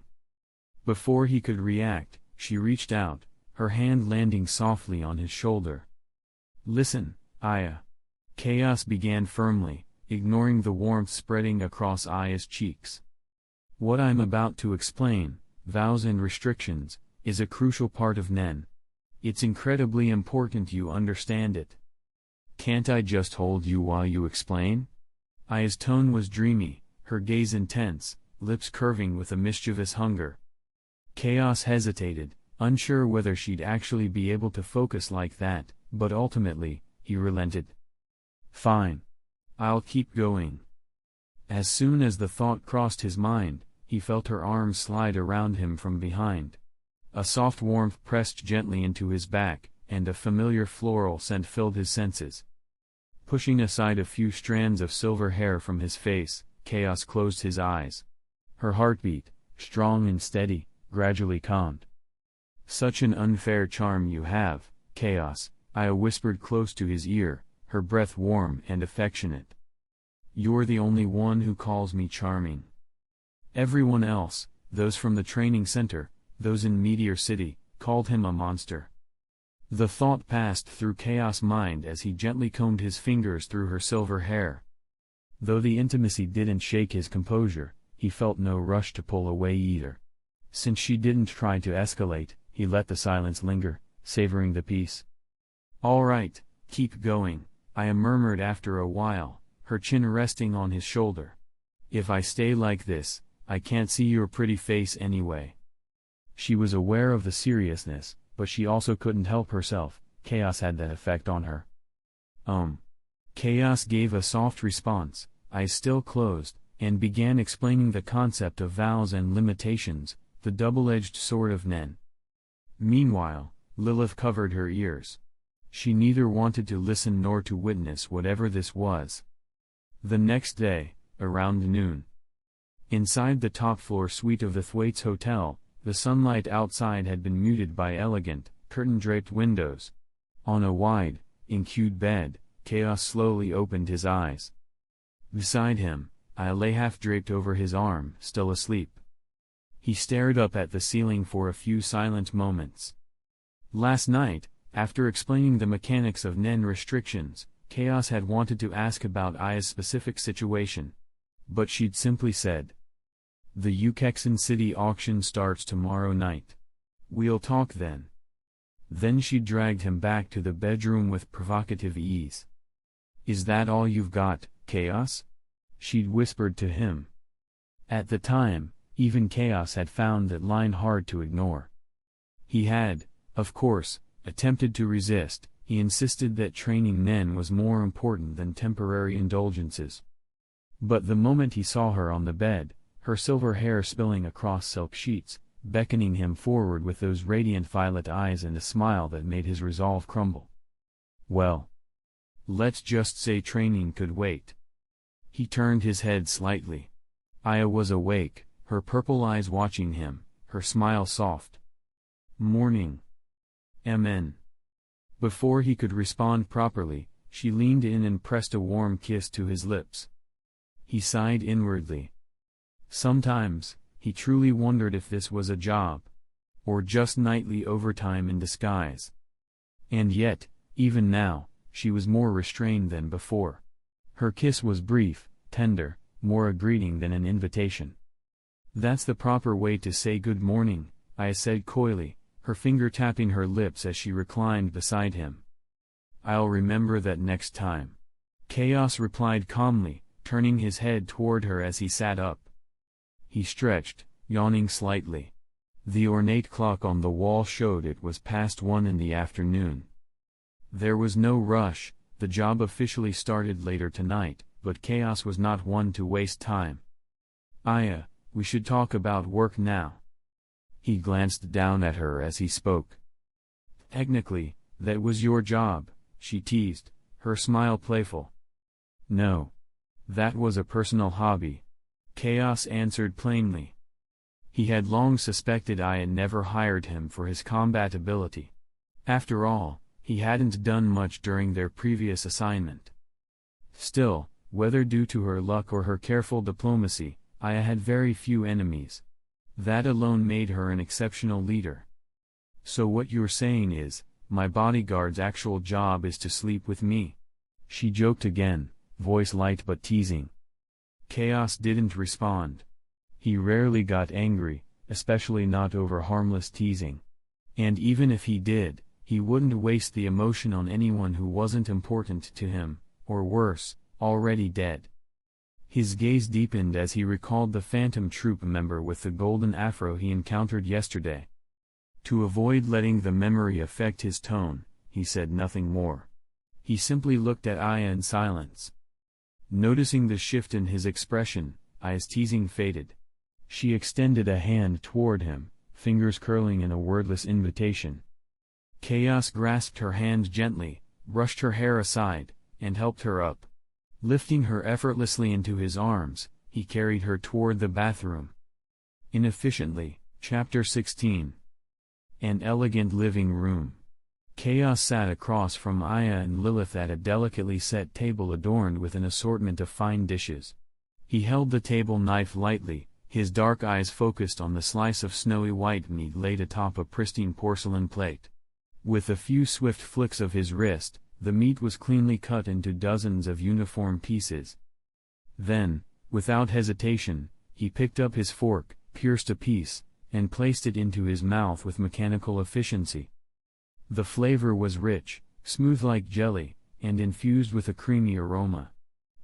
Before he could react, she reached out, her hand landing softly on his shoulder. Listen, Aya. Chaos began firmly, ignoring the warmth spreading across Aya's cheeks. What I'm about to explain, vows and restrictions, is a crucial part of Nen. It's incredibly important you understand it. Can't I just hold you while you explain? Aya's tone was dreamy, her gaze intense, lips curving with a mischievous hunger. Chaos hesitated, unsure whether she'd actually be able to focus like that, but ultimately, he relented. Fine. I'll keep going. As soon as the thought crossed his mind, he felt her arms slide around him from behind. A soft warmth pressed gently into his back, and a familiar floral scent filled his senses. Pushing aside a few strands of silver hair from his face, Chaos closed his eyes. Her heartbeat, strong and steady, gradually calmed. Such an unfair charm you have, Chaos, Aya whispered close to his ear, her breath warm and affectionate. You're the only one who calls me charming. Everyone else, those from the training center, those in Meteor City, called him a monster. The thought passed through Chaos' mind as he gently combed his fingers through her silver hair. Though the intimacy didn't shake his composure, he felt no rush to pull away either. Since she didn't try to escalate, he let the silence linger, savoring the peace. All right, keep going, Aya murmured after a while, her chin resting on his shoulder. If I stay like this, I can't see your pretty face anyway. She was aware of the seriousness, but she also couldn't help herself. Chaos had that effect on her. Chaos gave a soft response, eyes still closed, and began explaining the concept of vows and limitations, the double-edged sword of Nen. Meanwhile, Lilith covered her ears. She neither wanted to listen nor to witness whatever this was. The next day, around noon. Inside the top-floor suite of the Thwaites Hotel, the sunlight outside had been muted by elegant, curtain-draped windows. On a wide, in-queued bed, Chaos slowly opened his eyes. Beside him, Aya lay half-draped over his arm, still asleep. He stared up at the ceiling for a few silent moments. Last night, after explaining the mechanics of Nen restrictions, Chaos had wanted to ask about Aya's specific situation. But she'd simply said, "The Ukexan City auction starts tomorrow night. We'll talk then." Then she dragged him back to the bedroom with provocative ease. "Is that all you've got, Chaos?" she'd whispered to him. At the time, even Chaos had found that line hard to ignore. He had, of course, attempted to resist. He insisted that training Nen was more important than temporary indulgences. But the moment he saw her on the bed, her silver hair spilling across silk sheets, beckoning him forward with those radiant violet eyes and a smile that made his resolve crumble. Well, let's just say training could wait. He turned his head slightly. Aya was awake, her purple eyes watching him, her smile soft. "Morning. MN." Before he could respond properly, she leaned in and pressed a warm kiss to his lips. He sighed inwardly. Sometimes, he truly wondered if this was a job. Or just nightly overtime in disguise. And yet, even now, she was more restrained than before. Her kiss was brief, tender, more a greeting than an invitation. "That's the proper way to say good morning," Aya said coyly, her finger tapping her lips as she reclined beside him. "I'll remember that next time." Chaos replied calmly, turning his head toward her as he sat up. He stretched, yawning slightly. The ornate clock on the wall showed it was past 1 in the afternoon. There was no rush, the job officially started later tonight, but Chaos was not one to waste time. "Aya, we should talk about work now." He glanced down at her as he spoke. "Technically, that was your job," she teased, her smile playful. "No. That was a personal hobby," Chaos answered plainly. He had long suspected Aya never hired him for his combat ability. After all, he hadn't done much during their previous assignment. Still, whether due to her luck or her careful diplomacy, Aya had very few enemies. That alone made her an exceptional leader. "So what you're saying is, my bodyguard's actual job is to sleep with me?" She joked again, voice light but teasing. Chaos didn't respond. He rarely got angry, especially not over harmless teasing. And even if he did, he wouldn't waste the emotion on anyone who wasn't important to him, or worse, already dead. His gaze deepened as he recalled the phantom troop member with the golden afro he encountered yesterday. To avoid letting the memory affect his tone, he said nothing more. He simply looked at Aya in silence. Noticing the shift in his expression, Aya's teasing faded. She extended a hand toward him, fingers curling in a wordless invitation. Chaos grasped her hand gently, brushed her hair aside, and helped her up. Lifting her effortlessly into his arms, he carried her toward the bathroom. Inefficiently, Chapter 16. An elegant living room. Chaos sat across from Aya and Lilith at a delicately set table adorned with an assortment of fine dishes. He held the table knife lightly, his dark eyes focused on the slice of snowy white meat laid atop a pristine porcelain plate. With a few swift flicks of his wrist, the meat was cleanly cut into dozens of uniform pieces. Then, without hesitation, he picked up his fork, pierced a piece, and placed it into his mouth with mechanical efficiency. The flavor was rich, smooth like jelly, and infused with a creamy aroma.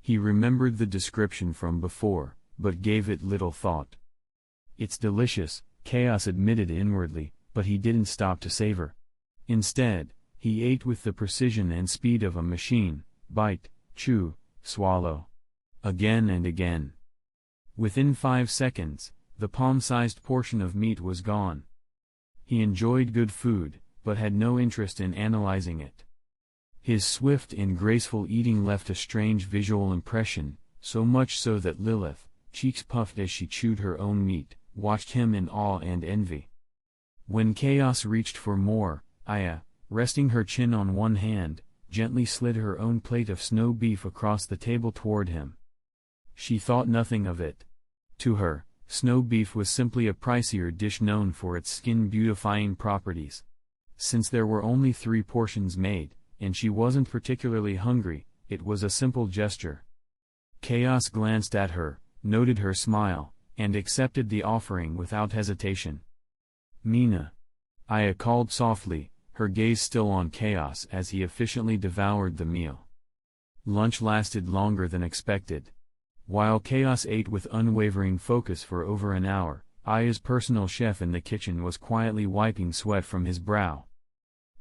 He remembered the description from before, but gave it little thought. "It's delicious," Chaos admitted inwardly, but he didn't stop to savor. Instead, he ate with the precision and speed of a machine, bite, chew, swallow. Again and again. Within 5 seconds, the palm-sized portion of meat was gone. He enjoyed good food, but had no interest in analyzing it. His swift and graceful eating left a strange visual impression, so much so that Lilith, cheeks puffed as she chewed her own meat, watched him in awe and envy. When Chaos reached for more, Aya, resting her chin on one hand, gently slid her own plate of snow beef across the table toward him. She thought nothing of it. To her, snow beef was simply a pricier dish known for its skin-beautifying properties. Since there were only 3 portions made, and she wasn't particularly hungry, it was a simple gesture. Chaos glanced at her, noted her smile, and accepted the offering without hesitation. "Mina," Aya called softly, her gaze still on Chaos as he efficiently devoured the meal. Lunch lasted longer than expected. While Chaos ate with unwavering focus for over an hour, Aya's personal chef in the kitchen was quietly wiping sweat from his brow.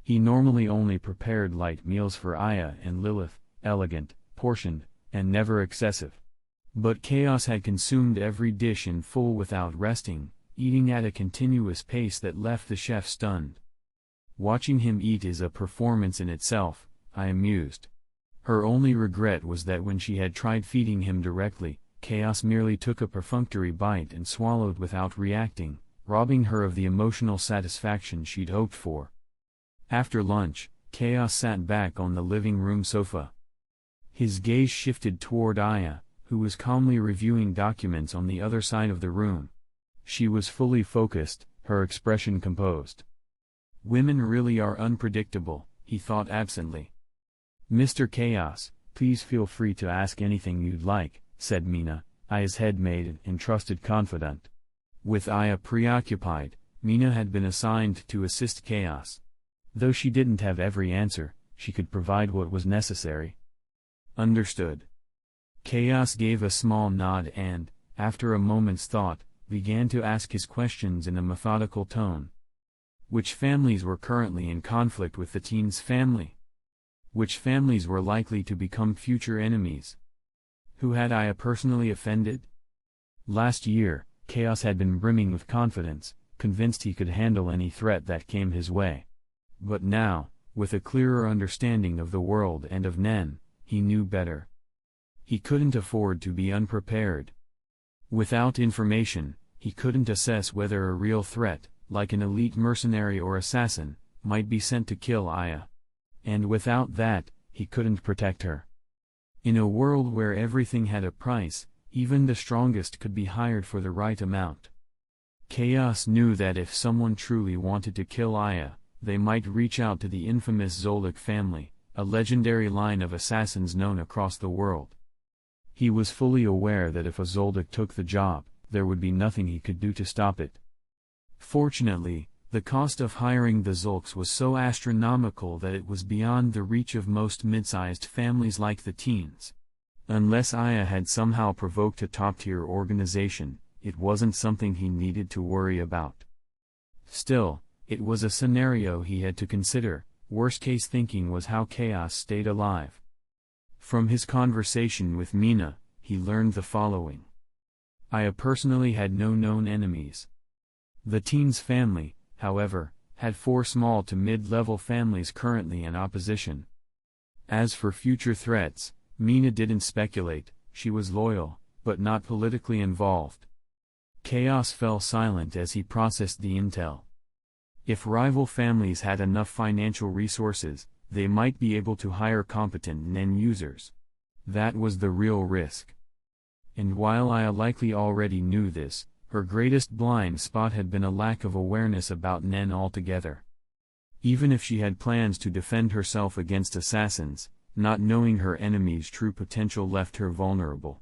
He normally only prepared light meals for Aya and Lilith, elegant, portioned, and never excessive. But Chaos had consumed every dish in full without resting, eating at a continuous pace that left the chef stunned. Watching him eat is a performance in itself, Aya mused. Her only regret was that when she had tried feeding him directly, Chaos merely took a perfunctory bite and swallowed without reacting, robbing her of the emotional satisfaction she'd hoped for. After lunch, Chaos sat back on the living room sofa. His gaze shifted toward Aya, who was calmly reviewing documents on the other side of the room. She was fully focused, her expression composed. "Women really are unpredictable," he thought absently. "Mr. Chaos, please feel free to ask anything you'd like," said Mina, Aya's headmaid and trusted confidant. With Aya preoccupied, Mina had been assigned to assist Chaos. Though she didn't have every answer, she could provide what was necessary. "Understood." Chaos gave a small nod and, after a moment's thought, began to ask his questions in a methodical tone. Which families were currently in conflict with the teen's family? Which families were likely to become future enemies? Who had Aya personally offended? Last year, Chaos had been brimming with confidence, convinced he could handle any threat that came his way. But now, with a clearer understanding of the world and of Nen, he knew better. He couldn't afford to be unprepared. Without information, he couldn't assess whether a real threat, like an elite mercenary or assassin, might be sent to kill Aya. And without that, he couldn't protect her. In a world where everything had a price, even the strongest could be hired for the right amount. Chaos knew that if someone truly wanted to kill Aya, they might reach out to the infamous Zoldyck family, a legendary line of assassins known across the world. He was fully aware that if a Zoldyck took the job, there would be nothing he could do to stop it. Fortunately, the cost of hiring the Zoldycks was so astronomical that it was beyond the reach of most mid-sized families like the teens. Unless Aya had somehow provoked a top-tier organization, it wasn't something he needed to worry about. Still, it was a scenario he had to consider. Worst-case thinking was how Chaos stayed alive. From his conversation with Mina, he learned the following. Aya personally had no known enemies. The teen's family, however, had 4 small to mid-level families currently in opposition. As for future threats, Mina didn't speculate. She was loyal, but not politically involved. Chaos fell silent as he processed the intel. If rival families had enough financial resources, they might be able to hire competent NEN users. That was the real risk. And while Aya likely already knew this, her greatest blind spot had been a lack of awareness about NEN altogether. Even if she had plans to defend herself against assassins, not knowing her enemy's true potential left her vulnerable.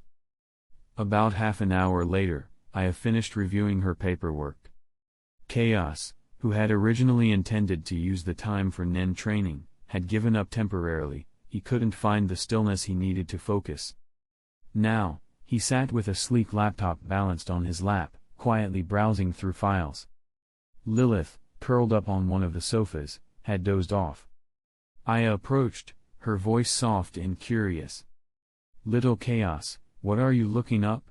About half an hour later, Aya finished reviewing her paperwork. Chaos, who had originally intended to use the time for NEN training, had given up temporarily. He couldn't find the stillness he needed to focus. Now, he sat with a sleek laptop balanced on his lap, quietly browsing through files. Lilith, curled up on one of the sofas, had dozed off. Aya approached, her voice soft and curious. "Little Chaos, what are you looking up?"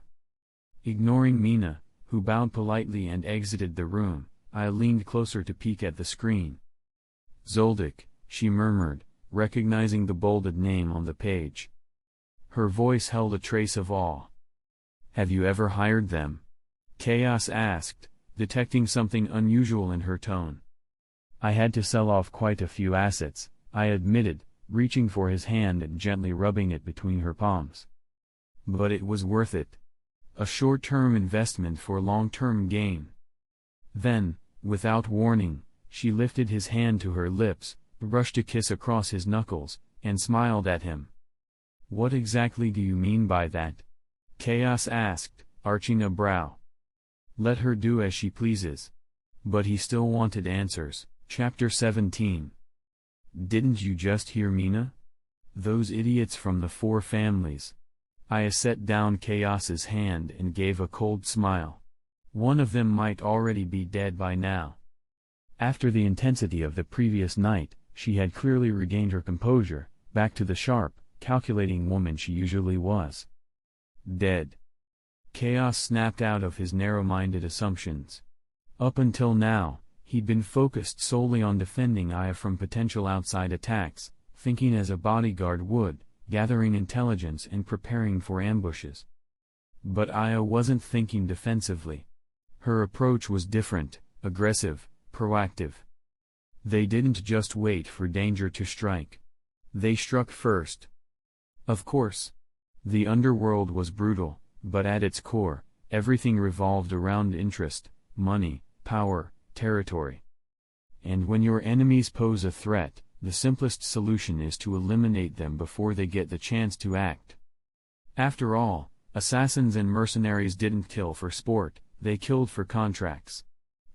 Ignoring Mina, who bowed politely and exited the room, Aya leaned closer to peek at the screen. "Zoldyck," she murmured, recognizing the bolded name on the page. Her voice held a trace of awe. "Have you ever hired them?" Chaos asked, detecting something unusual in her tone. "I had to sell off quite a few assets," I admitted, reaching for his hand and gently rubbing it between her palms. "But it was worth it. A short-term investment for long-term gain." Then, without warning, she lifted his hand to her lips, brushed a kiss across his knuckles, and smiled at him. "What exactly do you mean by that?" Chaos asked, arching a brow. Let her do as she pleases. But he still wanted answers. Chapter 17. "Didn't you just hear Mina? Those idiots from the 4 families." Aya set down Chaos's hand and gave a cold smile. One of them might already be dead by now. After the intensity of the previous night, she had clearly regained her composure, back to the sharp, calculating woman she usually was. Dead. Chaos snapped out of his narrow-minded assumptions. Up until now, he'd been focused solely on defending Aya from potential outside attacks, thinking as a bodyguard would, gathering intelligence and preparing for ambushes. But Aya wasn't thinking defensively. Her approach was different, aggressive, proactive. They didn't just wait for danger to strike. They struck first. Of course. The underworld was brutal, but at its core, everything revolved around interest, money, power, territory. And when your enemies pose a threat, the simplest solution is to eliminate them before they get the chance to act. After all, assassins and mercenaries didn't kill for sport, they killed for contracts.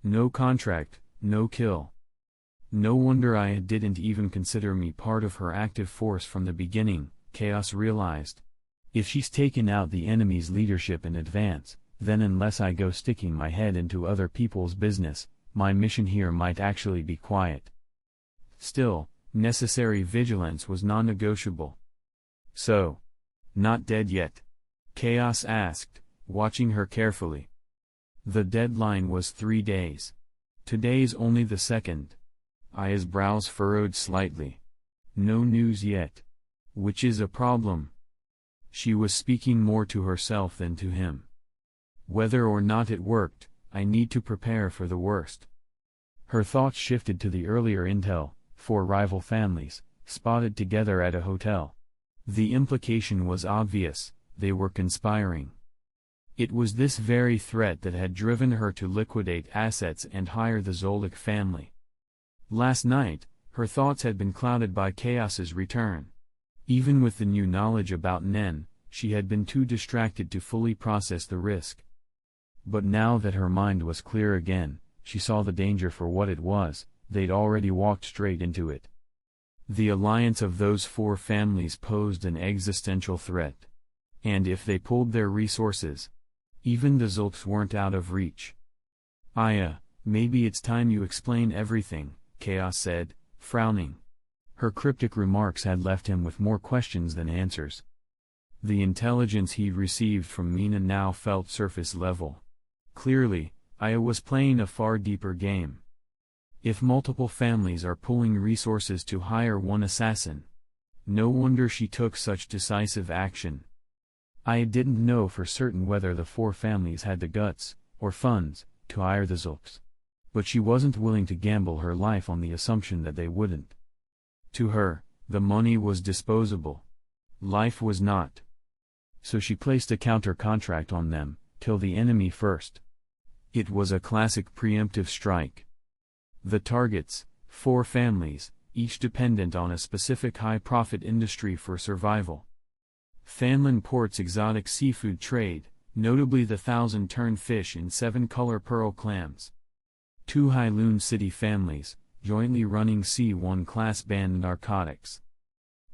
No contract, no kill. No wonder Aya didn't even consider me part of her active force from the beginning, Chaos realized. If she's taken out the enemy's leadership in advance, then unless I go sticking my head into other people's business, my mission here might actually be quiet. Still, necessary vigilance was non-negotiable. "So, not dead yet?" Chaos asked, watching her carefully. The deadline was 3 days. Today's only the 2nd. Aya's brows furrowed slightly. No news yet. Which is a problem. She was speaking more to herself than to him. Whether or not it worked, I need to prepare for the worst. Her thoughts shifted to the earlier intel, 4 rival families, spotted together at a hotel. The implication was obvious, they were conspiring. It was this very threat that had driven her to liquidate assets and hire the Zoldyck family. Last night, her thoughts had been clouded by Chaos's return. Even with the new knowledge about NEN, she had been too distracted to fully process the risk. But now that her mind was clear again, she saw the danger for what it was. They'd already walked straight into it. The alliance of those 4 families posed an existential threat. And if they pulled their resources, even the Zulks weren't out of reach. Aya, maybe it's time you explain everything, Chaos said, frowning. Her cryptic remarks had left him with more questions than answers. The intelligence he received from Mina now felt surface level. Clearly, Aya was playing a far deeper game. If multiple families are pooling resources to hire one assassin, no wonder she took such decisive action. Aya didn't know for certain whether the 4 families had the guts, or funds, to hire the Zulks. But she wasn't willing to gamble her life on the assumption that they wouldn't. To her, the money was disposable. Life was not. So she placed a counter-contract on them, kill the enemy first. It was a classic preemptive strike. The targets, 4 families, each dependent on a specific high-profit industry for survival. Fanlin Port's exotic seafood trade, notably the 1,000-turn fish and 7-color pearl clams. 2 Hailoon City families, jointly running C1 class banned narcotics.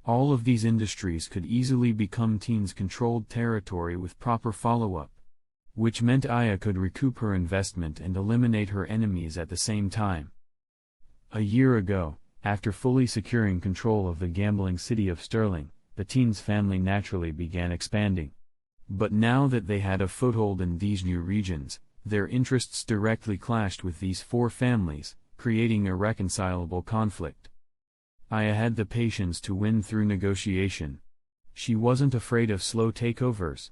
All of these industries could easily become teens-controlled territory with proper follow-up, which meant Aya could recoup her investment and eliminate her enemies at the same time. A year ago, after fully securing control of the gambling city of Sterling, the teens' family naturally began expanding. But now that they had a foothold in these new regions, their interests directly clashed with these 4 families, creating irreconcilable conflict. Aya had the patience to win through negotiation. She wasn't afraid of slow takeovers.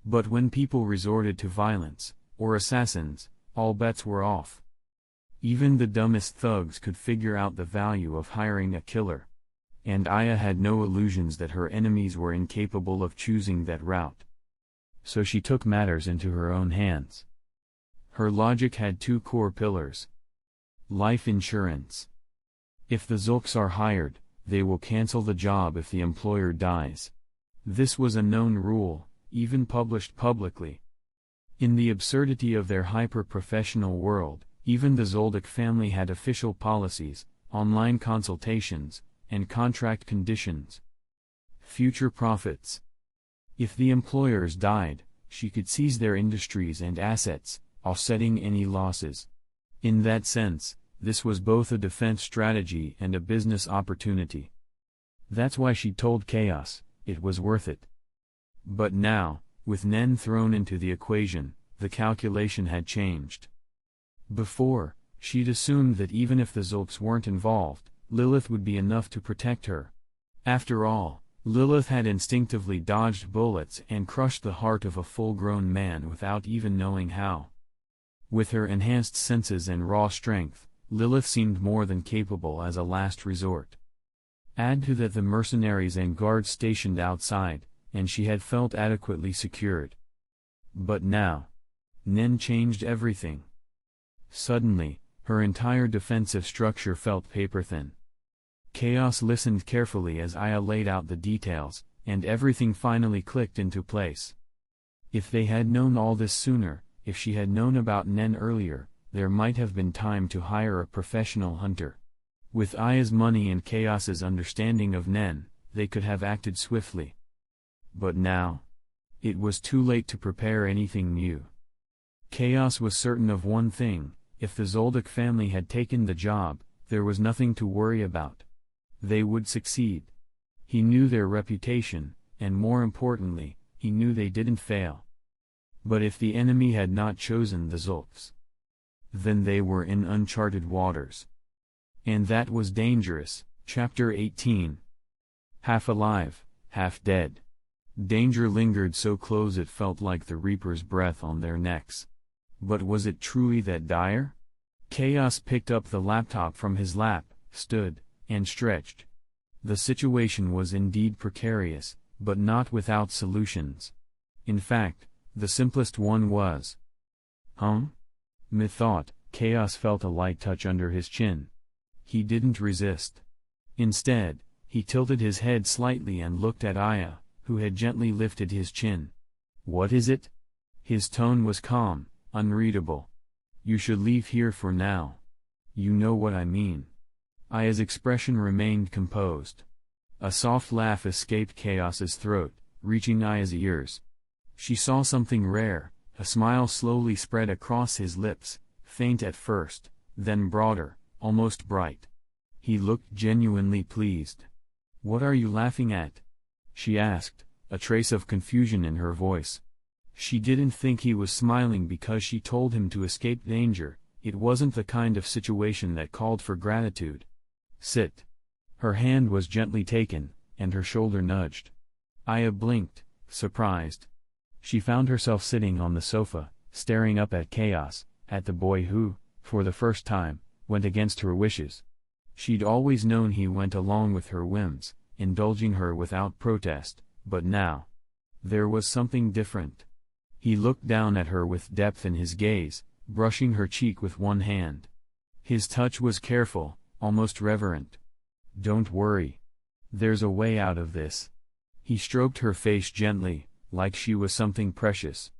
But when people resorted to violence, or assassins, all bets were off. Even the dumbest thugs could figure out the value of hiring a killer. And Aya had no illusions that her enemies were incapable of choosing that route. So she took matters into her own hands. Her logic had 2 core pillars. Life insurance. If the Zulks are hired, they will cancel the job if the employer dies. This was a known rule, even published publicly. In the absurdity of their hyper-professional world, even the Zoldyck family had official policies, online consultations, and contract conditions. Future profits. If the employers died, she could seize their industries and assets, offsetting any losses. In that sense, this was both a defense strategy and a business opportunity. That's why she told Chaos, it was worth it. But now, with Nen thrown into the equation, the calculation had changed. Before, she'd assumed that even if the Zulks weren't involved, Lilith would be enough to protect her. After all, Lilith had instinctively dodged bullets and crushed the heart of a full-grown man without even knowing how. With her enhanced senses and raw strength, Lilith seemed more than capable as a last resort. Add to that the mercenaries and guards stationed outside, and she had felt adequately secured. But now, Nen changed everything. Suddenly, her entire defensive structure felt paper-thin. Chaos listened carefully as Aya laid out the details, and everything finally clicked into place. If they had known all this sooner, if she had known about Nen earlier, there might have been time to hire a professional hunter. With Aya's money and Chaos's understanding of Nen, they could have acted swiftly. But now, it was too late to prepare anything new. Chaos was certain of one thing: if the Zoldyck family had taken the job, there was nothing to worry about. They would succeed. He knew their reputation, and more importantly, he knew they didn't fail. But if the enemy had not chosen the Zulks, then they were in uncharted waters. And that was dangerous. Chapter 18. Half alive, half dead. Danger lingered so close it felt like the Reaper's breath on their necks. But was it truly that dire? Chaos picked up the laptop from his lap, stood, and stretched. The situation was indeed precarious, but not without solutions. In fact, the simplest one was. Methought, Chaos felt a light touch under his chin. He didn't resist. Instead, he tilted his head slightly and looked at Aya, who had gently lifted his chin. What is it? His tone was calm, unreadable. You should leave here for now. You know what I mean. Aya's expression remained composed. A soft laugh escaped Chaos's throat, reaching Aya's ears. She saw something rare. A smile slowly spread across his lips, faint at first, then broader, almost bright. He looked genuinely pleased. "What are you laughing at?" she asked, a trace of confusion in her voice. She didn't think he was smiling because she told him to escape danger. It wasn't the kind of situation that called for gratitude. "Sit." Her hand was gently taken, and her shoulder nudged. Aya blinked, surprised. She found herself sitting on the sofa, staring up at Chaos, at the boy who, for the first time, went against her wishes. She'd always known he went along with her whims, indulging her without protest, but now, there was something different. He looked down at her with depth in his gaze, brushing her cheek with one hand. His touch was careful, almost reverent. "Don't worry. There's a way out of this." He stroked her face gently, like she was something precious.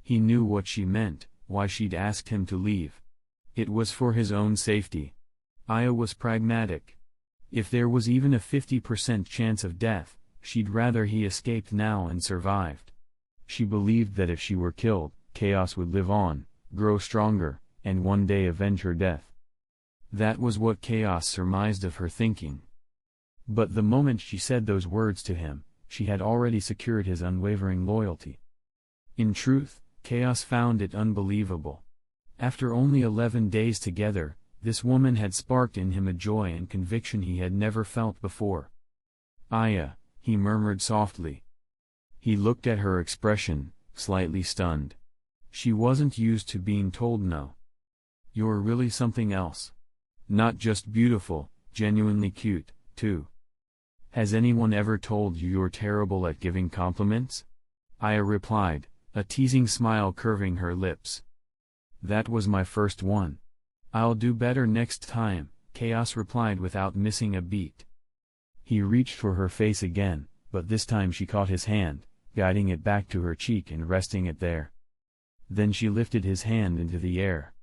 He knew what she meant, why she'd asked him to leave. It was for his own safety. Aya was pragmatic. If there was even a 50% chance of death, she'd rather he escaped now and survived. She believed that if she were killed, Chaos would live on, grow stronger, and one day avenge her death. That was what Chaos surmised of her thinking. But the moment she said those words to him, she had already secured his unwavering loyalty. In truth, Chaos found it unbelievable. After only 11 days together, this woman had sparked in him a joy and conviction he had never felt before. "Aya," he murmured softly. He looked at her expression, slightly stunned. She wasn't used to being told no. "You're really something else. Not just beautiful, genuinely cute, too." "Has anyone ever told you you're terrible at giving compliments?" Aya replied, a teasing smile curving her lips. "That was my first one. I'll do better next time," Chaos replied without missing a beat. He reached for her face again, but this time she caught his hand, guiding it back to her cheek and resting it there. Then she lifted his hand into the air.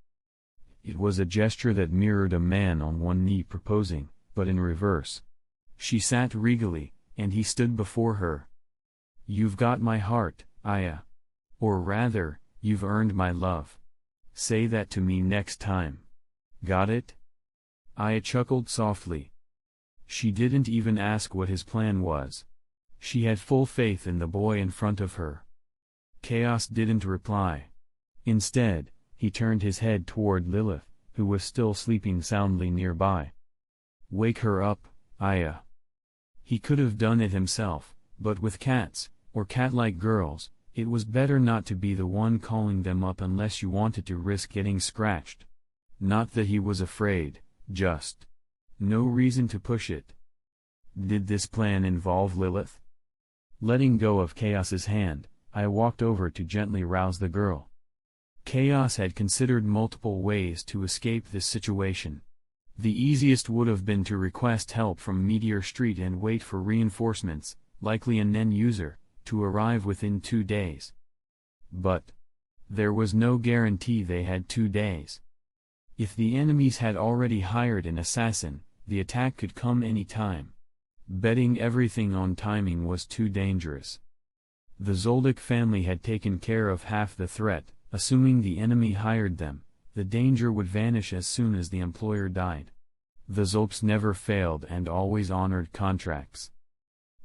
It was a gesture that mirrored a man on one knee proposing, but in reverse. She sat regally, and he stood before her. "You've got my heart, Aya. Or rather, you've earned my love. Say that to me next time. Got it?" Aya chuckled softly. She didn't even ask what his plan was. She had full faith in the boy in front of her. Chaos didn't reply. Instead, he turned his head toward Lilith, who was still sleeping soundly nearby. "Wake her up, Aya." He could have done it himself, but with cats, or cat-like girls, it was better not to be the one calling them up unless you wanted to risk getting scratched. Not that he was afraid, just no reason to push it. Did this plan involve Lilith? Letting go of Chaos's hand, I walked over to gently rouse the girl. Chaos had considered multiple ways to escape this situation. The easiest would have been to request help from Meteor Street and wait for reinforcements, likely a Nen user, to arrive within 2 days. But there was no guarantee they had 2 days. If the enemies had already hired an assassin, the attack could come any time. Betting everything on timing was too dangerous. The Zoldyck family had taken care of half the threat. Assuming the enemy hired them, the danger would vanish as soon as the employer died. The Zoldycks never failed and always honored contracts.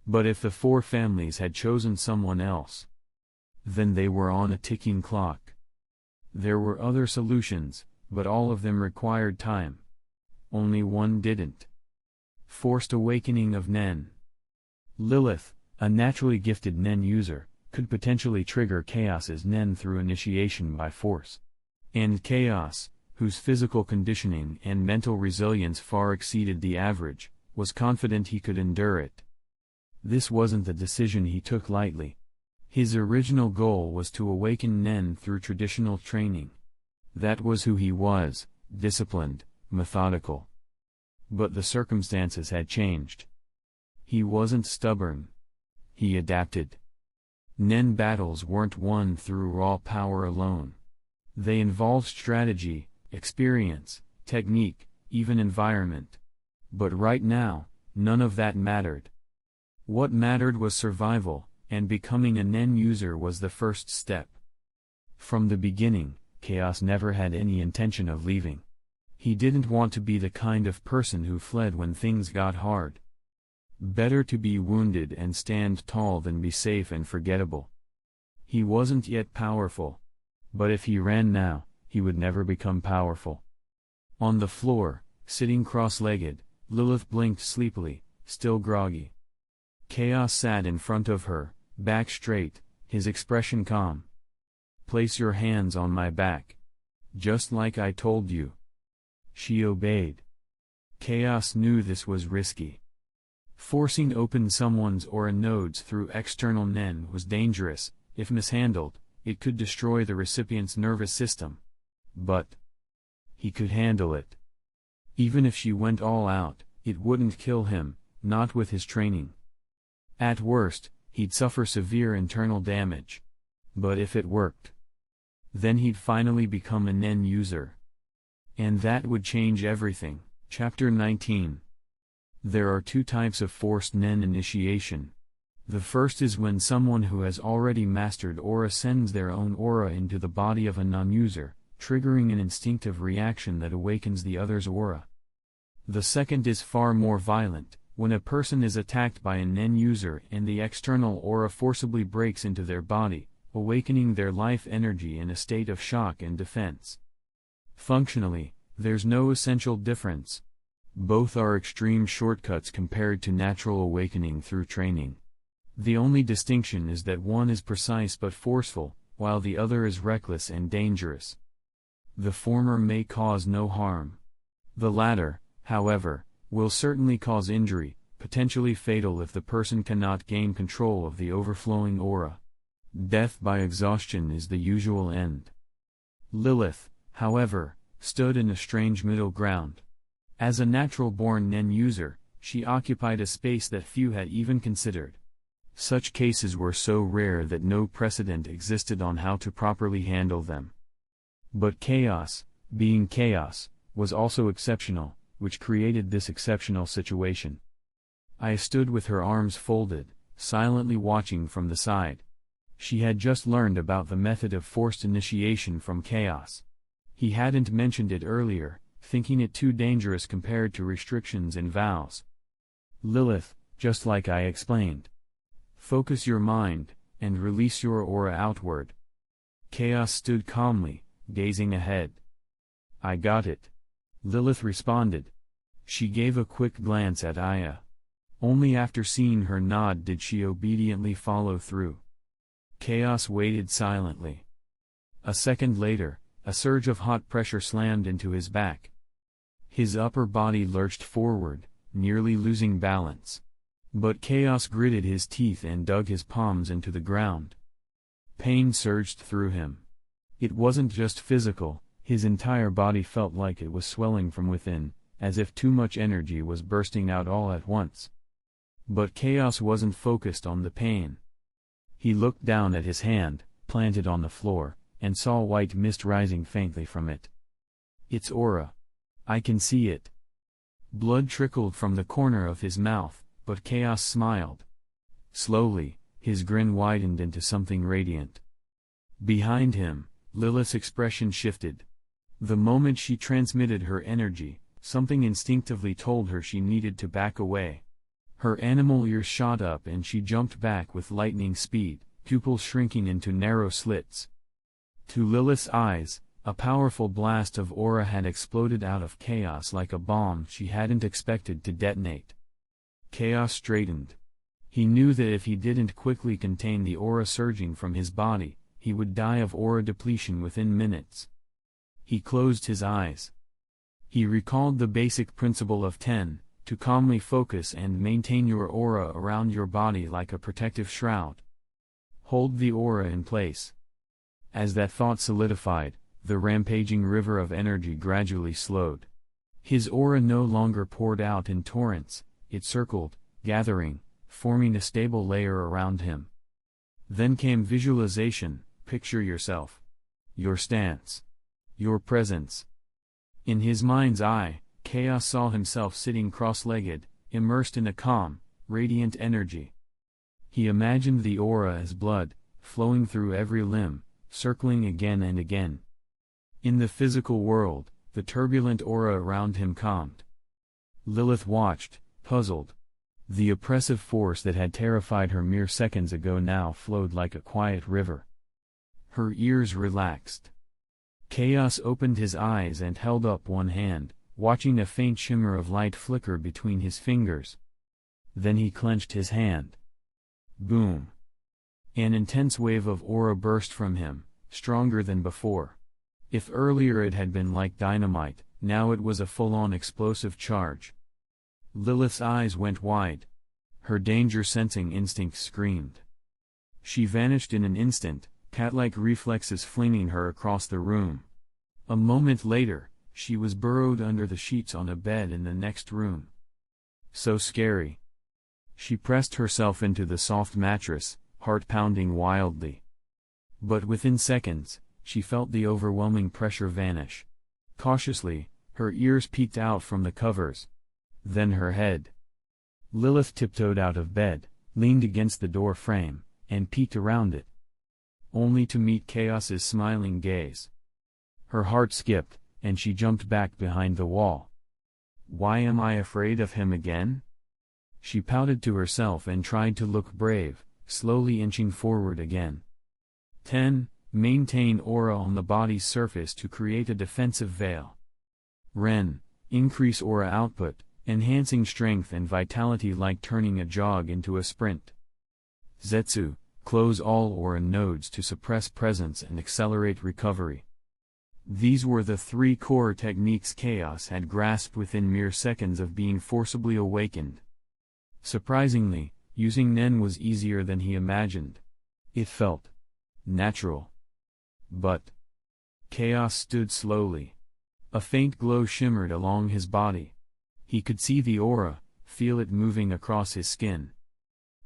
But if the 4 families had chosen someone else, then they were on a ticking clock. There were other solutions, but all of them required time. Only one didn't. Forced awakening of Nen. Lilith, a naturally gifted Nen user, could potentially trigger Chaos's Nen through initiation by force. And Chaos, whose physical conditioning and mental resilience far exceeded the average, was confident he could endure it. This wasn't the decision he took lightly. His original goal was to awaken Nen through traditional training. That was who he was, disciplined, methodical. But the circumstances had changed. He wasn't stubborn. He adapted. Nen battles weren't won through raw power alone. They involved strategy, experience, technique, even environment. But right now, none of that mattered. What mattered was survival, and becoming a Nen user was the first step. From the beginning, Chaos never had any intention of leaving. He didn't want to be the kind of person who fled when things got hard. Better to be wounded and stand tall than be safe and forgettable. He wasn't yet powerful. But if he ran now, he would never become powerful. On the floor, sitting cross-legged, Lilith blinked sleepily, still groggy. Chaos sat in front of her, back straight, his expression calm. "Place your hands on my back. Just like I told you." She obeyed. Chaos knew this was risky. Forcing open someone's aura nodes through external Nen was dangerous. If mishandled, it could destroy the recipient's nervous system. But he could handle it. Even if she went all out, it wouldn't kill him, not with his training. At worst, he'd suffer severe internal damage. But if it worked, then he'd finally become a Nen user. And that would change everything. Chapter 19. There are two types of forced Nen initiation. The first is when someone who has already mastered aura sends their own aura into the body of a non-user, triggering an instinctive reaction that awakens the other's aura. The second is far more violent, when a person is attacked by a Nen user and the external aura forcibly breaks into their body, awakening their life energy in a state of shock and defense. Functionally, there's no essential difference. Both are extreme shortcuts compared to natural awakening through training. The only distinction is that one is precise but forceful, while the other is reckless and dangerous. The former may cause no harm. The latter, however, will certainly cause injury, potentially fatal if the person cannot gain control of the overflowing aura. Death by exhaustion is the usual end. Lilith, however, stood in a strange middle ground. As a natural-born Nen user, she occupied a space that few had even considered. Such cases were so rare that no precedent existed on how to properly handle them. But Chaos, being Chaos, was also exceptional, which created this exceptional situation. I stood with her arms folded, silently watching from the side. She had just learned about the method of forced initiation from Chaos. He hadn't mentioned it earlier, thinking it too dangerous compared to restrictions and vows. "Lilith, just like I explained. Focus your mind, and release your aura outward." Chaos stood calmly, gazing ahead. "I got it," Lilith responded. She gave a quick glance at Aya. Only after seeing her nod did she obediently follow through. Chaos waited silently. A second later, a surge of hot pressure slammed into his back. His upper body lurched forward, nearly losing balance. But Chaos gritted his teeth and dug his palms into the ground. Pain surged through him. It wasn't just physical, his entire body felt like it was swelling from within, as if too much energy was bursting out all at once. But Chaos wasn't focused on the pain. He looked down at his hand, planted on the floor, and saw white mist rising faintly from it. "It's aura. I can see it." Blood trickled from the corner of his mouth, but Chaos smiled. Slowly, his grin widened into something radiant. Behind him, Lilith's expression shifted. The moment she transmitted her energy, something instinctively told her she needed to back away. Her animal ears shot up and she jumped back with lightning speed, pupils shrinking into narrow slits. To Lilith's eyes, a powerful blast of aura had exploded out of Chaos like a bomb she hadn't expected to detonate. Chaos straightened. He knew that if he didn't quickly contain the aura surging from his body, he would die of aura depletion within minutes. He closed his eyes. He recalled the basic principle of 10, to calmly focus and maintain your aura around your body like a protective shroud. Hold the aura in place. As that thought solidified, the rampaging river of energy gradually slowed. His aura no longer poured out in torrents, it circled, gathering, forming a stable layer around him. Then came visualization. Picture yourself. Your stance. Your presence. In his mind's eye, Chaos saw himself sitting cross-legged, immersed in a calm, radiant energy. He imagined the aura as blood, flowing through every limb, circling again and again. In the physical world, the turbulent aura around him calmed. Lilith watched, puzzled. The oppressive force that had terrified her mere seconds ago now flowed like a quiet river. Her ears relaxed. Chaos opened his eyes and held up one hand, watching a faint shimmer of light flicker between his fingers. Then he clenched his hand. Boom! An intense wave of aura burst from him, stronger than before. If earlier it had been like dynamite, now it was a full-on explosive charge. Lilith's eyes went wide. Her danger-sensing instinct screamed. She vanished in an instant, cat-like reflexes flinging her across the room. A moment later, she was burrowed under the sheets on a bed in the next room. So scary. She pressed herself into the soft mattress, heart pounding wildly. But within seconds, she felt the overwhelming pressure vanish. Cautiously, her ears peeked out from the covers. Then her head. Lilith tiptoed out of bed, leaned against the door frame, and peeked around it. Only to meet Chaos's smiling gaze. Her heart skipped, and she jumped back behind the wall. Why am I afraid of him again? She pouted to herself and tried to look brave, slowly inching forward again. 10. Maintain aura on the body's surface to create a defensive veil. Ren. Increase aura output, enhancing strength and vitality like turning a jog into a sprint. Zetsu. Close all aura nodes to suppress presence and accelerate recovery. These were the 3 core techniques Chaos had grasped within mere seconds of being forcibly awakened. Surprisingly, using Nen was easier than he imagined. It felt natural. But Chaos stood slowly. A faint glow shimmered along his body. He could see the aura, feel it moving across his skin.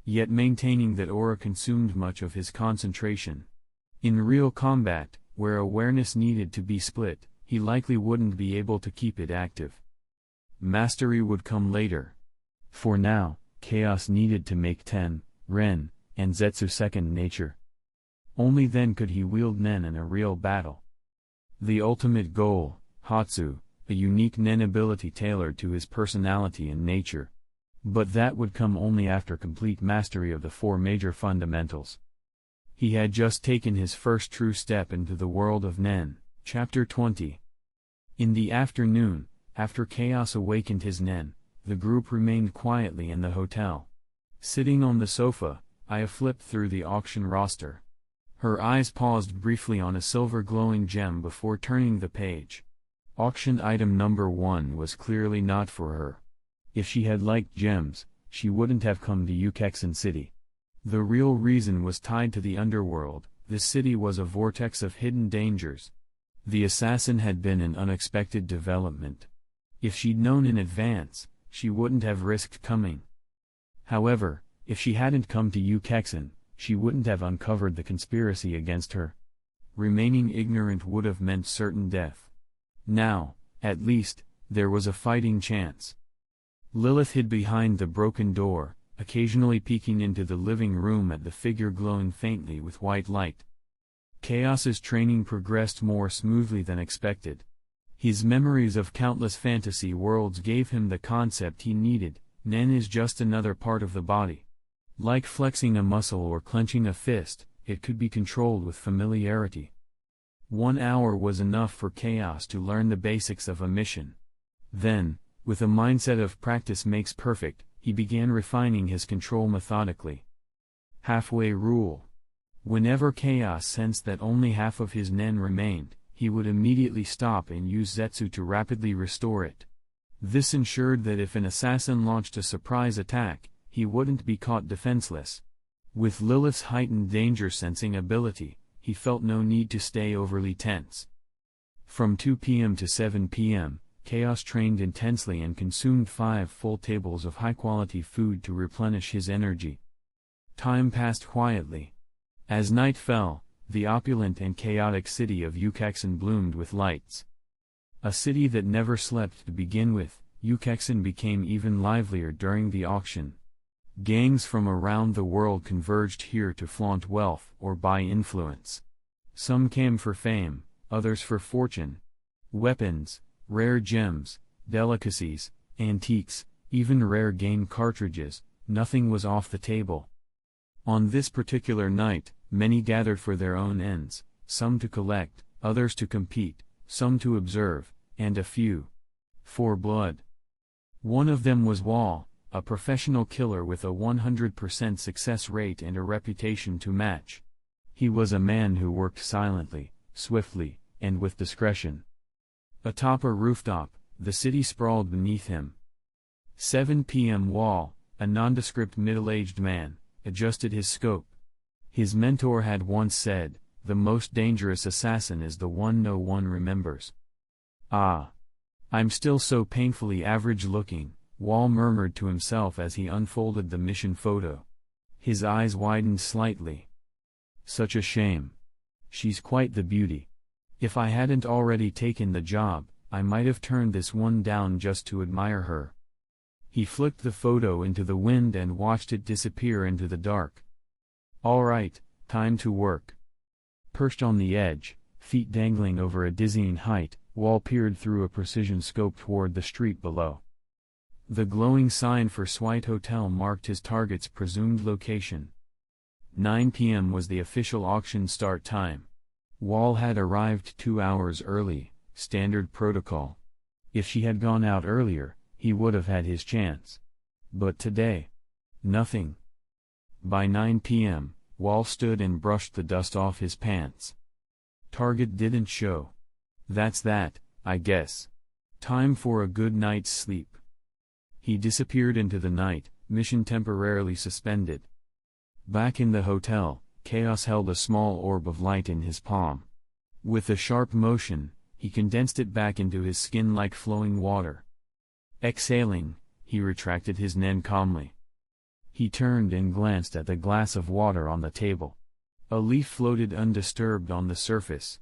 Yet maintaining that aura consumed much of his concentration. In real combat, where awareness needed to be split, he likely wouldn't be able to keep it active. Mastery would come later. For now, Chaos needed to make 10, Ren, and Zetsu second nature. Only then could he wield Nen in a real battle. The ultimate goal, Hatsu, a unique Nen ability tailored to his personality and nature. But that would come only after complete mastery of the 4 major fundamentals. He had just taken his first true step into the world of Nen. Chapter 20. In the afternoon, after Chaos awakened his Nen, the group remained quietly in the hotel. Sitting on the sofa, Aya flipped through the auction roster. Her eyes paused briefly on a silver glowing gem before turning the page. Auction item number 1 was clearly not for her. If she had liked gems, she wouldn't have come to Ukexen City. The real reason was tied to the underworld. This city was a vortex of hidden dangers. The assassin had been an unexpected development. If she'd known in advance, she wouldn't have risked coming. However, if she hadn't come to Ukexen, she wouldn't have uncovered the conspiracy against her. Remaining ignorant would have meant certain death. Now, at least, there was a fighting chance. Lilith hid behind the broken door, occasionally peeking into the living room at the figure glowing faintly with white light. Chaos's training progressed more smoothly than expected. His memories of countless fantasy worlds gave him the concept he needed. Nen is just another part of the body. Like flexing a muscle or clenching a fist, it could be controlled with familiarity. 1 hour was enough for Chaos to learn the basics of a mission. Then, with a mindset of practice makes perfect, he began refining his control methodically. Halfway rule. Whenever Chaos sensed that only half of his Nen remained, he would immediately stop and use Zetsu to rapidly restore it. This ensured that if an assassin launched a surprise attack, he wouldn't be caught defenseless. With Lilith's heightened danger-sensing ability, he felt no need to stay overly tense. From 2 p.m. to 7 p.m., Chaos trained intensely and consumed 5 full tables of high-quality food to replenish his energy. Time passed quietly. As night fell, the opulent and chaotic city of Ukexen bloomed with lights. A city that never slept to begin with, Ukexen became even livelier during the auction. Gangs from around the world converged here to flaunt wealth or buy influence. Some came for fame, others for fortune. Weapons, rare gems, delicacies, antiques, even rare game cartridges, nothing was off the table. On this particular night, many gathered for their own ends, some to collect, others to compete, some to observe, and a few for blood. One of them was Wall, a professional killer with a 100% success rate and a reputation to match. He was a man who worked silently, swiftly, and with discretion. Atop a rooftop, the city sprawled beneath him. 7 p.m. Wall, a nondescript middle-aged man, adjusted his scope. His mentor had once said, "The most dangerous assassin is the one no one remembers." "Ah. I'm still so painfully average-looking," Wall murmured to himself as he unfolded the mission photo. His eyes widened slightly. "Such a shame. She's quite the beauty. If I hadn't already taken the job, I might have turned this one down just to admire her." He flicked the photo into the wind and watched it disappear into the dark. "All right, time to work." Perched on the edge, feet dangling over a dizzying height, Wall peered through a precision scope toward the street below. The glowing sign for Swite Hotel marked his target's presumed location. 9 p.m. was the official auction start time. Wall had arrived 2 hours early, standard protocol. If she had gone out earlier, he would have had his chance. But today, nothing. By 9 p.m., Wall stood and brushed the dust off his pants. Target didn't show. That's that, I guess. Time for a good night's sleep. He disappeared into the night, mission temporarily suspended. Back in the hotel, Chaos held a small orb of light in his palm. With a sharp motion, he condensed it back into his skin like flowing water. Exhaling, he retracted his nen calmly. He turned and glanced at the glass of water on the table. A leaf floated undisturbed on the surface.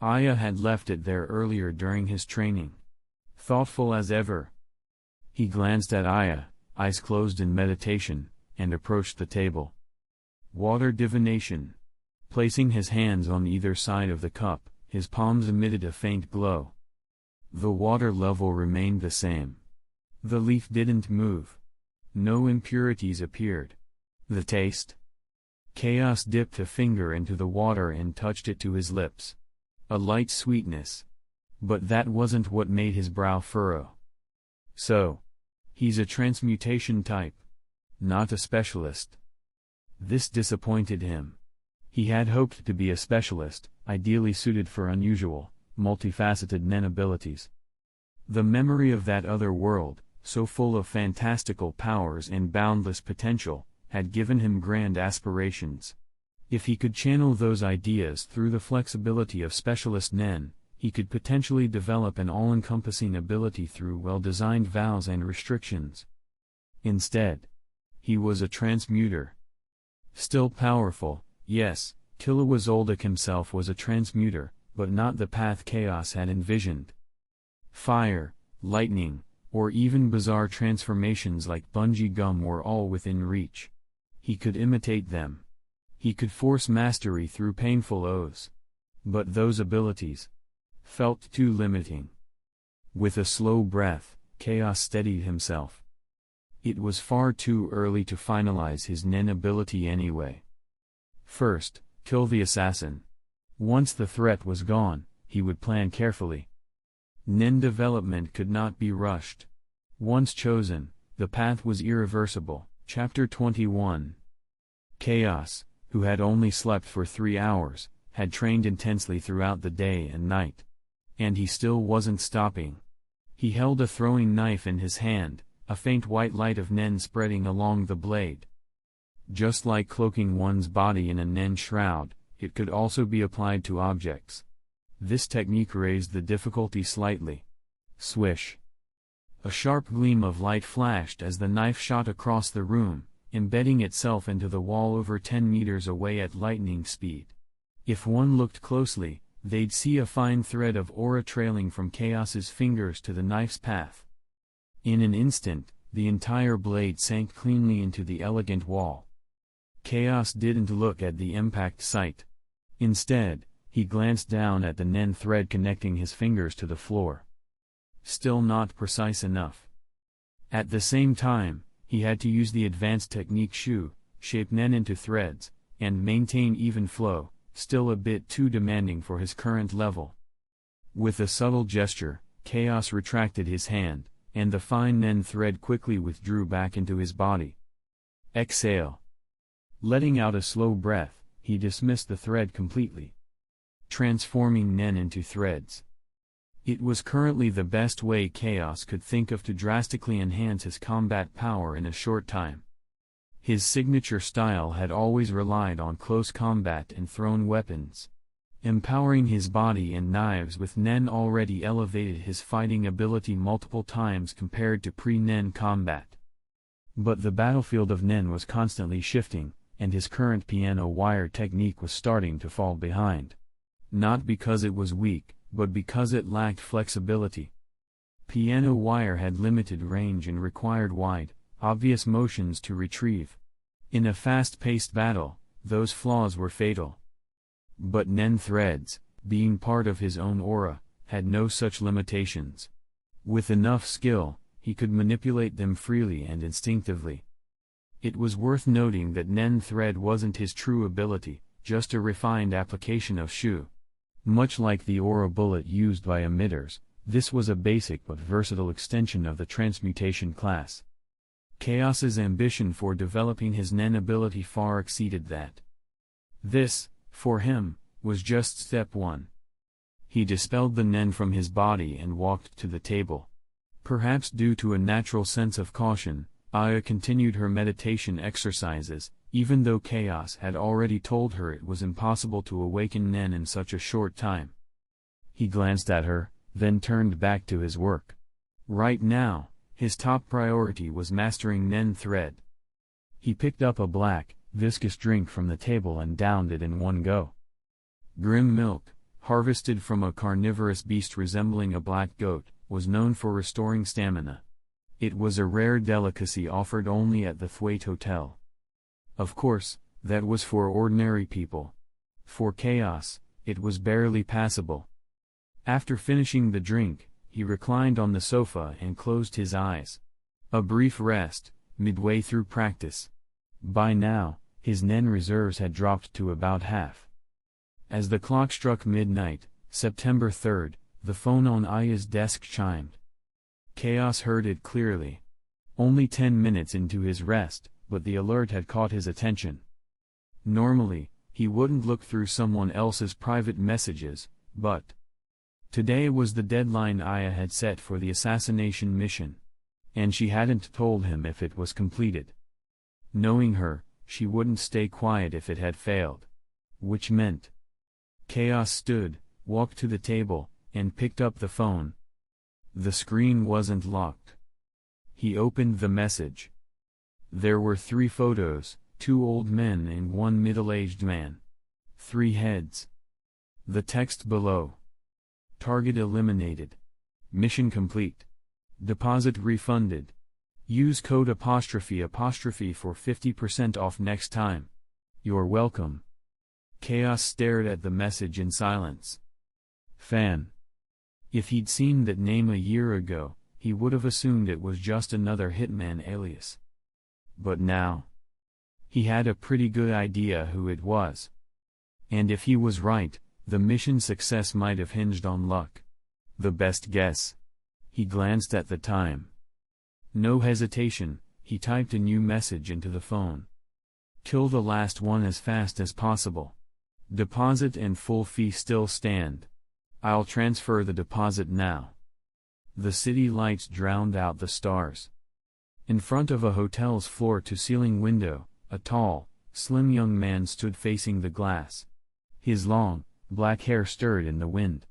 Aya had left it there earlier during his training. Thoughtful as ever. He glanced at Aya, eyes closed in meditation, and approached the table. Water divination. Placing his hands on either side of the cup, his palms emitted a faint glow. The water level remained the same. The leaf didn't move. No impurities appeared. The taste? Chaos dipped a finger into the water and touched it to his lips. A light sweetness. But that wasn't what made his brow furrow. So, he's a transmutation type. Not a specialist. This disappointed him. He had hoped to be a specialist, ideally suited for unusual, multifaceted nen abilities. The memory of that other world, so full of fantastical powers and boundless potential, had given him grand aspirations. If he could channel those ideas through the flexibility of specialist nen, he could potentially develop an all-encompassing ability through well-designed vows and restrictions. Instead, he was a transmuter. Still powerful, yes, Kilowazoldik himself was a transmuter, but not the path Chaos had envisioned. Fire, lightning, or even bizarre transformations like bungee gum were all within reach. He could imitate them. He could force mastery through painful oaths. But those abilities felt too limiting. With a slow breath, Chaos steadied himself. It was far too early to finalize his nen ability anyway. First, kill the assassin. Once the threat was gone, he would plan carefully. Nen development could not be rushed. Once chosen, the path was irreversible. Chapter 21. Chaos, who had only slept for 3 hours, had trained intensely throughout the day and night. And he still wasn't stopping. He held a throwing knife in his hand, a faint white light of nen spreading along the blade. Just like cloaking one's body in a nen shroud, it could also be applied to objects. This technique raised the difficulty slightly. Swish. A sharp gleam of light flashed as the knife shot across the room, embedding itself into the wall over 10 meters away at lightning speed. If one looked closely, they'd see a fine thread of aura trailing from Chaos's fingers to the knife's path. In an instant, the entire blade sank cleanly into the elegant wall. Chaos didn't look at the impact site. Instead, he glanced down at the nen thread connecting his fingers to the floor. Still not precise enough. At the same time, he had to use the advanced technique Shu, shape nen into threads, and maintain even flow, still a bit too demanding for his current level. With a subtle gesture, Chaos retracted his hand, and the fine nen thread quickly withdrew back into his body. Exhale. Letting out a slow breath, he dismissed the thread completely. Transforming nen into threads. It was currently the best way Chaos could think of to drastically enhance his combat power in a short time. His signature style had always relied on close combat and thrown weapons. Empowering his body and knives with nen already elevated his fighting ability multiple times compared to pre-nen combat. But the battlefield of nen was constantly shifting, and his current piano wire technique was starting to fall behind. Not because it was weak, but because it lacked flexibility. Piano wire had limited range and required wide, obvious motions to retrieve. In a fast-paced battle, those flaws were fatal. But nen threads, being part of his own aura, had no such limitations. With enough skill, he could manipulate them freely and instinctively. It was worth noting that nen thread wasn't his true ability, just a refined application of Shu. Much like the aura bullet used by emitters, this was a basic but versatile extension of the transmutation class. Chaos's ambition for developing his nen ability far exceeded that. This, for him, was just step one. He dispelled the nen from his body and walked to the table. Perhaps due to a natural sense of caution, Aya continued her meditation exercises, even though Chaos had already told her it was impossible to awaken nen in such a short time. He glanced at her, then turned back to his work. Right now, his top priority was mastering nen thread. He picked up a black, viscous drink from the table and downed it in one go. Grim milk, harvested from a carnivorous beast resembling a black goat, was known for restoring stamina. It was a rare delicacy offered only at the Thwaite Hotel. Of course, that was for ordinary people. For Chaos, it was barely passable. After finishing the drink, he reclined on the sofa and closed his eyes. A brief rest, midway through practice. By now, his nen reserves had dropped to about half. As the clock struck midnight, September 3rd, the phone on Aya's desk chimed. Chaos heard it clearly. Only 10 minutes into his rest, but the alert had caught his attention. Normally, he wouldn't look through someone else's private messages, but today was the deadline Aya had set for the assassination mission. And she hadn't told him if it was completed. Knowing her, she wouldn't stay quiet if it had failed. Which meant Chaos stood, walked to the table, and picked up the phone. The screen wasn't locked. He opened the message. There were 3 photos, 2 old men and 1 middle-aged man. 3 heads. The text below. Target eliminated. Mission complete. Deposit refunded. Use code '' for 50% off next time. You're welcome. Chaos stared at the message in silence. Fan. If he'd seen that name a year ago, he would have assumed it was just another hitman alias. But now, he had a pretty good idea who it was. And if he was right, the mission's success might have hinged on luck. The best guess. He glanced at the time. No hesitation, he typed a new message into the phone. Kill the last one as fast as possible. Deposit and full fee still stand. I'll transfer the deposit now. The city lights drowned out the stars. In front of a hotel's floor-to-ceiling window, a tall, slim young man stood facing the glass. His long, black hair stirred in the wind.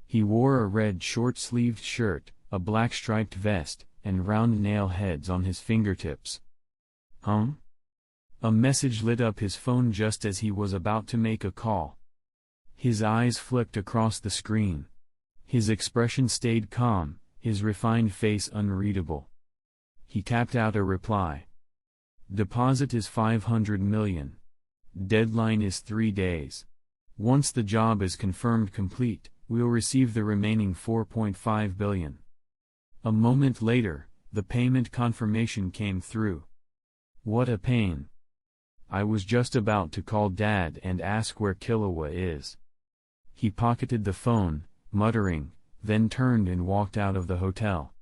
He wore a red short-sleeved shirt, a black striped vest, and round nail heads on his fingertips. A message lit up his phone just as he was about to make a call. His eyes flicked across the screen. His expression stayed calm, his refined face unreadable. He tapped out a reply. Deposit is 500 million. Deadline is 3 days. Once the job is confirmed complete, we'll receive the remaining 4.5 billion. A moment later, the payment confirmation came through. What a pain. I was just about to call Dad and ask where Killua is. He pocketed the phone, muttering, then turned and walked out of the hotel.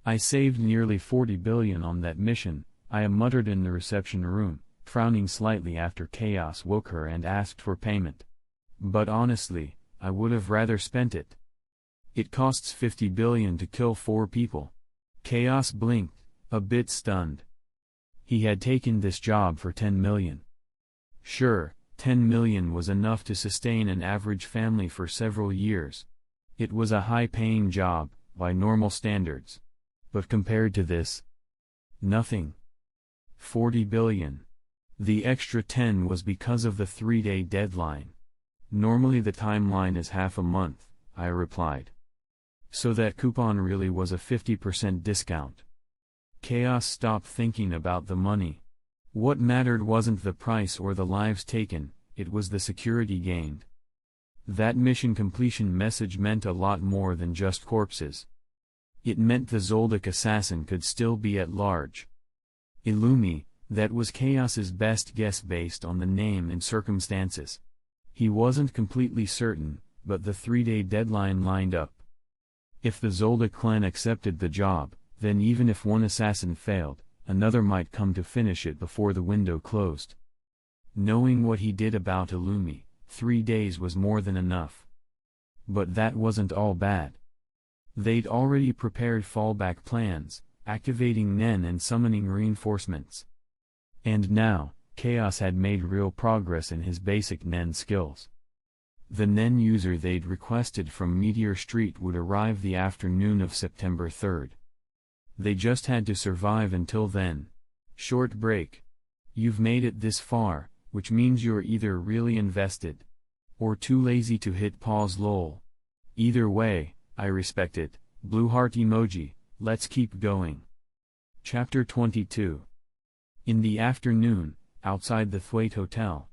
I saved nearly 40 billion on that mission, I muttered in the reception room, frowning slightly after Chaos woke her and asked for payment. But honestly, I would have rather spent it. It costs 50 billion to kill 4 people. Chaos blinked, a bit stunned. He had taken this job for 10 million. Sure, 10 million was enough to sustain an average family for several years. It was a high-paying job, by normal standards. But compared to this, nothing. 40 billion. The extra 10 was because of the 3-day deadline. Normally the timeline is half a month, I replied. So that coupon really was a 50% discount. Chaos stopped thinking about the money. What mattered wasn't the price or the lives taken, it was the security gained. That mission completion message meant a lot more than just corpses. It meant the Zoldyck assassin could still be at large. Illumi, that was Chaos's best guess based on the name and circumstances. He wasn't completely certain, but the 3-day deadline lined up. If the Zoldyck clan accepted the job, then even if one assassin failed, another might come to finish it before the window closed. Knowing what he did about Illumi, 3 days was more than enough. But that wasn't all bad. They'd already prepared fallback plans, activating Nen and summoning reinforcements. And now, Chaos had made real progress in his basic Nen skills. The Nen user they'd requested from Meteor Street would arrive the afternoon of September 3rd. They just had to survive until then. Short break. You've made it this far, which means you're either really invested, or too lazy to hit pause lol. Either way, I respect it. Blue heart emoji, let's keep going. Chapter 22. In the afternoon, outside the Thwaite Hotel.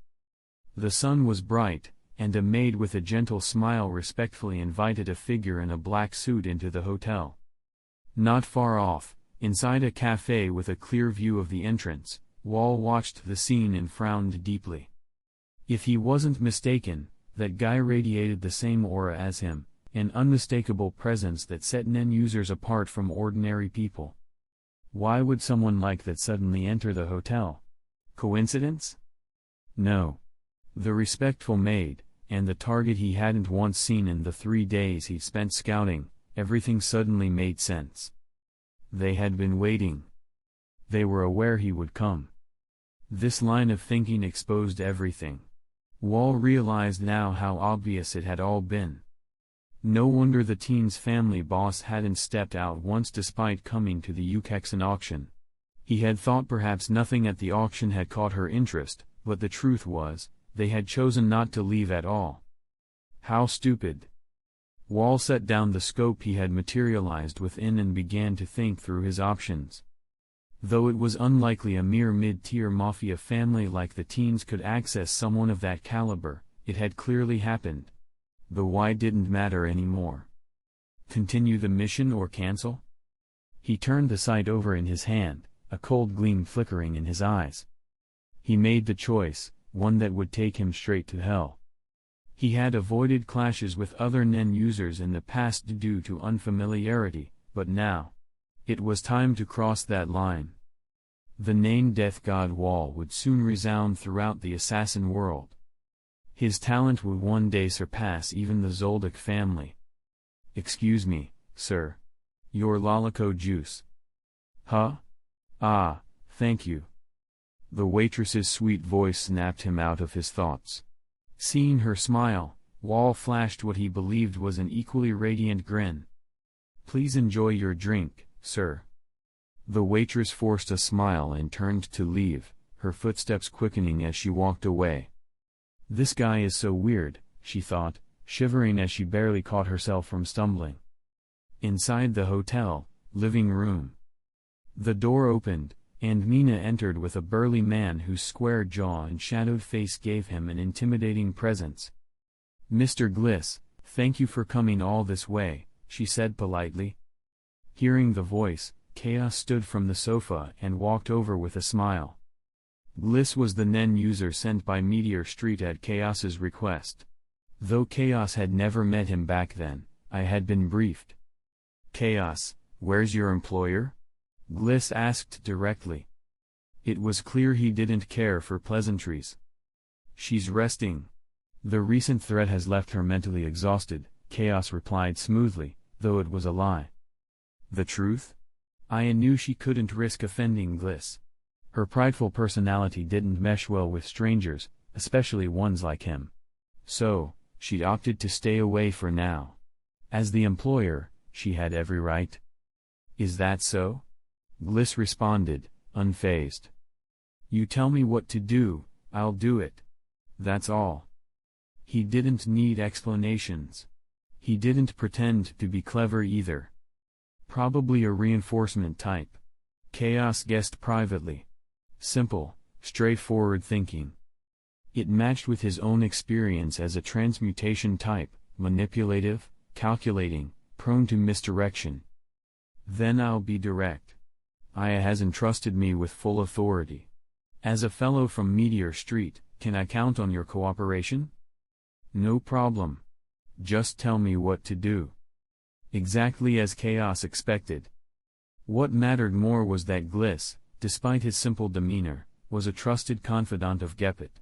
The sun was bright, and a maid with a gentle smile respectfully invited a figure in a black suit into the hotel. Not far off, inside a cafe with a clear view of the entrance, Wall watched the scene and frowned deeply. If he wasn't mistaken, that guy radiated the same aura as him, an unmistakable presence that set Nen users apart from ordinary people. Why would someone like that suddenly enter the hotel? Coincidence? No. The respectful maid, and the target he hadn't once seen in the 3 days he'd spent scouting, everything suddenly made sense. They had been waiting. They were aware he would come. This line of thinking exposed everything. Wall realized now how obvious it had all been. No wonder the teen's family boss hadn't stepped out once despite coming to the Ukexan auction. He had thought perhaps nothing at the auction had caught her interest, but the truth was, they had chosen not to leave at all. How stupid. Wall set down the scope he had materialized within and began to think through his options. Though it was unlikely a mere mid-tier mafia family like the teens could access someone of that caliber, it had clearly happened. The why didn't matter anymore. Continue the mission or cancel? He turned the sight over in his hand, a cold gleam flickering in his eyes. He made the choice, one that would take him straight to hell. He had avoided clashes with other Nen users in the past due to unfamiliarity, but now, it was time to cross that line. The name Death God Wall would soon resound throughout the assassin world. His talent would one day surpass even the Zoldyck family. Excuse me, sir. Your Lolico juice. Huh? Ah, thank you. The waitress's sweet voice snapped him out of his thoughts. Seeing her smile, Wall flashed what he believed was an equally radiant grin. Please enjoy your drink, sir. The waitress forced a smile and turned to leave, her footsteps quickening as she walked away. This guy is so weird, she thought, shivering as she barely caught herself from stumbling. Inside the hotel living room. The door opened, and Mina entered with a burly man whose square jaw and shadowed face gave him an intimidating presence. "Mr. Gliss, thank you for coming all this way," she said politely. Hearing the voice, Chaos stood from the sofa and walked over with a smile. Gliss was the NEN user sent by Meteor Street at Chaos's request. Though Chaos had never met him back then, I had been briefed. "Chaos, where's your employer?" Gliss asked directly. It was clear he didn't care for pleasantries. "She's resting. The recent threat has left her mentally exhausted," Chaos replied smoothly, though it was a lie. The truth? Aya knew she couldn't risk offending Gliss. Her prideful personality didn't mesh well with strangers, especially ones like him. So, she opted to stay away for now. As the employer, she had every right. "Is that so?" Gliss responded, unfazed. "You tell me what to do, I'll do it. That's all." He didn't need explanations. He didn't pretend to be clever either. Probably a reinforcement type. Chaos guessed privately. Simple, straightforward thinking. It matched with his own experience as a transmutation type, manipulative, calculating, prone to misdirection. "Then I'll be direct. Aya has entrusted me with full authority. As a fellow from Meteor Street, can I count on your cooperation?" "No problem. Just tell me what to do." Exactly as Chaos expected. What mattered more was that Gliss, despite his simple demeanor, was a trusted confidant of Gepet.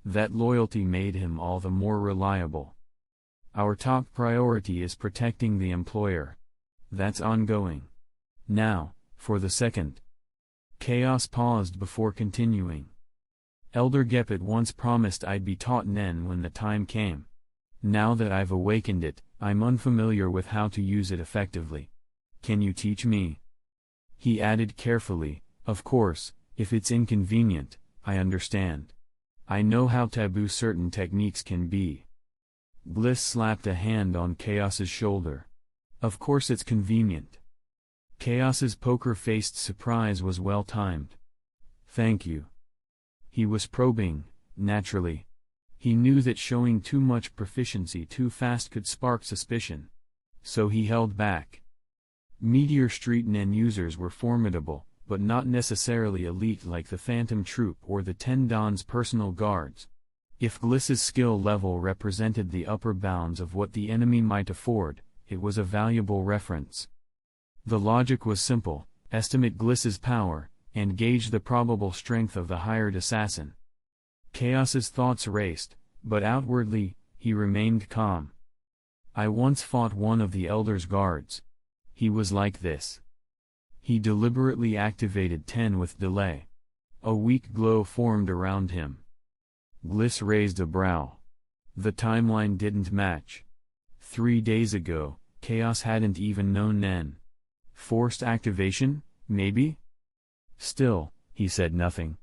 That loyalty made him all the more reliable. "Our top priority is protecting the employer. That's ongoing. Now, for the second." Chaos paused before continuing. "Elder Gepet once promised I'd be taught NEN when the time came. Now that I've awakened it, I'm unfamiliar with how to use it effectively. Can you teach me?" He added carefully, "Of course, if it's inconvenient, I understand. I know how taboo certain techniques can be." Gliss slapped a hand on Chaos's shoulder. "Of course it's convenient." Chaos's poker-faced surprise was well-timed. "Thank you." He was probing, naturally. He knew that showing too much proficiency too fast could spark suspicion. So he held back. Meteor Street NEN users were formidable, but not necessarily elite like the Phantom Troop or the Ten Dawn's personal guards. If Gliss's skill level represented the upper bounds of what the enemy might afford, it was a valuable reference. The logic was simple: estimate Gliss's power, and gauge the probable strength of the hired assassin. Chaos's thoughts raced, but outwardly, he remained calm. "I once fought one of the Elder's guards. He was like this." He deliberately activated 10 with delay. A weak glow formed around him. Gliss raised a brow. The timeline didn't match. 3 days ago, Chaos hadn't even known NEN. Forced activation, maybe? Still, he said nothing.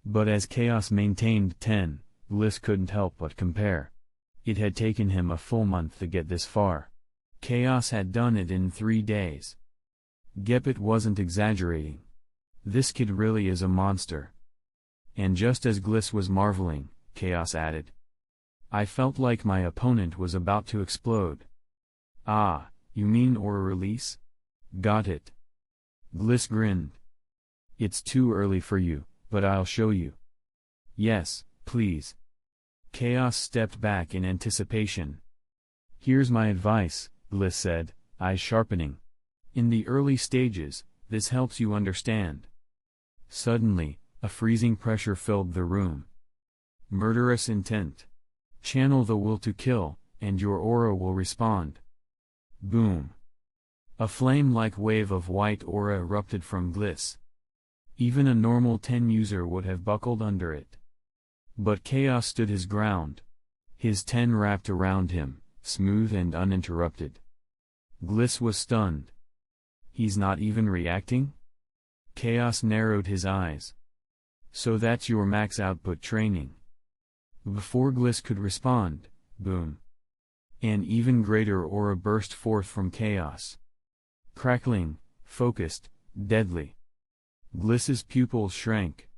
But as Chaos maintained 10, Gliss couldn't help but compare. It had taken him a full month to get this far. Chaos had done it in 3 days. Gepet wasn't exaggerating. This kid really is a monster. And just as Gliss was marveling, Chaos added, "I felt like my opponent was about to explode." "Ah, you mean aura release? Got it." Gliss grinned. "It's too early for you, but I'll show you." "Yes, please." Chaos stepped back in anticipation. "Here's my advice," Gliss said, eyes sharpening. "In the early stages, this helps you understand." Suddenly, a freezing pressure filled the room. Murderous intent. Channel the will to kill, and your aura will respond. Boom. A flame-like wave of white aura erupted from Gliss. Even a normal 10 user would have buckled under it. But Chaos stood his ground. His 10 wrapped around him, smooth and uninterrupted. Gliss was stunned. "He's not even reacting?" Chaos narrowed his eyes. "So that's your max output training." Before Gliss could respond, boom. An even greater aura burst forth from Chaos. Crackling, focused, deadly. Gliss's pupils shrank.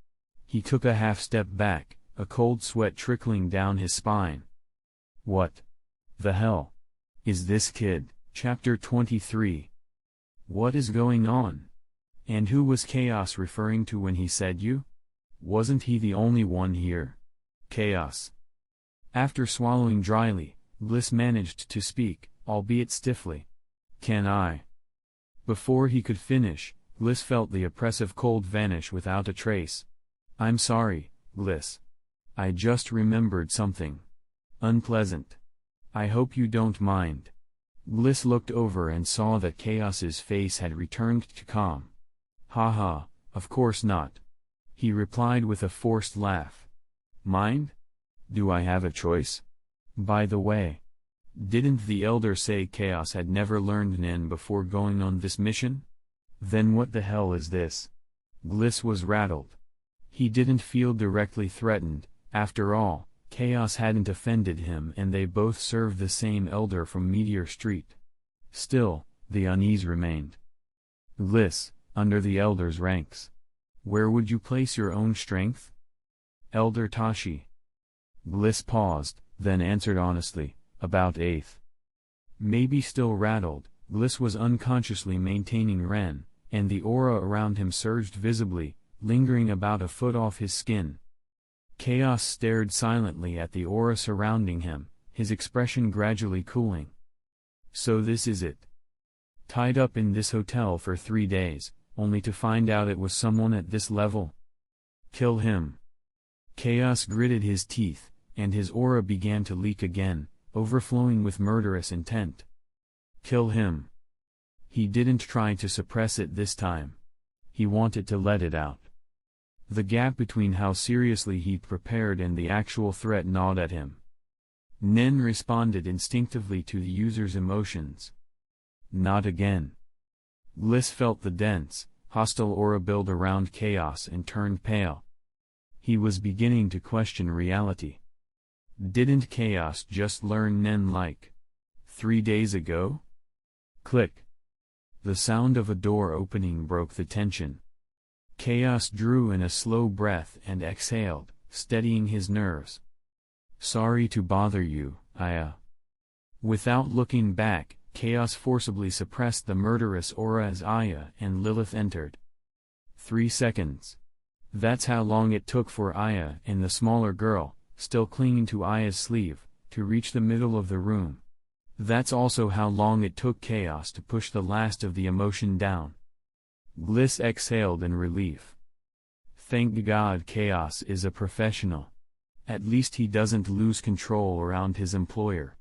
He took a half step back, a cold sweat trickling down his spine. What the hell is this kid? Chapter 23. What is going on? And who was Chaos referring to when he said you? Wasn't he the only one here? Chaos. After swallowing dryly, Gliss managed to speak, albeit stiffly. Can I? Before he could finish, Gliss felt the oppressive cold vanish without a trace. I'm sorry, Gliss. I just remembered something unpleasant. I hope you don't mind. Gliss looked over and saw that Chaos's face had returned to calm. Haha, of course not. He replied with a forced laugh. Mind? Do I have a choice? By the way, didn't the elder say Chaos had never learned Nen before going on this mission? Then what the hell is this? Gliss was rattled. He didn't feel directly threatened. After all, Chaos hadn't offended him and they both served the same elder from Meteor Street. Still, the unease remained. Gliss, under the elder's ranks. Where would you place your own strength? Elder Tashi. Gliss paused, then answered honestly, about 8th. Maybe still rattled, Gliss was unconsciously maintaining Ren, and the aura around him surged visibly, lingering about a foot off his skin. Chaos stared silently at the aura surrounding him, his expression gradually cooling. So this is it. Tied up in this hotel for 3 days, only to find out it was someone at this level. Kill him. Chaos gritted his teeth, and his aura began to leak again, overflowing with murderous intent. Kill him. He didn't try to suppress it this time. He wanted to let it out. The gap between how seriously he'd prepared and the actual threat gnawed at him. Nen responded instinctively to the user's emotions. Not again. Gliss felt the dense, hostile aura build around Chaos and turned pale. He was beginning to question reality. Didn't Chaos just learn Nen like 3 days ago? Click. The sound of a door opening broke the tension. Chaos drew in a slow breath and exhaled, steadying his nerves. Sorry to bother you, Aya. Without looking back, Chaos forcibly suppressed the murderous aura as Aya and Lilith entered. 3 seconds. That's how long it took for Aya and the smaller girl, still clinging to Aya's sleeve, to reach the middle of the room. That's also how long it took Chaos to push the last of the emotion down. Gliss exhaled in relief. Thank God Chaos is a professional. At least he doesn't lose control around his employer.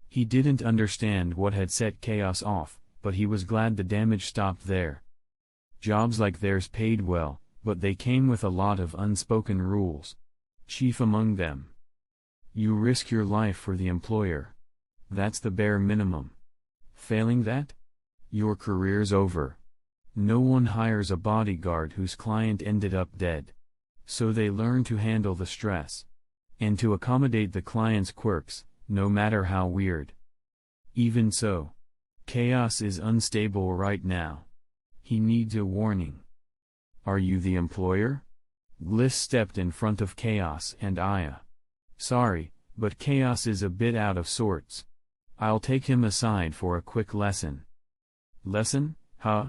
He didn't understand what had set Chaos off, but he was glad the damage stopped there. Jobs like theirs paid well, but they came with a lot of unspoken rules. Chief among them. You risk your life for the employer. That's the bare minimum. Failing that? Your career's over. No one hires a bodyguard whose client ended up dead. So they learn to handle the stress. And to accommodate the client's quirks, no matter how weird. Even so, Chaos is unstable right now. He needs a warning. Are you the employer? Gliss stepped in front of Chaos and Aya. Sorry, but Chaos is a bit out of sorts. I'll take him aside for a quick lesson. Lesson, huh?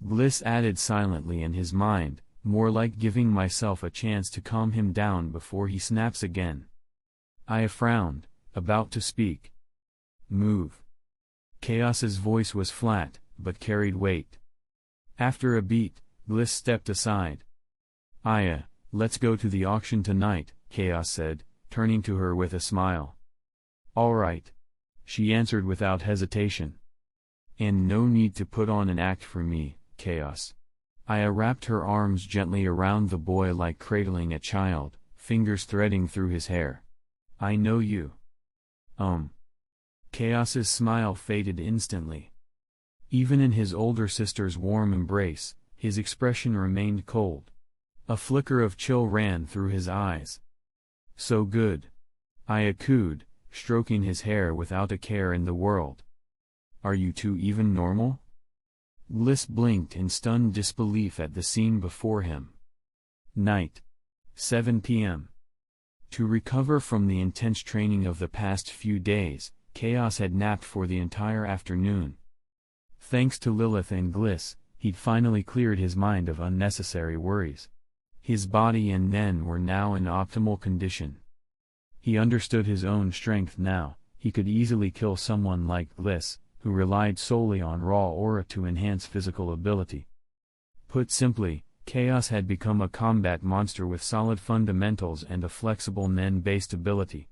Gliss added silently in his mind, more like giving myself a chance to calm him down before he snaps again. Aya frowned, about to speak. Move. Chaos's voice was flat, but carried weight. After a beat, Gliss stepped aside. Aya, let's go to the auction tonight, Chaos said, turning to her with a smile. All right. She answered without hesitation. And no need to put on an act for me, Chaos. Aya wrapped her arms gently around the boy like cradling a child, fingers threading through his hair. I know you. Chaos's smile faded instantly. Even in his older sister's warm embrace, his expression remained cold. A flicker of chill ran through his eyes. So good. Aya cooed, stroking his hair without a care in the world. Are you two even normal? Gliss blinked in stunned disbelief at the scene before him. Night. 7 p.m. To recover from the intense training of the past few days, Chaos had napped for the entire afternoon. Thanks to Lilith and Gliss, he'd finally cleared his mind of unnecessary worries. His body and Nen were now in optimal condition. He understood his own strength now. He could easily kill someone like Gliss, who relied solely on raw aura to enhance physical ability. Put simply, Chaos had become a combat monster with solid fundamentals and a flexible Nen-based ability.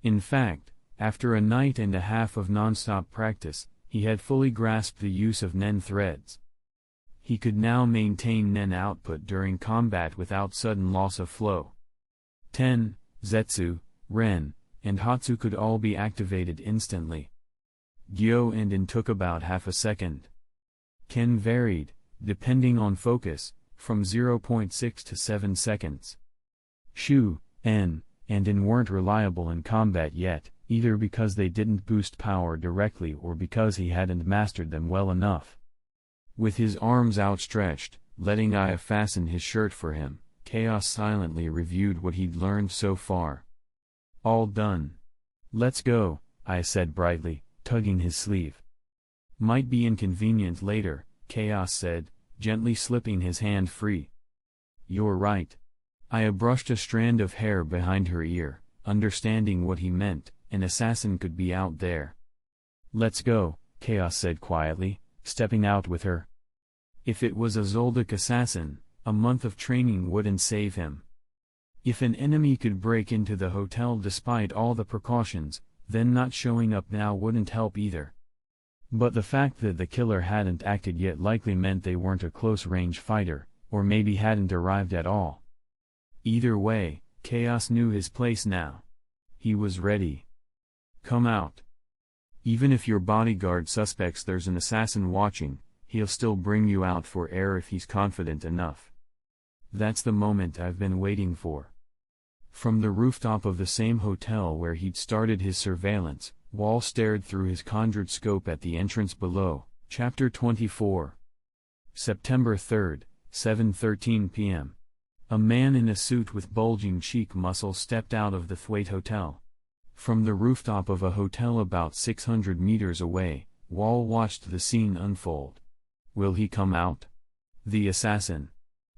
In fact, after a night and a half of non-stop practice, he had fully grasped the use of Nen threads. He could now maintain Nen output during combat without sudden loss of flow. Ten, Zetsu, Ren, and Hatsu could all be activated instantly. Gyo and In took about half a second. Ken varied, depending on focus, from 0.6 to 7 seconds. Shu, En, and In weren't reliable in combat yet, either because they didn't boost power directly or because he hadn't mastered them well enough. With his arms outstretched, letting Aya fasten his shirt for him, Chaos silently reviewed what he'd learned so far. All done. Let's go, Aya said brightly, tugging his sleeve. Might be inconvenient later, Chaos said, gently slipping his hand free. You're right. Aya brushed a strand of hair behind her ear, understanding what he meant. An assassin could be out there. Let's go, Chaos said quietly, stepping out with her. If it was a Zoldyck assassin, a month of training wouldn't save him. If an enemy could break into the hotel despite all the precautions, then not showing up now wouldn't help either. But the fact that the killer hadn't acted yet likely meant they weren't a close-range fighter, or maybe hadn't arrived at all. Either way, Chaos knew his place now. He was ready. Come out. Even if your bodyguard suspects there's an assassin watching, he'll still bring you out for air if he's confident enough. That's the moment I've been waiting for. From the rooftop of the same hotel where he'd started his surveillance, Wall stared through his conjured scope at the entrance below. Chapter 24. September 3rd, 7:13 p.m. A man in a suit with bulging cheek muscles stepped out of the Thwaite Hotel. From the rooftop of a hotel about 600 meters away, Wall watched the scene unfold. Will he come out? The assassin.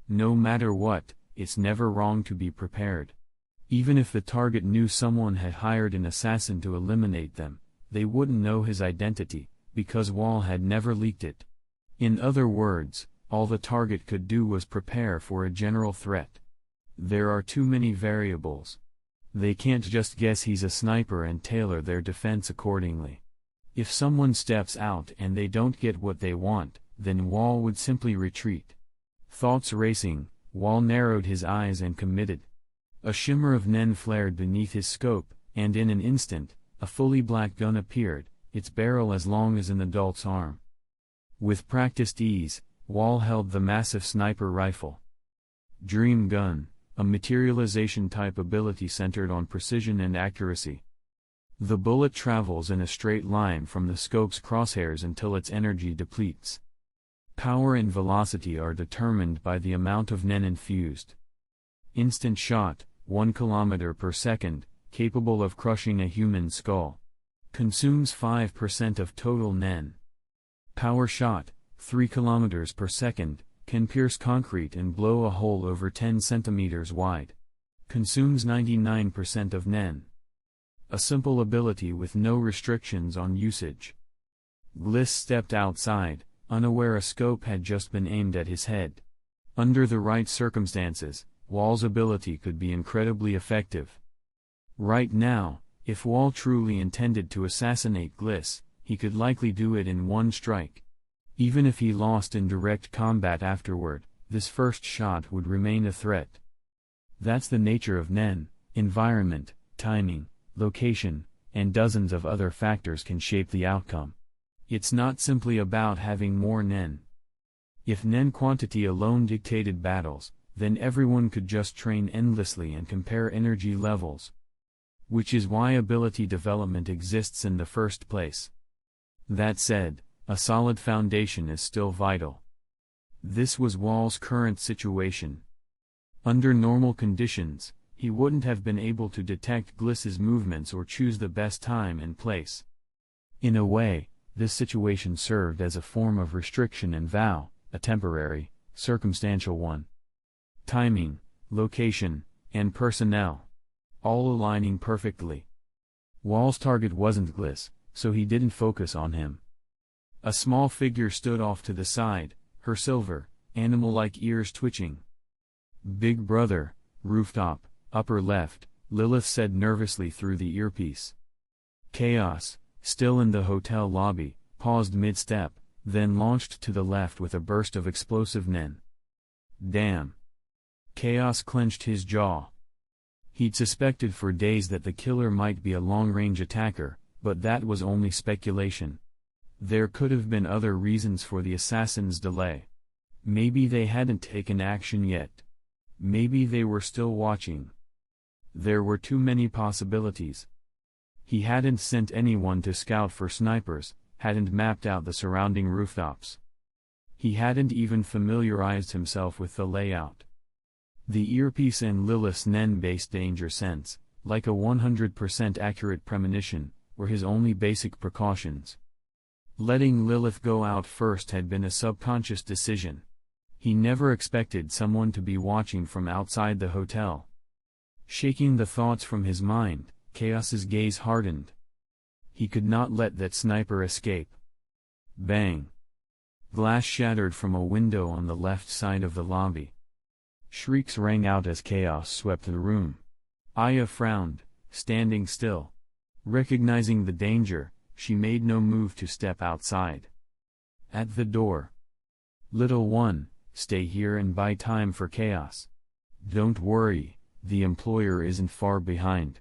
No matter what, it's never wrong to be prepared. Even if the target knew someone had hired an assassin to eliminate them, they wouldn't know his identity, because Wall had never leaked it. In other words, all the target could do was prepare for a general threat. There are too many variables. They can't just guess he's a sniper and tailor their defense accordingly. If someone steps out and they don't get what they want, then Wall would simply retreat. Thoughts racing, Wall narrowed his eyes and committed. A shimmer of Nen flared beneath his scope, and in an instant, a fully black gun appeared, its barrel as long as an adult's arm. With practiced ease, Wall held the massive sniper rifle. Dream Gun, a materialization-type ability centered on precision and accuracy. The bullet travels in a straight line from the scope's crosshairs until its energy depletes. Power and velocity are determined by the amount of Nen infused. Instant shot, 1 kilometer per second, capable of crushing a human skull. Consumes 5% of total Nen. Power shot, 3 kilometers per second, can pierce concrete and blow a hole over 10 centimeters wide. Consumes 99% of Nen. A simple ability with no restrictions on usage. Gliss stepped outside, unaware a scope had just been aimed at his head. Under the right circumstances, Wall's ability could be incredibly effective. Right now, if Wall truly intended to assassinate Gliss, he could likely do it in one strike. Even if he lost in direct combat afterward, this first shot would remain a threat. That's the nature of Nen. Environment, timing, location, and dozens of other factors can shape the outcome. It's not simply about having more Nen. If Nen quantity alone dictated battles, then everyone could just train endlessly and compare energy levels. Which is why ability development exists in the first place. That said, A solid foundation is still vital. This was Wall's current situation. Under normal conditions, he wouldn't have been able to detect Gliss's movements or choose the best time and place. In a way, this situation served as a form of restriction and vow, a temporary, circumstantial one. Timing, location, and personnel, all aligning perfectly. Wall's target wasn't Gliss, so he didn't focus on him. A small figure stood off to the side, her silver, animal-like ears twitching. "Big brother, rooftop, upper left," Lilith said nervously through the earpiece. Chaos, still in the hotel lobby, paused mid-step, then launched to the left with a burst of explosive nen. Damn. Chaos clenched his jaw. He'd suspected for days that the killer might be a long-range attacker, but that was only speculation. There could have been other reasons for the assassin's delay. Maybe they hadn't taken action yet. Maybe they were still watching. There were too many possibilities. He hadn't sent anyone to scout for snipers, hadn't mapped out the surrounding rooftops. He hadn't even familiarized himself with the layout. The earpiece and Lilith's nen-based danger sense, like a 100% accurate premonition, were his only basic precautions. Letting Lilith go out first had been a subconscious decision. He never expected someone to be watching from outside the hotel. Shaking the thoughts from his mind, Chaos's gaze hardened. He could not let that sniper escape. Bang! Glass shattered from a window on the left side of the lobby. Shrieks rang out as Chaos swept the room. Aya frowned, standing still. Recognizing the danger, she made no move to step outside. At the door. "Little one, stay here and buy time for Chaos. Don't worry, the employer isn't far behind.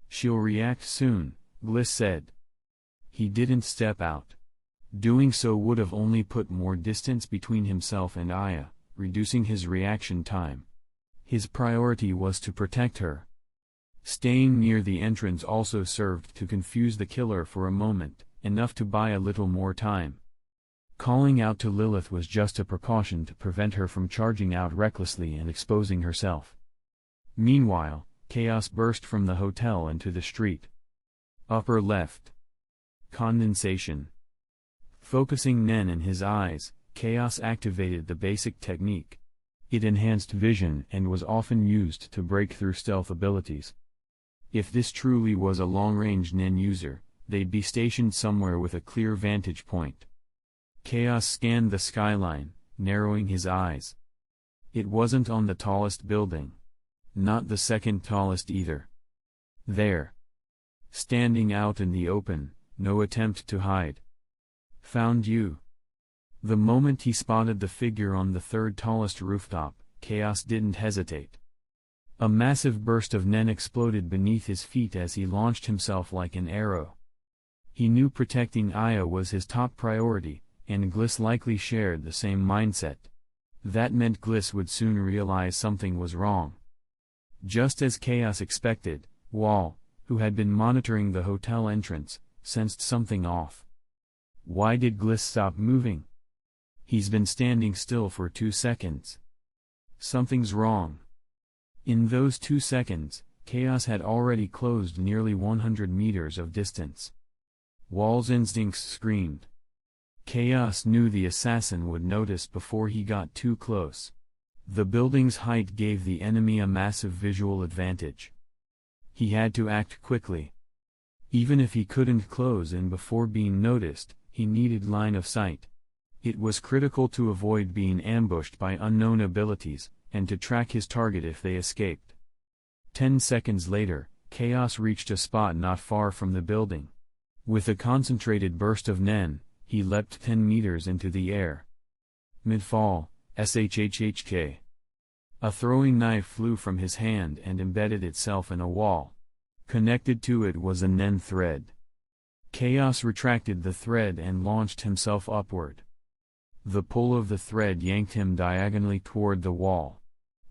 She'll react soon," Gliss said. He didn't step out. Doing so would have only put more distance between himself and Aya, reducing his reaction time. His priority was to protect her. Staying near the entrance also served to confuse the killer for a moment, enough to buy a little more time. Calling out to Lilith was just a precaution to prevent her from charging out recklessly and exposing herself. Meanwhile, Chaos burst from the hotel into the street. Upper left. Condensation. Focusing Nen in his eyes, Chaos activated the basic technique. It enhanced vision and was often used to break through stealth abilities. If this truly was a long-range Nen user, they'd be stationed somewhere with a clear vantage point. Chaos scanned the skyline, narrowing his eyes. It wasn't on the tallest building. Not the second tallest either. There. Standing out in the open, no attempt to hide. "Found you." The moment he spotted the figure on the third tallest rooftop, Chaos didn't hesitate. A massive burst of Nen exploded beneath his feet as he launched himself like an arrow. He knew protecting Aya was his top priority, and Gliss likely shared the same mindset. That meant Gliss would soon realize something was wrong. Just as Chaos expected, Wall, who had been monitoring the hotel entrance, sensed something off. Why did Gliss stop moving? He's been standing still for 2 seconds. Something's wrong. In those 2 seconds, Chaos had already closed nearly 100 meters of distance. Wall's instincts screamed. Chaos knew the assassin would notice before he got too close. The building's height gave the enemy a massive visual advantage. He had to act quickly. Even if he couldn't close in before being noticed, he needed line of sight. It was critical to avoid being ambushed by unknown abilities, and to track his target if they escaped. 10 seconds later, Chaos reached a spot not far from the building. With a concentrated burst of Nen, he leapt 10 meters into the air. Mid-fall, SHHHK. A throwing knife flew from his hand and embedded itself in a wall. Connected to it was a Nen thread. Chaos retracted the thread and launched himself upward. The pull of the thread yanked him diagonally toward the wall.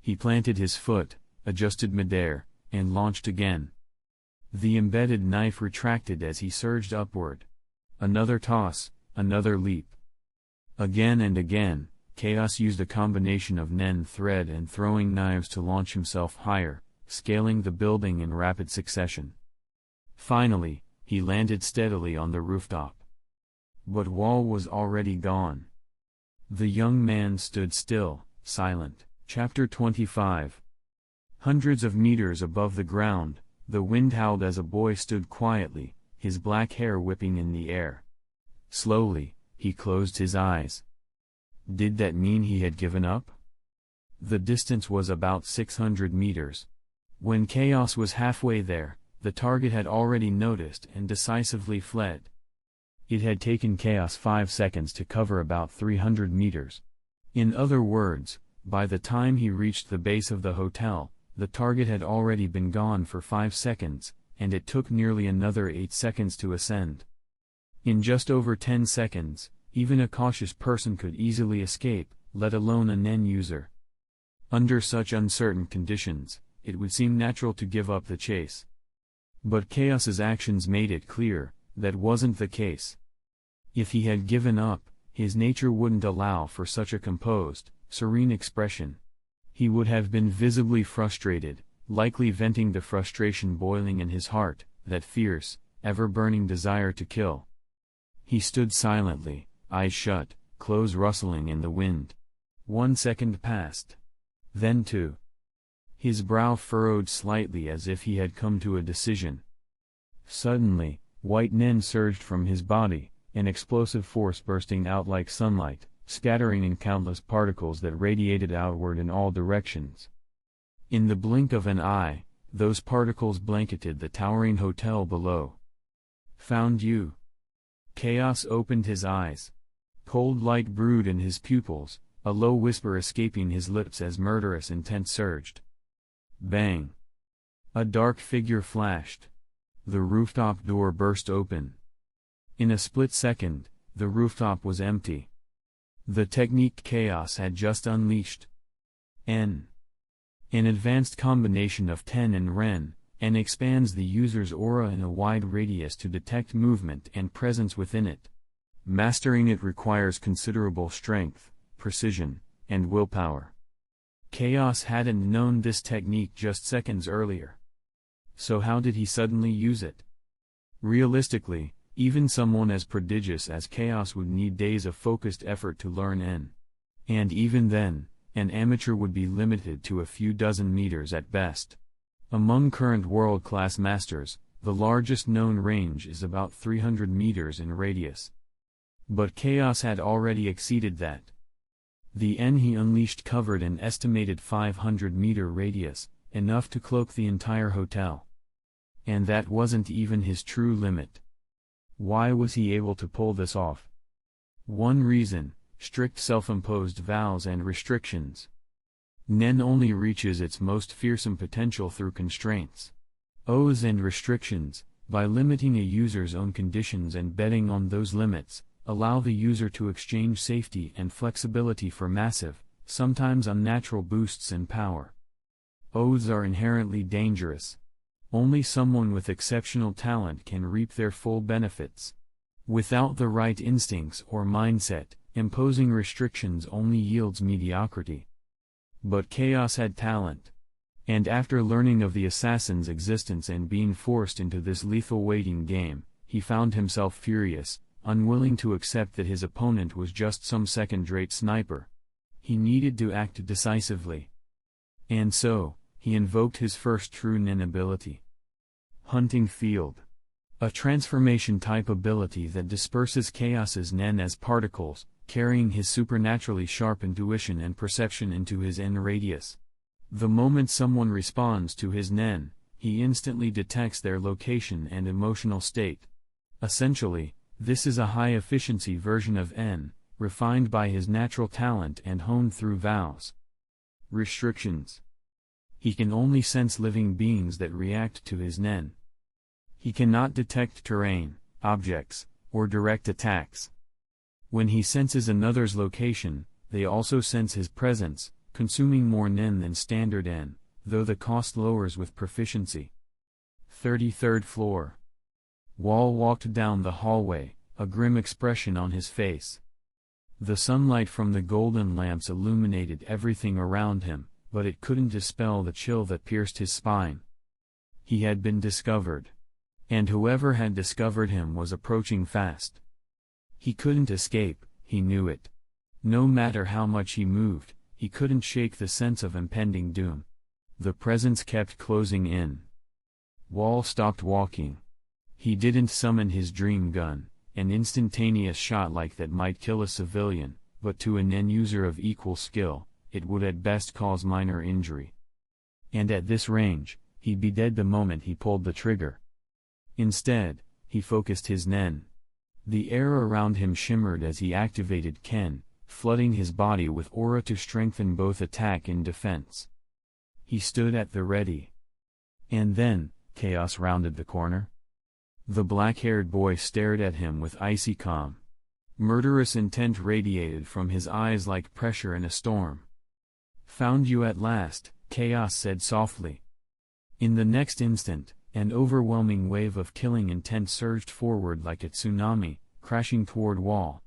He planted his foot, adjusted midair, and launched again. The embedded knife retracted as he surged upward. Another toss, another leap. Again and again, Chaos used a combination of Nen thread and throwing knives to launch himself higher, scaling the building in rapid succession. Finally, he landed steadily on the rooftop. But Wall was already gone. The young man stood still, silent. Chapter 25. Hundreds of meters above the ground, the wind howled as a boy stood quietly, his black hair whipping in the air. Slowly, he closed his eyes. Did that mean he had given up? The distance was about 600 meters. When Chaos was halfway there, the target had already noticed and decisively fled. It had taken Chaos 5 seconds to cover about 300 meters. In other words, by the time he reached the base of the hotel, the target had already been gone for 5 seconds, and it took nearly another 8 seconds to ascend. In just over 10 seconds, even a cautious person could easily escape, let alone a Nen user. Under such uncertain conditions, it would seem natural to give up the chase. But Chaos's actions made it clear, that wasn't the case. If he had given up, his nature wouldn't allow for such a composed, serene expression. He would have been visibly frustrated, likely venting the frustration boiling in his heart, that fierce, ever-burning desire to kill. He stood silently, eyes shut, clothes rustling in the wind. 1 second passed. Then 2. His brow furrowed slightly as if he had come to a decision. Suddenly, white Nen surged from his body, an explosive force bursting out like sunlight, scattering in countless particles that radiated outward in all directions. In the blink of an eye, those particles blanketed the towering hotel below. Found you. Chaos opened his eyes. Cold light brewed in his pupils, a low whisper escaping his lips as murderous intent surged. Bang! A dark figure flashed. The rooftop door burst open. In a split second, the rooftop was empty. The technique Chaos had just unleashed. N. An advanced combination of Ten and Ren, N expands the user's aura in a wide radius to detect movement and presence within it. Mastering it requires considerable strength, precision, and willpower. Chaos hadn't known this technique just seconds earlier. So how did he suddenly use it? Realistically, even someone as prodigious as Chaos would need days of focused effort to learn N. And even then, an amateur would be limited to a few dozen meters at best. Among current world-class masters, the largest known range is about 300 meters in radius. But Chaos had already exceeded that. The N he unleashed covered an estimated 500-meter radius, enough to cloak the entire hotel. And that wasn't even his true limit. Why was he able to pull this off? One reason: strict self-imposed vows and restrictions. Nen only reaches its most fearsome potential through constraints. Oaths and restrictions, by limiting a user's own conditions and betting on those limits, allow the user to exchange safety and flexibility for massive, sometimes unnatural boosts in power. Oaths are inherently dangerous. Only someone with exceptional talent can reap their full benefits. Without the right instincts or mindset, imposing restrictions only yields mediocrity. But Chaos had talent. And after learning of the assassin's existence and being forced into this lethal waiting game, he found himself furious, unwilling to accept that his opponent was just some second-rate sniper. He needed to act decisively. And so, he invoked his first true Nen ability. Hunting Field. A transformation-type ability that disperses Chaos's Nen as particles, carrying his supernaturally sharp intuition and perception into his N radius. The moment someone responds to his Nen, he instantly detects their location and emotional state. Essentially, this is a high-efficiency version of N, refined by his natural talent and honed through vows. Restrictions. He can only sense living beings that react to his Nen. He cannot detect terrain, objects, or direct attacks. When he senses another's location, they also sense his presence, consuming more Nen than standard N, though the cost lowers with proficiency. 33rd floor. Wall walked down the hallway, a grim expression on his face. The sunlight from the golden lamps illuminated everything around him, but it couldn't dispel the chill that pierced his spine. He had been discovered. And whoever had discovered him was approaching fast. He couldn't escape, he knew it. No matter how much he moved, he couldn't shake the sense of impending doom. The presence kept closing in. Wall stopped walking. He didn't summon his dream gun, an instantaneous shot like that might kill a civilian, but to an end-user of equal skill, it would at best cause minor injury. And at this range, he'd be dead the moment he pulled the trigger. Instead, he focused his Nen. The air around him shimmered as he activated Ken, flooding his body with aura to strengthen both attack and defense. He stood at the ready. And then, chaos rounded the corner. The black-haired boy stared at him with icy calm. Murderous intent radiated from his eyes like pressure in a storm. "Found you at last," Chaos said softly. In the next instant, an overwhelming wave of killing intent surged forward like a tsunami, crashing toward Wall,